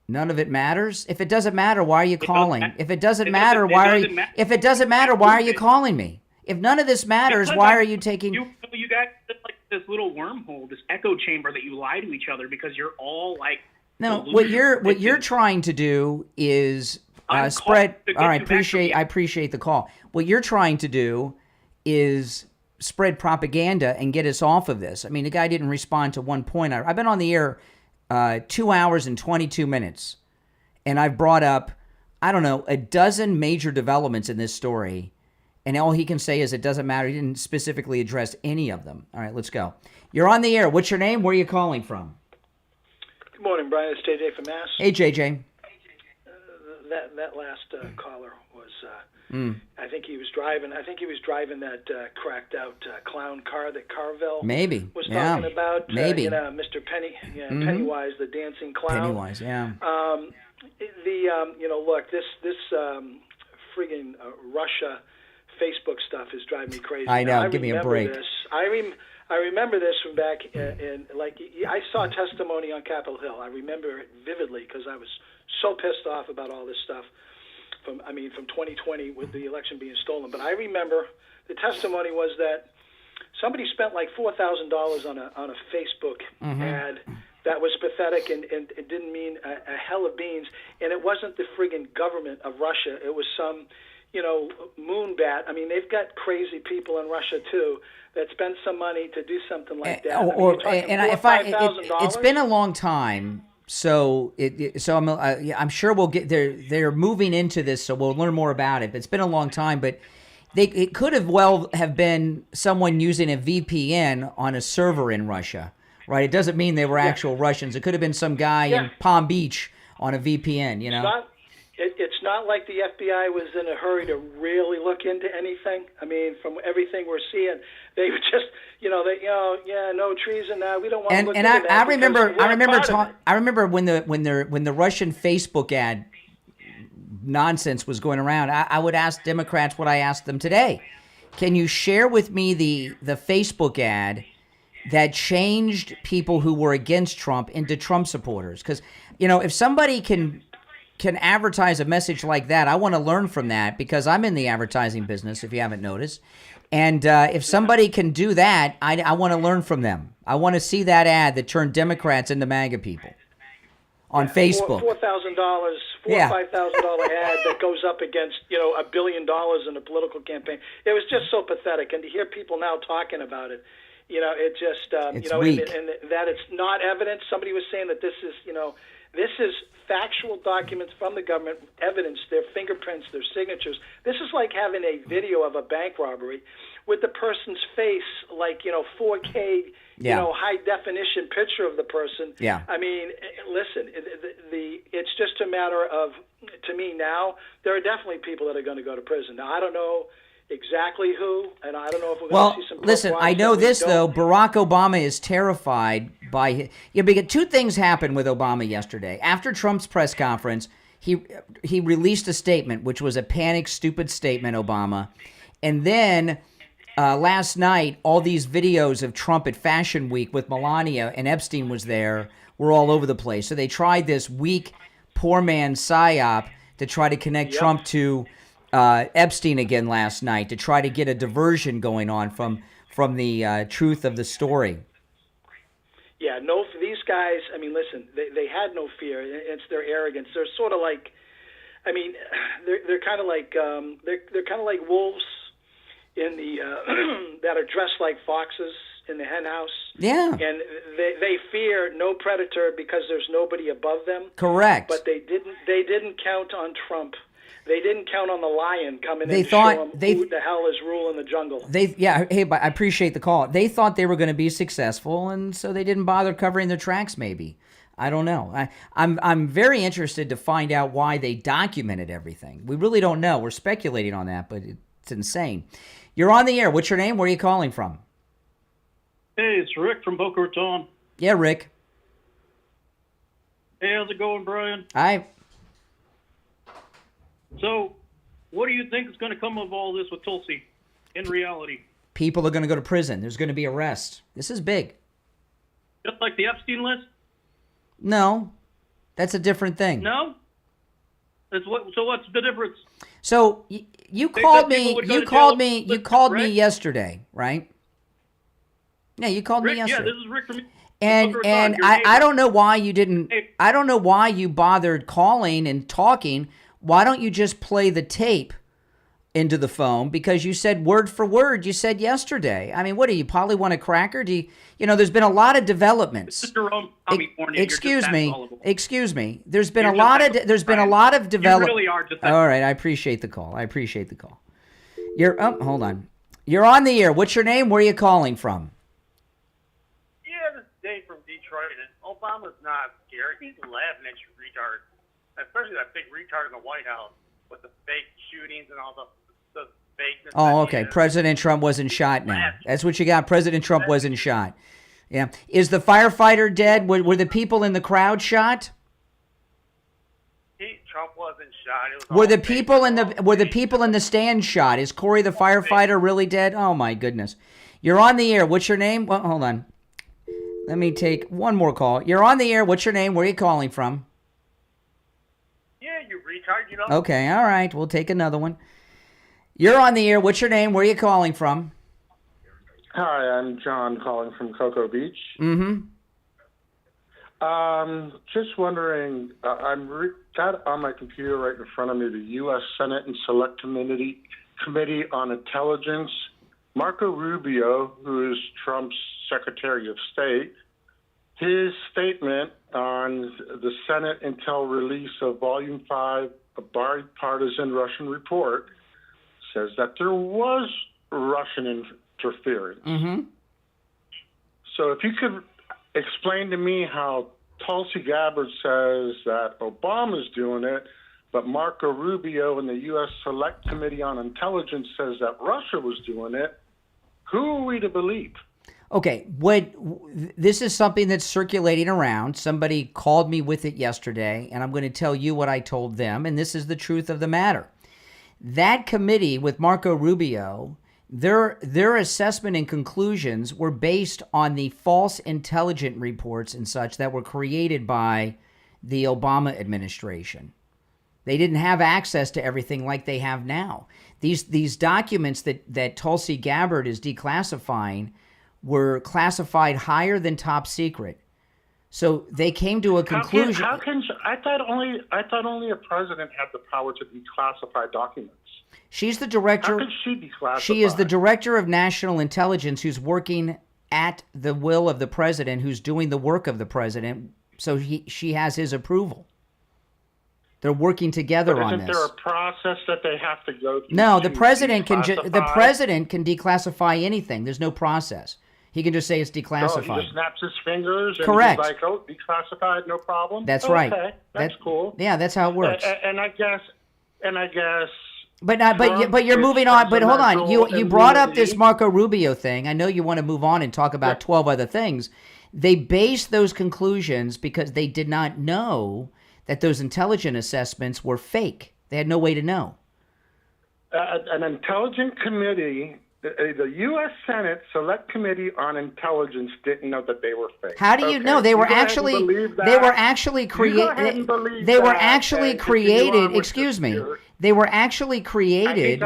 None of it matters. If it doesn't matter, why are you calling? If it doesn't matter, why are you? If it doesn't matter, why are you calling me? If none of this matters, why are you taking? You guys like this little wormhole, this echo chamber that you lie to each other because you're all like. No, what you're trying to do is spread. All right, I appreciate the call. What you're trying to do is spread propaganda and get us off of this. I mean, the guy didn't respond to one point. I've been on the air 2 hours and 22 minutes, and I've brought up, I don't know, a dozen major developments in this story, and all he can say is it doesn't matter. He didn't specifically address any of them. All right, let's go. You're on the air. What's your name? Where are you calling from? Good morning, Brian. It's JJ from Mass. Hey, JJ. That last caller was, I think he was driving that cracked out clown car that Carville was talking about. Maybe. Mr. Pennywise, the dancing clown. Pennywise, yeah. Look, this friggin' Russia Facebook stuff is driving me crazy. I know. Give me a break. I remember this from back I saw testimony on Capitol Hill. I remember it vividly because I was so pissed off about all this stuff from 2020 with the election being stolen. But I remember the testimony was that somebody spent like $4,000 on a Facebook ad that was pathetic and it didn't mean a hell of beans. And it wasn't the friggin' government of Russia. It was some, moon bat. I mean, they've got crazy people in Russia too that spend some money to do something like that. It's been a long time. So I'm sure we'll get there. They're moving into this, so we'll learn more about it. But it's been a long time. But it could have been someone using a VPN on a server in Russia, right? It doesn't mean they were actual Russians. It could have been some guy in Palm Beach on a VPN. It's not like the FBI was in a hurry to really look into anything. I mean, from everything we're seeing, they were just, no treason. We don't want to look into that. I remember when the Russian Facebook ad nonsense was going around. I would ask Democrats what I asked them today. Can you share with me the Facebook ad that changed people who were against Trump into Trump supporters? Because if somebody can can advertise a message like that, I want to learn from that because I'm in the advertising business, if you haven't noticed. And if somebody can do that, I want to learn from them. I want to see that ad that turned Democrats into MAGA people on Facebook. $4,000, $4,000 or $5,000 ad that goes up against, $1 billion in a political campaign. It was just so pathetic. And to hear people now talking about it, it just, it's weak. And that it's not evidence. Somebody was saying that this is, this is factual documents from the government, evidence, their fingerprints, their signatures. This is like having a video of a bank robbery with the person's face, like, 4K, high definition picture of the person. Yeah. I mean, listen, it's just a matter of, to me now, there are definitely people that are going to go to prison. Now, I don't know exactly who, and I don't know if we're going to see some. Well, listen, I know this, though. Barack Obama is terrified by because two things happened with Obama yesterday. After Trump's press conference, he released a statement, which was a panicked, stupid statement, Obama. And then last night, all these videos of Trump at Fashion Week with Melania, and Epstein was there, were all over the place. So they tried this weak, poor man psyop to try to connect Trump to Epstein again last night, to try to get a diversion going on from the truth of the story. Yeah, no, for these guys, I mean, listen, they had no fear. It's their arrogance. They're sort of like, I mean, they're kind of like they're kind of like wolves in the that are dressed like foxes in the hen house. Yeah. And they fear no predator because there's nobody above them. Correct. But they didn't count on Trump. They didn't count on the lion coming in to thought show them who the hell is ruling the jungle. But I appreciate the call. They thought they were going to be successful, and so they didn't bother covering their tracks. Maybe, I don't know. I'm very interested to find out why they documented everything. We really don't know. We're speculating on that, but it's insane. You're on the air. What's your name? Where are you calling from? Hey, it's Rick from Boca Raton. Yeah, Rick. Hey, how's it going, Brian? Hi. So, what do you think is going to come of all this with Tulsi in reality? People are going to go to prison. There's going to be arrests. This is big. Just like the Epstein list? No, that's a different thing. No? So what's the difference? So you called me. You called me yesterday, right? Yeah, you called me yesterday. Yeah, this is Rick from. And I don't know why you didn't. I don't know why you bothered calling and talking. Why don't you just play the tape into the phone? Because you said word for word, you said yesterday. I mean, what do you, probably want a cracker? There's been a lot of developments. Excuse me. There's been a lot of development. You really are just all right, I appreciate the call. Hold on. You're on the air. What's your name? Where are you calling from? Yeah, this is Dave from Detroit, and Obama's not scared. He's laughing at you, retard. Especially that big retard in the White House with the fake shootings and all the fakeness. Oh, okay. President Trump wasn't shot now. That's what you got. President Trump wasn't shot. Yeah. Is the firefighter dead? Were the people in the crowd shot? Trump wasn't shot. It was were the people in the stand shot? Is Corey the firefighter really dead? Oh my goodness. You're on the air. What's your name? Well, hold on. Let me take one more call. You're on the air. What's your name? Where are you calling from? Yeah, you retard, you know. Okay, all right. We'll take another one. You're on the air. What's your name? Where are you calling from? Hi, I'm John calling from Cocoa Beach. Mm-hmm. Just wondering, got on my computer right in front of me the U.S. Senate and Select Committee on Intelligence. Marco Rubio, who is Trump's Secretary of State, his statement on the Senate Intel release of Volume 5, a bipartisan Russian report, says that there was Russian interference. Mm-hmm. So if you could explain to me how Tulsi Gabbard says that Obama's doing it, but Marco Rubio and the U.S. Select Committee on Intelligence says that Russia was doing it, who are we to believe? Okay, this is something that's circulating around. Somebody called me with it yesterday, and I'm going to tell you what I told them, and this is the truth of the matter. That committee with Marco Rubio, their assessment and conclusions were based on the false intelligence reports and such that were created by the Obama administration. They didn't have access to everything like they have now. These documents that Tulsi Gabbard is declassifying were classified higher than top secret. So they came to a conclusion. I thought only a president had the power to declassify documents. She's the director. How can she declassify? She is the director of national intelligence who's working at the will of the president, who's doing the work of the president. So she has his approval. They're working together on this. Isn't there a process that they have to go through? No, the president can declassify anything. There's no process. He can just say it's declassified. So he just snaps his fingers and Correct. he's like, oh, declassified, no problem? That's right. Okay, that's cool. Yeah, that's how it works. And I guess. But you're moving on. But hold on, you brought up this Marco Rubio thing. I know you want to move on and talk about 12 other things. They based those conclusions because they did not know that those intelligence assessments were fake. They had no way to know. An intelligence committee, the U.S. Senate Select Committee on Intelligence didn't know that they were fake. How do you know? They were actually created. They were actually created. Excuse me. They were actually created.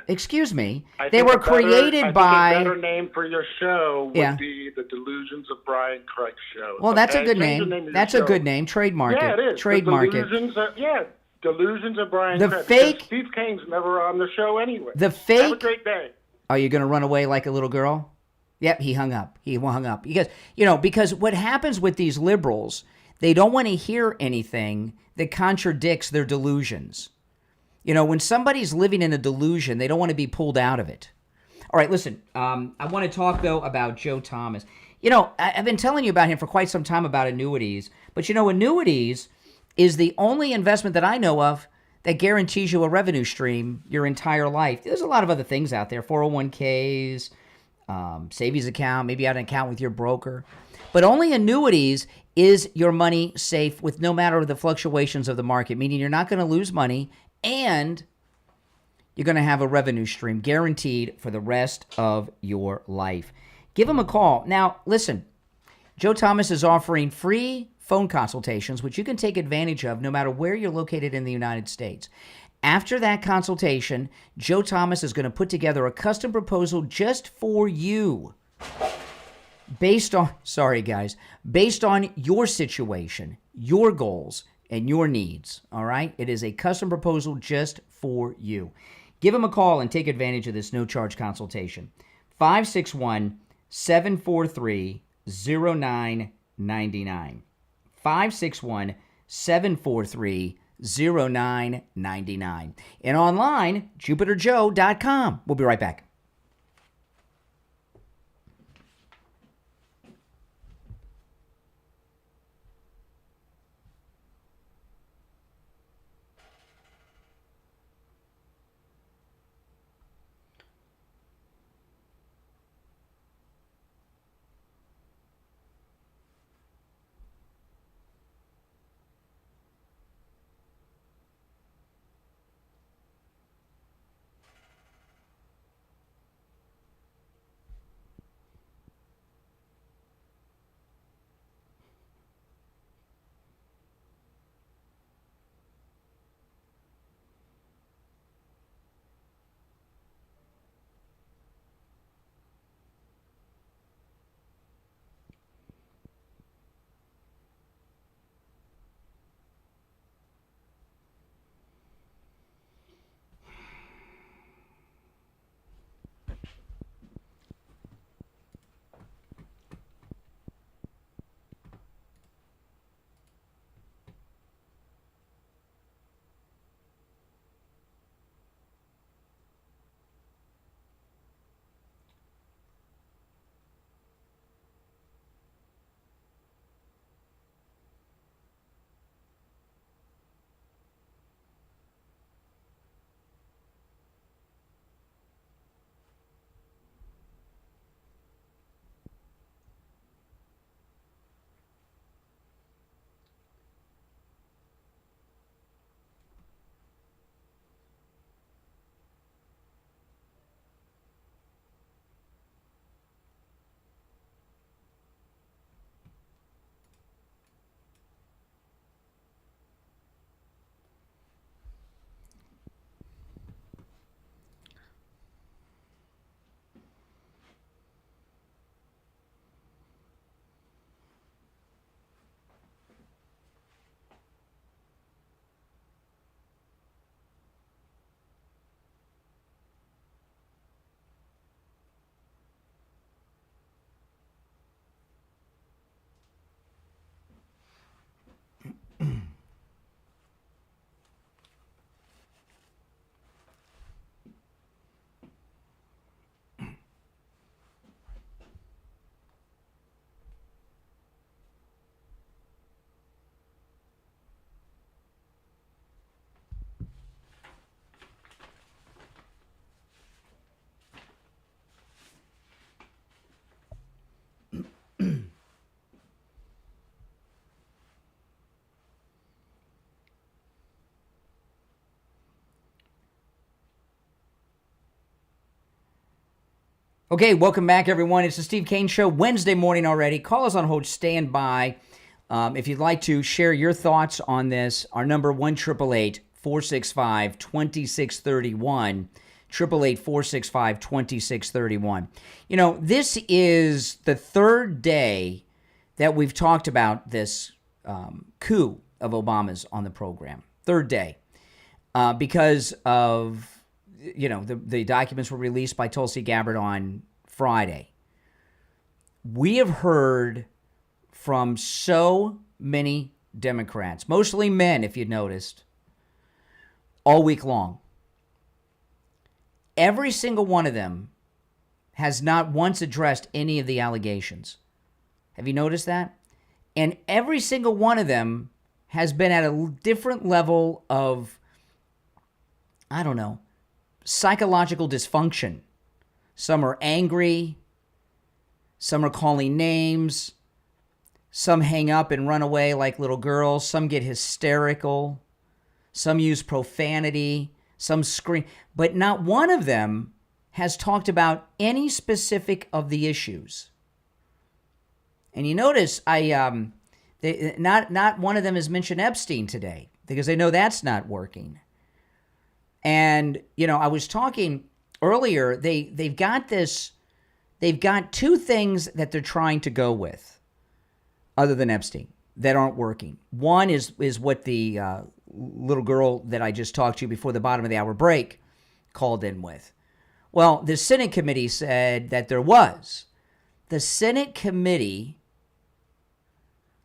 Excuse me. They were created by. A better name for your show would be the Delusions of Brian Craig Show. Well, that's a good name. That's a good name. Trademark it. Yeah, it is. Trademark it. Delusions of Brian The Craig. fake. Steve Kane's never on the show anyway. The fake. Have a great day. Are you going to run away like a little girl? Yep, he hung up. He hung up. Because what happens with these liberals, they don't want to hear anything that contradicts their delusions. When somebody's living in a delusion, they don't want to be pulled out of it. All right, listen, I want to talk, though, about Joe Thomas. I've been telling you about him for quite some time about annuities. But, annuities is the only investment that I know of that guarantees you a revenue stream your entire life. There's a lot of other things out there, 401ks, savings account, maybe you have an account with your broker. But only annuities is your money safe with no matter the fluctuations of the market, meaning you're not going to lose money and you're going to have a revenue stream guaranteed for the rest of your life. Give him a call. Now, listen, Joe Thomas is offering free phone consultations, which you can take advantage of no matter where you're located in the United States. After that consultation, Joe Thomas is going to put together a custom proposal just for you based on your situation, your goals, and your needs, all right? It is a custom proposal just for you. Give him a call and take advantage of this no-charge consultation. 561-743-0999. 561-743-0999. And online, JupiterJoe.com. We'll be right back. Okay, welcome back, everyone. It's the Steve Kane Show, Wednesday morning already. Call us on hold, stand by. If you'd like to share your thoughts on this, our number 1-888-465-2631, 888-465-2631. You know, this is the third day that we've talked about this coup of Obama's on the program. Third day. Because of, you know, the documents were released by Tulsi Gabbard on Friday. We have heard from so many Democrats, mostly men, if you noticed, all week long. Every single one of them has not once addressed any of the allegations. Have you noticed that? And every single one of them has been at a different level of, I don't know, psychological dysfunction. Some are angry. Some are calling names. Some hang up and run away like little girls. Some get hysterical. Some use profanity. Some scream. But not one of them has talked about any specific of the issues. And you notice not one of them has mentioned Epstein today because they know that's not working. And, you know, I was talking earlier, they've got two things that they're trying to go with other than Epstein that aren't working. One is what the little girl that I just talked to before the bottom of the hour break called in with. Well, the Senate committee said that there was. The Senate committee,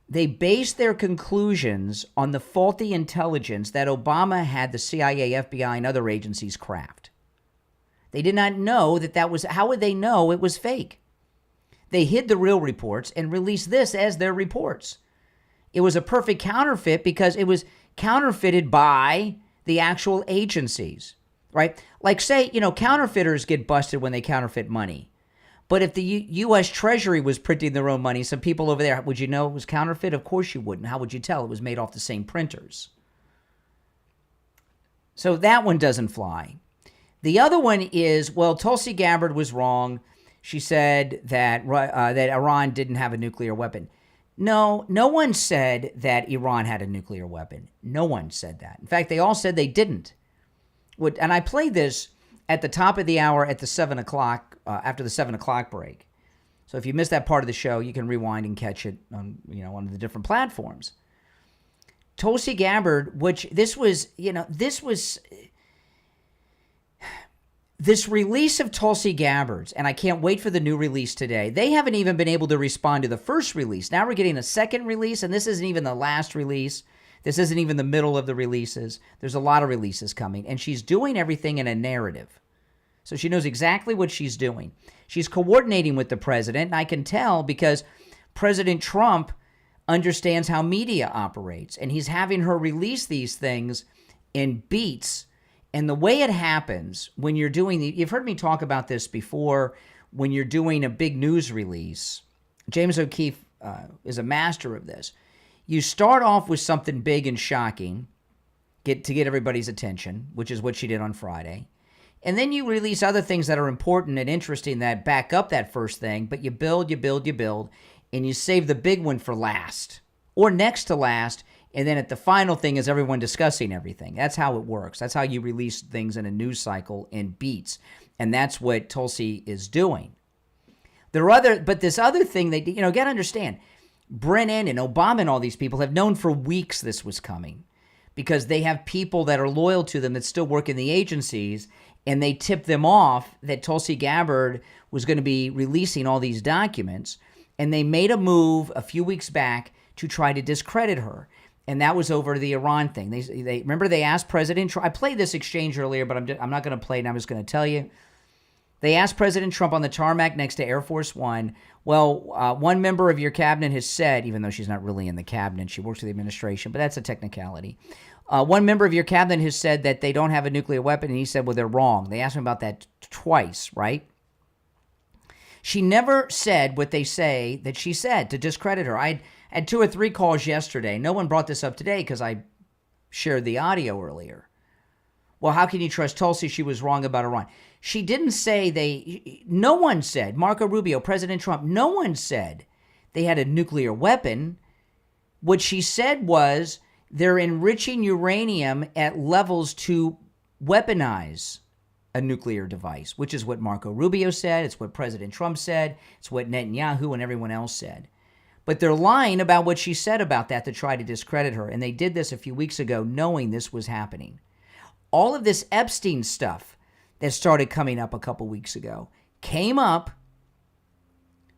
they based their conclusions on the faulty intelligence that Obama had the CIA, FBI, and other agencies craft. They did not know that was, how would they know it was fake? They hid the real reports and released this as their reports. It was a perfect counterfeit because it was counterfeited by the actual agencies, right? Like say, you know, counterfeiters get busted when they counterfeit money. But if the U.S. Treasury was printing their own money, some people over there, would you know it was counterfeit? Of course you wouldn't. How would you tell? It was made off the same printers. So that one doesn't fly. The other one is, well, Tulsi Gabbard was wrong. She said that Iran didn't have a nuclear weapon. No one said that Iran had a nuclear weapon. No one said that. In fact, they all said they didn't. And I played this at the top of the hour at the 7 o'clock, after the 7 o'clock break. So if you missed that part of the show, you can rewind and catch it on, you know, on the different platforms. Tulsi Gabbard, this release of Tulsi Gabbard's, and I can't wait for the new release today. They haven't even been able to respond to the first release. Now we're getting a second release, and this isn't even the last release. This isn't even the middle of the releases. There's a lot of releases coming, and she's doing everything in a narrative. So she knows exactly what she's doing. She's coordinating with the president, and I can tell because President Trump understands how media operates, and he's having her release these things in beats. And the way it happens when you're doing you've heard me talk about this before, when you're doing a big news release, James O'Keefe is a master of this. You start off with something big and shocking, to get everybody's attention, which is what she did on Friday. And then you release other things that are important and interesting that back up that first thing, but you build, and you save the big one for last or next to last. And then at the final thing is everyone discussing everything. That's how it works. That's how you release things in a news cycle in beats. And that's what Tulsi is doing. But this other thing, they, you know, got to understand, Brennan and Obama and all these people have known for weeks this was coming because they have people that are loyal to them that still work in the agencies, and they tipped them off that Tulsi Gabbard was going to be releasing all these documents, and they made a move a few weeks back to try to discredit her. And that was over the Iran thing. They remember they asked President Trump. I played this exchange earlier, but I'm not going to play it. I'm just going to tell you. They asked President Trump on the tarmac next to Air Force One. Well, one member of your cabinet has said, even though she's not really in the cabinet, she works for the administration, but that's a technicality. One member of your cabinet has said that they don't have a nuclear weapon, and he said, well, they're wrong. They asked him about that twice, right? She never said what they say that she said to discredit her. I had 2 or 3 calls yesterday. No one brought this up today because I shared the audio earlier. Well, how can you trust Tulsi? She was wrong about Iran. She didn't say no one said, Marco Rubio, President Trump, no one said they had a nuclear weapon. What she said was they're enriching uranium at levels to weaponize a nuclear device, which is what Marco Rubio said. It's what President Trump said. It's what Netanyahu and everyone else said. But they're lying about what she said about that to try to discredit her. And they did this a few weeks ago knowing this was happening. All of this Epstein stuff that started coming up a couple weeks ago came up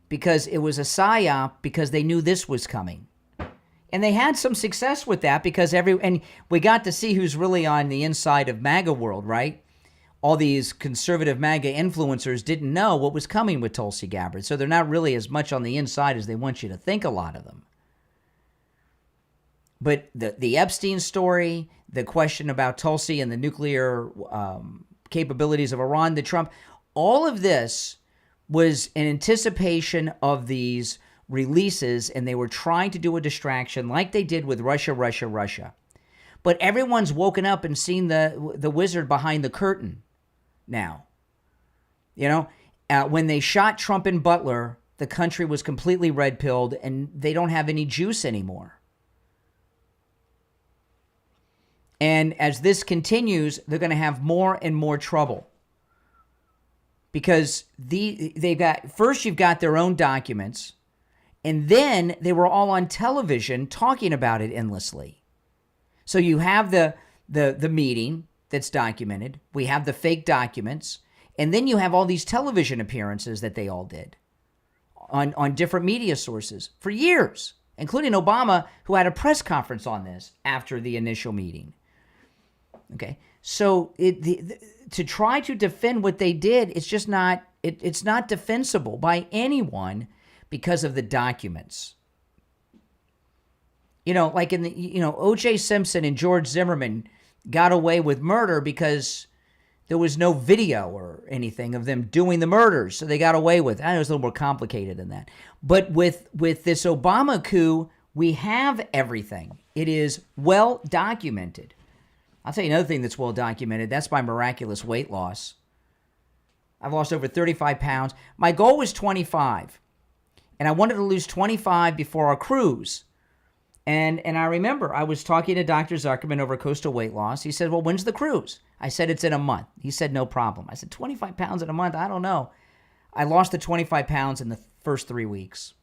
because it was a psyop because they knew this was coming. And they had some success with that because and we got to see who's really on the inside of MAGA world, right? All these conservative MAGA influencers didn't know what was coming with Tulsi Gabbard. So they're not really as much on the inside as they want you to think, a lot of them. But the Epstein story, the question about Tulsi and the nuclear capabilities of Iran, the Trump, all of this was in anticipation of these releases, and they were trying to do a distraction like they did with Russia. But everyone's woken up and seen the wizard behind the curtain now. You know, when they shot Trump and Butler, the country was completely red-pilled, and they don't have any juice anymore. And as this continues, they're going to have more and more trouble. Because they've got, first you've got their own documents, and then they were all on television talking about it endlessly. So you have the meeting that's documented. We have the fake documents. And then you have all these television appearances that they all did on different media sources for years, including Obama, who had a press conference on this after the initial meeting. Okay, so to try to defend what they did, it's just not, it's not defensible by anyone because of the documents. You know, like O.J. Simpson and George Zimmerman got away with murder because there was no video or anything of them doing the murders, so they got away with it. I know it's a little more complicated than that. But with this Obama coup, we have everything. It is well documented. I'll tell you another thing that's well documented. That's my miraculous weight loss. I've lost over 35 pounds. My goal was 25, and I wanted to lose 25 before our cruise. And I remember I was talking to Dr. Zuckerman over Coastal Weight Loss. He said, well, when's the cruise? I said, it's in a month. He said, no problem. I said, 25 pounds in a month? I don't know. I lost the 25 pounds in the first 3 weeks.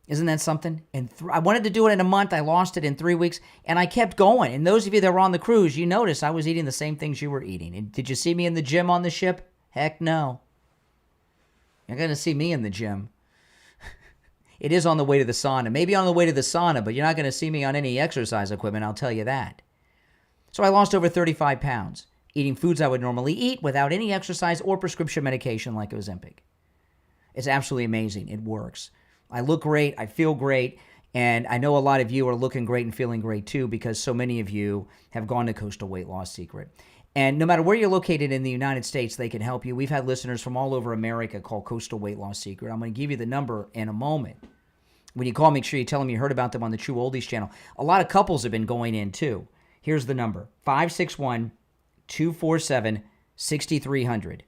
Isn't that something? And I wanted to do it in a month. I lost it in 3 weeks, and I kept going. And those of you that were on the cruise, you noticed I was eating the same things you were eating. And did you see me in the gym on the ship? Heck no. You're going to see me in the gym. It is on the way to the sauna. Maybe on the way to the sauna, but you're not going to see me on any exercise equipment, I'll tell you that. So I lost over 35 pounds, eating foods I would normally eat without any exercise or prescription medication like Ozempic. It's absolutely amazing. It works. I look great. I feel great. And I know a lot of you are looking great and feeling great too, because so many of you have gone to Coastal Weight Loss Secret. And no matter where you're located in the United States, they can help you. We've had listeners from all over America call Coastal Weight Loss Secret. I'm going to give you the number in a moment. When you call, make sure you tell them you heard about them on the True Oldies channel. A lot of couples have been going in too. Here's the number, 561-247-6300.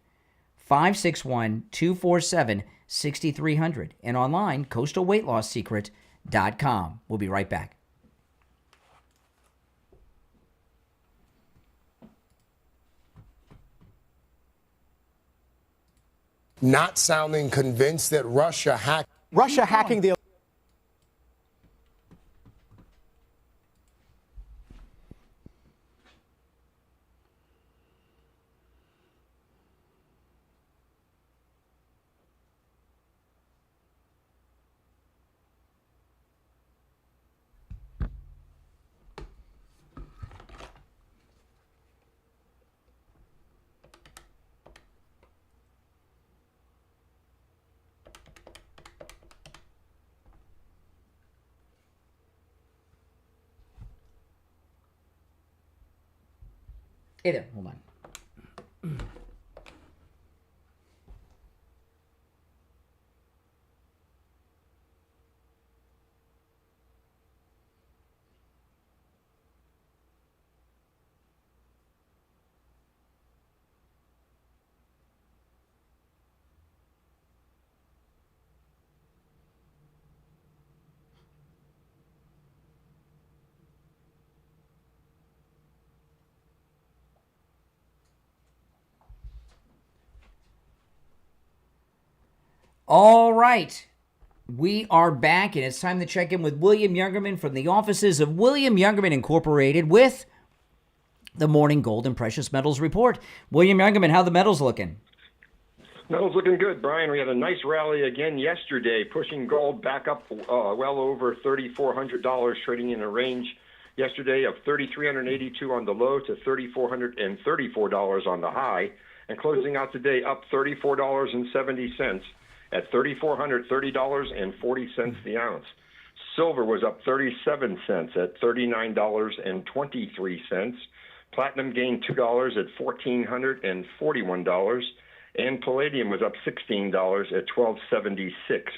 561-247-6300. And online, coastalweightloss.secret.com. We'll be right back. Not sounding convinced that Russia hacking the Hey there, hold on. All right. We are back, and it's time to check in with William Youngerman from the offices of William Youngerman Incorporated with the Morning Gold and Precious Metals Report. William Youngerman, how the metals looking? Metals looking good, Brian. We had a nice rally again yesterday, pushing gold back up well over $3,400, trading in a range yesterday of $3,382 on the low to $3,434 on the high, and closing out today up $34.70 at $3,430.40 the ounce. Silver was up 37 cents at $39.23. Platinum gained $2 at $1,441. And palladium was up $16 at $12.76.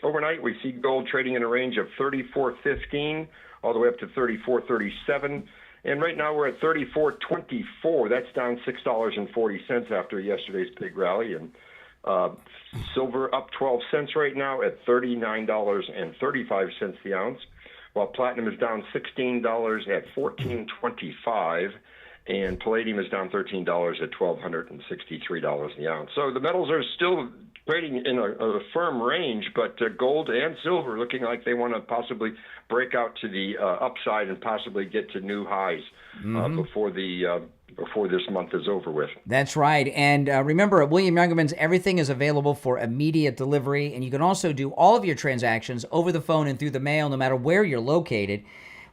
Overnight, we see gold trading in a range of $34.15 all the way up to $34.37. And right now we're at $34.24. That's down $6.40 after yesterday's big rally. And silver up 12 cents right now at $39.35 the ounce, while platinum is down $16 at $14.25. And palladium is down $13 at $1,263 the ounce. So the metals are still trading in a firm range, but gold and silver looking like they want to possibly break out to the upside and possibly get to new highs before this month is over with. That's right. And remember, at William Youngerman's, everything is available for immediate delivery, and you can also do all of your transactions over the phone and through the mail, no matter where you're located.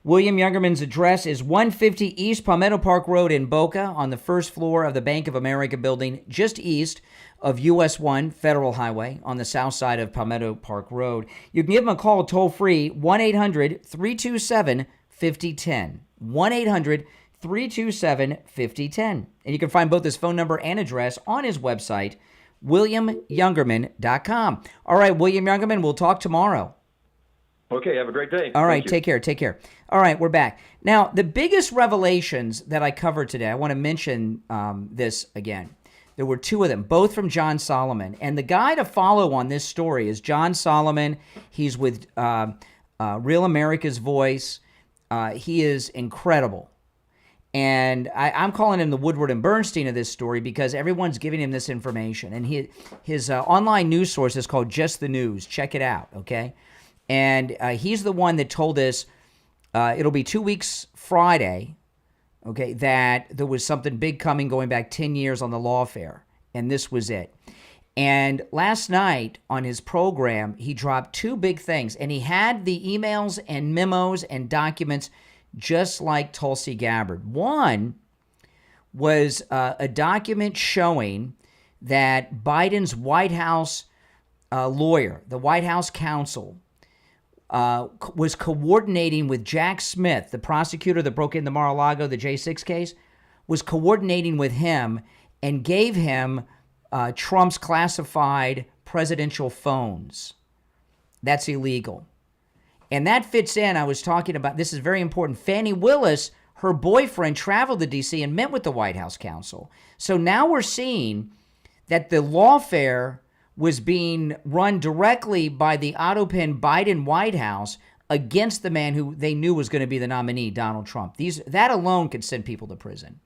William Youngerman's address is 150 East Palmetto Park Road in Boca, on the first floor of the Bank of America building, just east of US 1 Federal Highway on the south side of Palmetto Park Road. You can give him a call toll-free, 1-800-327-5010. 1-800-327-5010. And you can find both his phone number and address on his website, WilliamYoungerman.com. All right, William Youngerman, we'll talk tomorrow. Okay, have a great day. All right, take care. All right, we're back. Now, the biggest revelations that I covered today, I want to mention this again. There were two of them, both from John Solomon. And the guy to follow on this story is John Solomon. He's with Real America's Voice. He is incredible. And I'm calling him the Woodward and Bernstein of this story because everyone's giving him this information. And his online news source is called Just the News. Check it out, okay? And he's the one that told us it'll be 2 weeks Friday, okay, that there was something big coming going back 10 years on the lawfare. And this was it. And last night on his program, he dropped two big things. And he had the emails and memos and documents just like Tulsi Gabbard. One was a document showing that Biden's White House lawyer, the White House counsel, was coordinating with Jack Smith, the prosecutor that broke into Mar-a-Lago, the J6 case, was coordinating with him and gave him Trump's classified presidential phones. That's illegal. And that fits in, I was talking about, this is very important, Fannie Willis, her boyfriend, traveled to D.C. and met with the White House counsel. So now we're seeing that the lawfare was being run directly by the Otto-Penn Biden White House against the man who they knew was going to be the nominee, Donald Trump. That alone could send people to prison.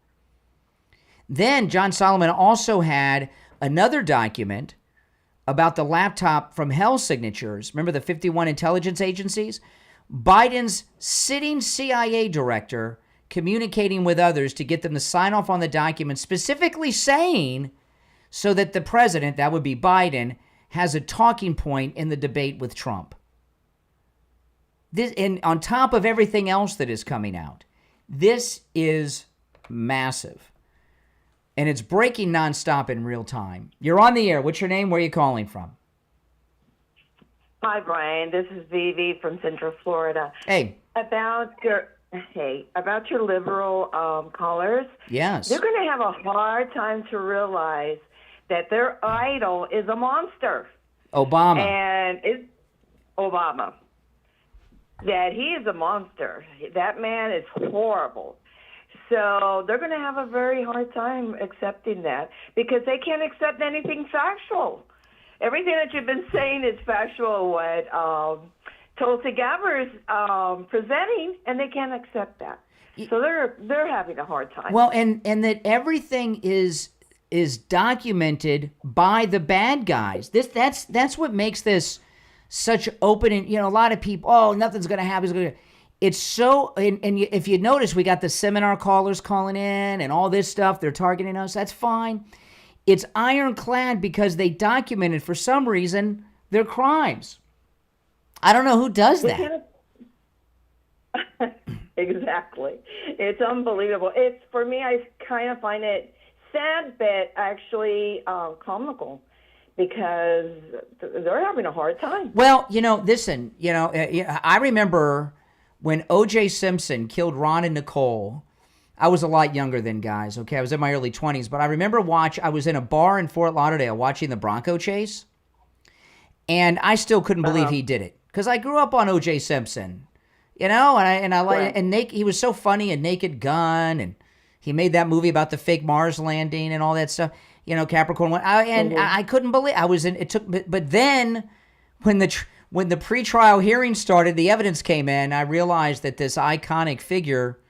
Then John Solomon also had another document about the laptop from Hell signatures. Remember the 51 intelligence agencies? Biden's sitting CIA director communicating with others to get them to sign off on the document, specifically saying so that the president, that would be Biden, has a talking point in the debate with Trump. This, and on top of everything else that is coming out, this is massive. And it's breaking nonstop in real time. You're on the air. What's your name? Where are you calling from? Hi, Brian. This is Vivi from Central Florida. Hey. About your liberal callers. Yes. They're going to have a hard time to realize that their idol is a monster. Obama. And it's Obama. That he is a monster. That man is horrible. So they're going to have a very hard time accepting that because they can't accept anything factual. Everything that you've been saying is factual, what Tulsi Gabbard is presenting, and they can't accept that. So they're having a hard time. Well, and that everything is is documented by the bad guys. That's what makes this such open, and a lot of people, oh, nothing's going to happen. It's so, and if you notice, we got the seminar callers calling in and all this stuff. They're targeting us. That's fine. It's ironclad because they documented, for some reason, their crimes. I don't know who does that. Exactly. It's unbelievable. For me, I kind of find it sad, but actually comical, because they're having a hard time. Well, listen, I remember when O.J. Simpson killed Ron and Nicole. I was a lot younger then, guys, okay? I was in my early 20s, but I remember I was in a bar in Fort Lauderdale watching the Bronco chase, and I still couldn't believe he did it, because I grew up on O.J. Simpson, and he was so funny in Naked Gun, and he made that movie about the fake Mars landing and all that stuff. Capricorn one. I couldn't believe but then when the pretrial hearing started, the evidence came in. I realized that this iconic figure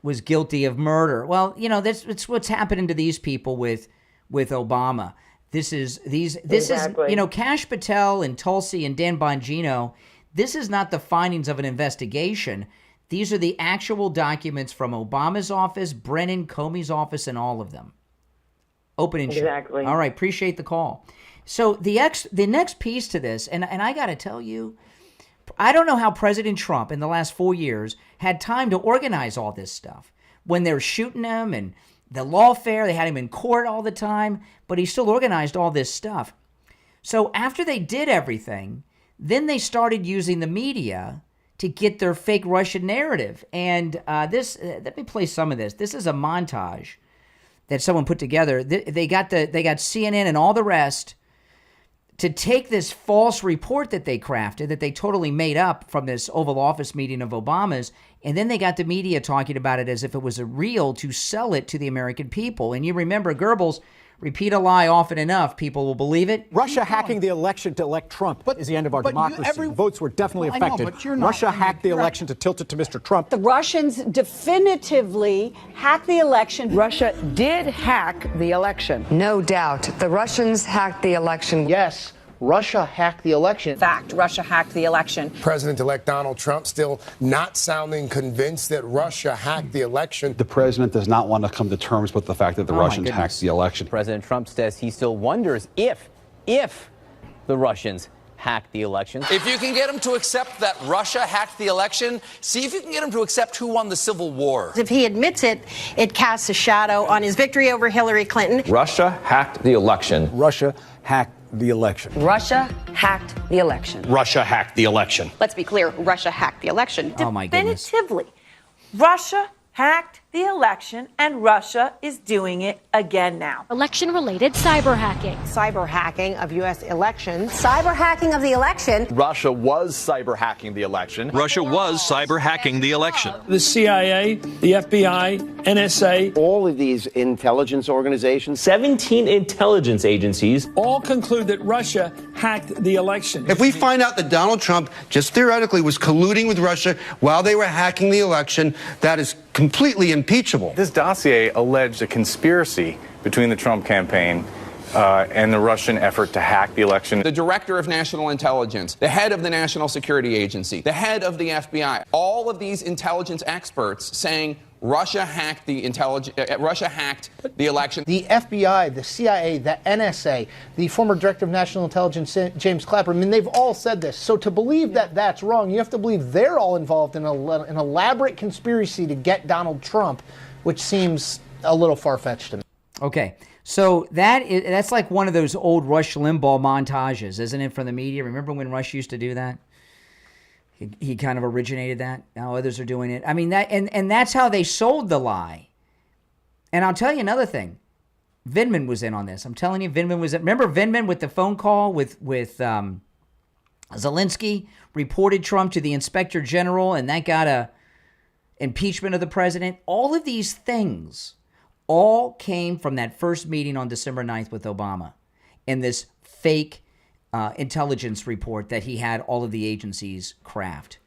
was guilty of murder. Well, that's what's happening to these people with Obama. This is Kash Patel and Tulsi and Dan Bongino. This is not the findings of an investigation. These are the actual documents from Obama's office, Brennan, Comey's office, and all of them. Open and shut. Exactly. All right, appreciate the call. So the next piece to this, and I got to tell you, I don't know how President Trump in the last 4 years had time to organize all this stuff. When they were shooting him and the lawfare, they had him in court all the time, but he still organized all this stuff. So after they did everything, then they started using the media to get their fake Russian narrative. And let me play some of this. This is a montage that someone put together. They got CNN and all the rest to take this false report that they crafted, that they totally made up from this Oval Office meeting of Obama's, and then they got the media talking about it as if it was a real to sell it to the American people. And you remember Goebbels, repeat a lie often enough, people will believe it. Russia hacking the election to elect Trump is the end of our democracy. Votes were definitely affected. Russia hacked the election to tilt it to Mr. Trump. The Russians definitively hacked the election. Russia did hack the election. No doubt. The Russians hacked the election. Yes. Russia hacked the election. Fact, Russia hacked the election. President-elect Donald Trump still not sounding convinced that Russia hacked the election. The president does not want to come to terms with the fact that the Russians hacked the election. President Trump says he still wonders if the Russians hacked the election. If you can get him to accept that Russia hacked the election, see if you can get him to accept who won the Civil War. If he admits it, it casts a shadow on his victory over Hillary Clinton. Russia hacked the election. Russia hacked the election. Russia hacked the election. Russia hacked the election. Let's be clear, Russia hacked the election. Oh, my goodness. Definitively, Russia hacked the election, and Russia is doing it again now. Election-related cyber hacking. Cyber hacking of U.S. elections. Cyber hacking of the election. Russia was cyber hacking the election. Russia was cyber hacking the election. The CIA, the FBI, NSA. All of these intelligence organizations. 17 intelligence agencies. All conclude that Russia hacked the election. If we find out that Donald Trump just theoretically was colluding with Russia while they were hacking the election, that is completely impeachable. This dossier alleged a conspiracy between the Trump campaign and the Russian effort to hack the election. The director of national intelligence, the head of the National Security Agency, the head of the FBI, all of these intelligence experts saying Russia hacked the election. The FBI, the CIA, the NSA, the former director of national intelligence, James Clapper, I mean, they've all said this. So to believe that that's wrong, you have to believe they're all involved in an elaborate conspiracy to get Donald Trump, which seems a little far-fetched to me. Okay, so that's like one of those old Rush Limbaugh montages, isn't it, from the media? Remember when Rush used to do that? He kind of originated that. Now others are doing it. I mean, that and that's how they sold the lie. And I'll tell you another thing. Vindman was in on this. I'm telling you, Vindman was in. Remember Vindman with the phone call with Zelensky, reported Trump to the Inspector General, and that got a impeachment of the president. All of these things all came from that first meeting on December 9th with Obama and this fake intelligence report that he had all of the agencies craft.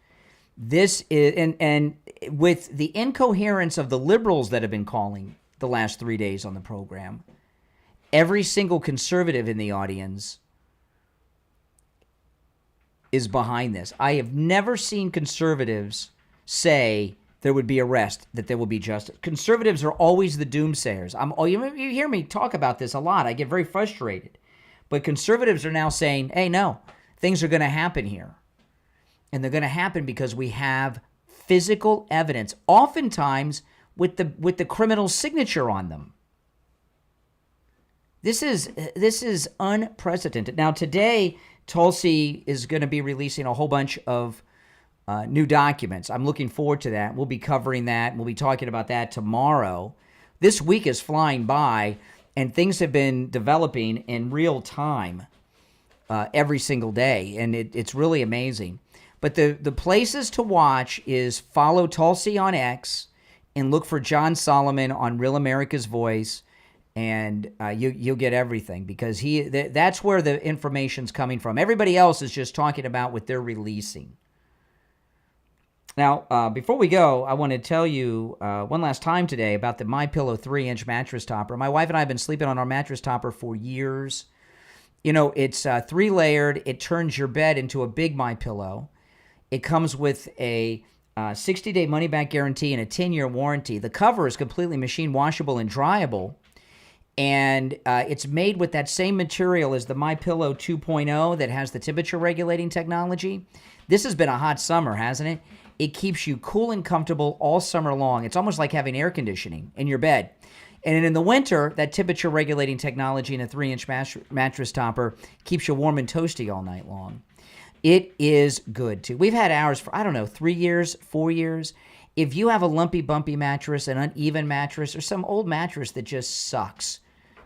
This is, and with the incoherence of the liberals that have been calling the last 3 days on the program, every single conservative in the audience is behind this. I have never seen conservatives say there would be arrest, that there will be justice. Conservatives are always the doomsayers. You hear me talk about this a lot. I get very frustrated. But conservatives are now saying, hey, no, things are going to happen here. And they're going to happen because we have physical evidence, oftentimes with the criminal's signature on them. This is unprecedented. Now, today, Tulsi is going to be releasing a whole bunch of new documents. I'm looking forward to that. We'll be covering that. We'll be talking about that tomorrow. This week is flying by, and things have been developing in real time every single day, and it's really amazing. But the places to watch is follow Tulsi on X and look for John Solomon on Real America's Voice, and you'll get everything, because that's where the information's coming from. Everybody else is just talking about what they're releasing. Now, before we go, I want to tell you one last time today about the MyPillow 3-inch mattress topper. My wife and I have been sleeping on our mattress topper for years. You know, it's 3-layered. It turns your bed into a big MyPillow. It comes with a 60-day money-back guarantee and a 10-year warranty. The cover is completely machine washable and dryable. And it's made with that same material as the MyPillow 2.0 that has the temperature regulating technology. This has been a hot summer, hasn't it? It keeps you cool and comfortable all summer long. It's almost like having air conditioning in your bed. And in the winter, that temperature regulating technology in a 3-inch mattress topper keeps you warm and toasty all night long. It is good, too. We've had ours for, 3 years, 4 years. If you have a lumpy, bumpy mattress, an uneven mattress, or some old mattress that just sucks,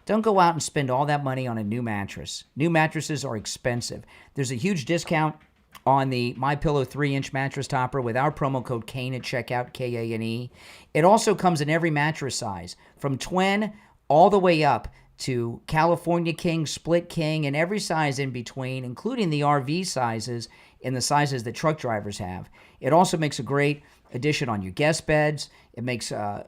don't go out and spend all that money on a new mattress. New mattresses are expensive. There's a huge discount on the MyPillow 3-inch mattress topper with our promo code KANE at checkout, K-A-N-E. It also comes in every mattress size, from twin all the way up to California King, Split King, and every size in between, including the RV sizes and the sizes that truck drivers have. It also makes a great addition on your guest beds. It makes a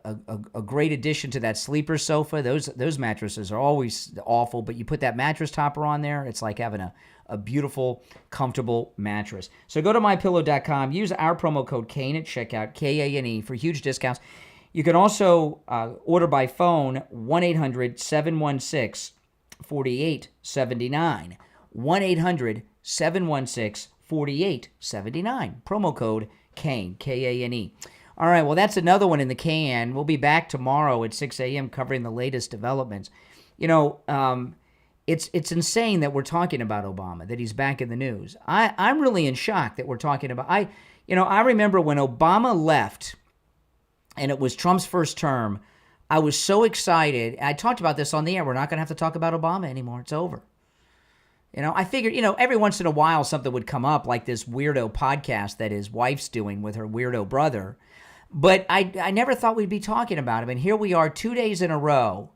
great addition to that sleeper sofa. Those mattresses are always awful, but you put that mattress topper on there, it's like having a beautiful, comfortable mattress. So go to MyPillow.com. Use our promo code KANE at checkout, K-A-N-E, for huge discounts. You can also order by phone, 1-800-716-4879. 1-800-716-4879. Promo code KANE, K-A-N-E. All right, well, that's another one in the can. We'll be back tomorrow at 6 a.m. covering the latest developments. You know, it's insane that we're talking about Obama, that he's back in the news. I'm really in shock that we're talking about. I remember when Obama left and it was Trump's first term, I was so excited. I talked about this on the air. We're not going to have to talk about Obama anymore. It's over. You know, I figured, every once in a while something would come up, like this weirdo podcast that his wife's doing with her weirdo brother. But I never thought we'd be talking about him. And here we are 2 days in a row,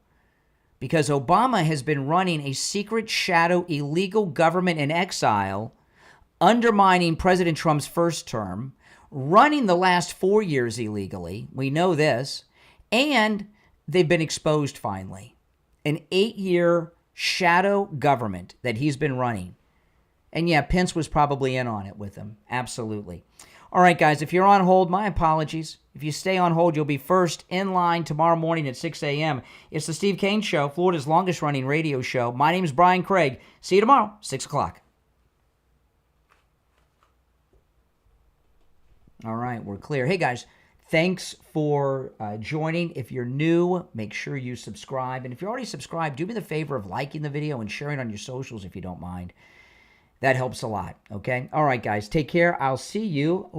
because Obama has been running a secret, shadow, illegal government in exile, undermining President Trump's first term, running the last 4 years illegally. We know this. And they've been exposed finally. An 8-year shadow government that he's been running. And yeah, Pence was probably in on it with him. Absolutely. All right, guys, if you're on hold, my apologies. If you stay on hold, you'll be first in line tomorrow morning at 6 a.m. It's the Steve Kane Show, Florida's longest-running radio show. My name is Brian Craig. See you tomorrow, 6 o'clock. All right, we're clear. Hey, guys, thanks for joining. If you're new, make sure you subscribe. And if you're already subscribed, do me the favor of liking the video and sharing on your socials if you don't mind. That helps a lot, okay? All right, guys, take care. I'll see you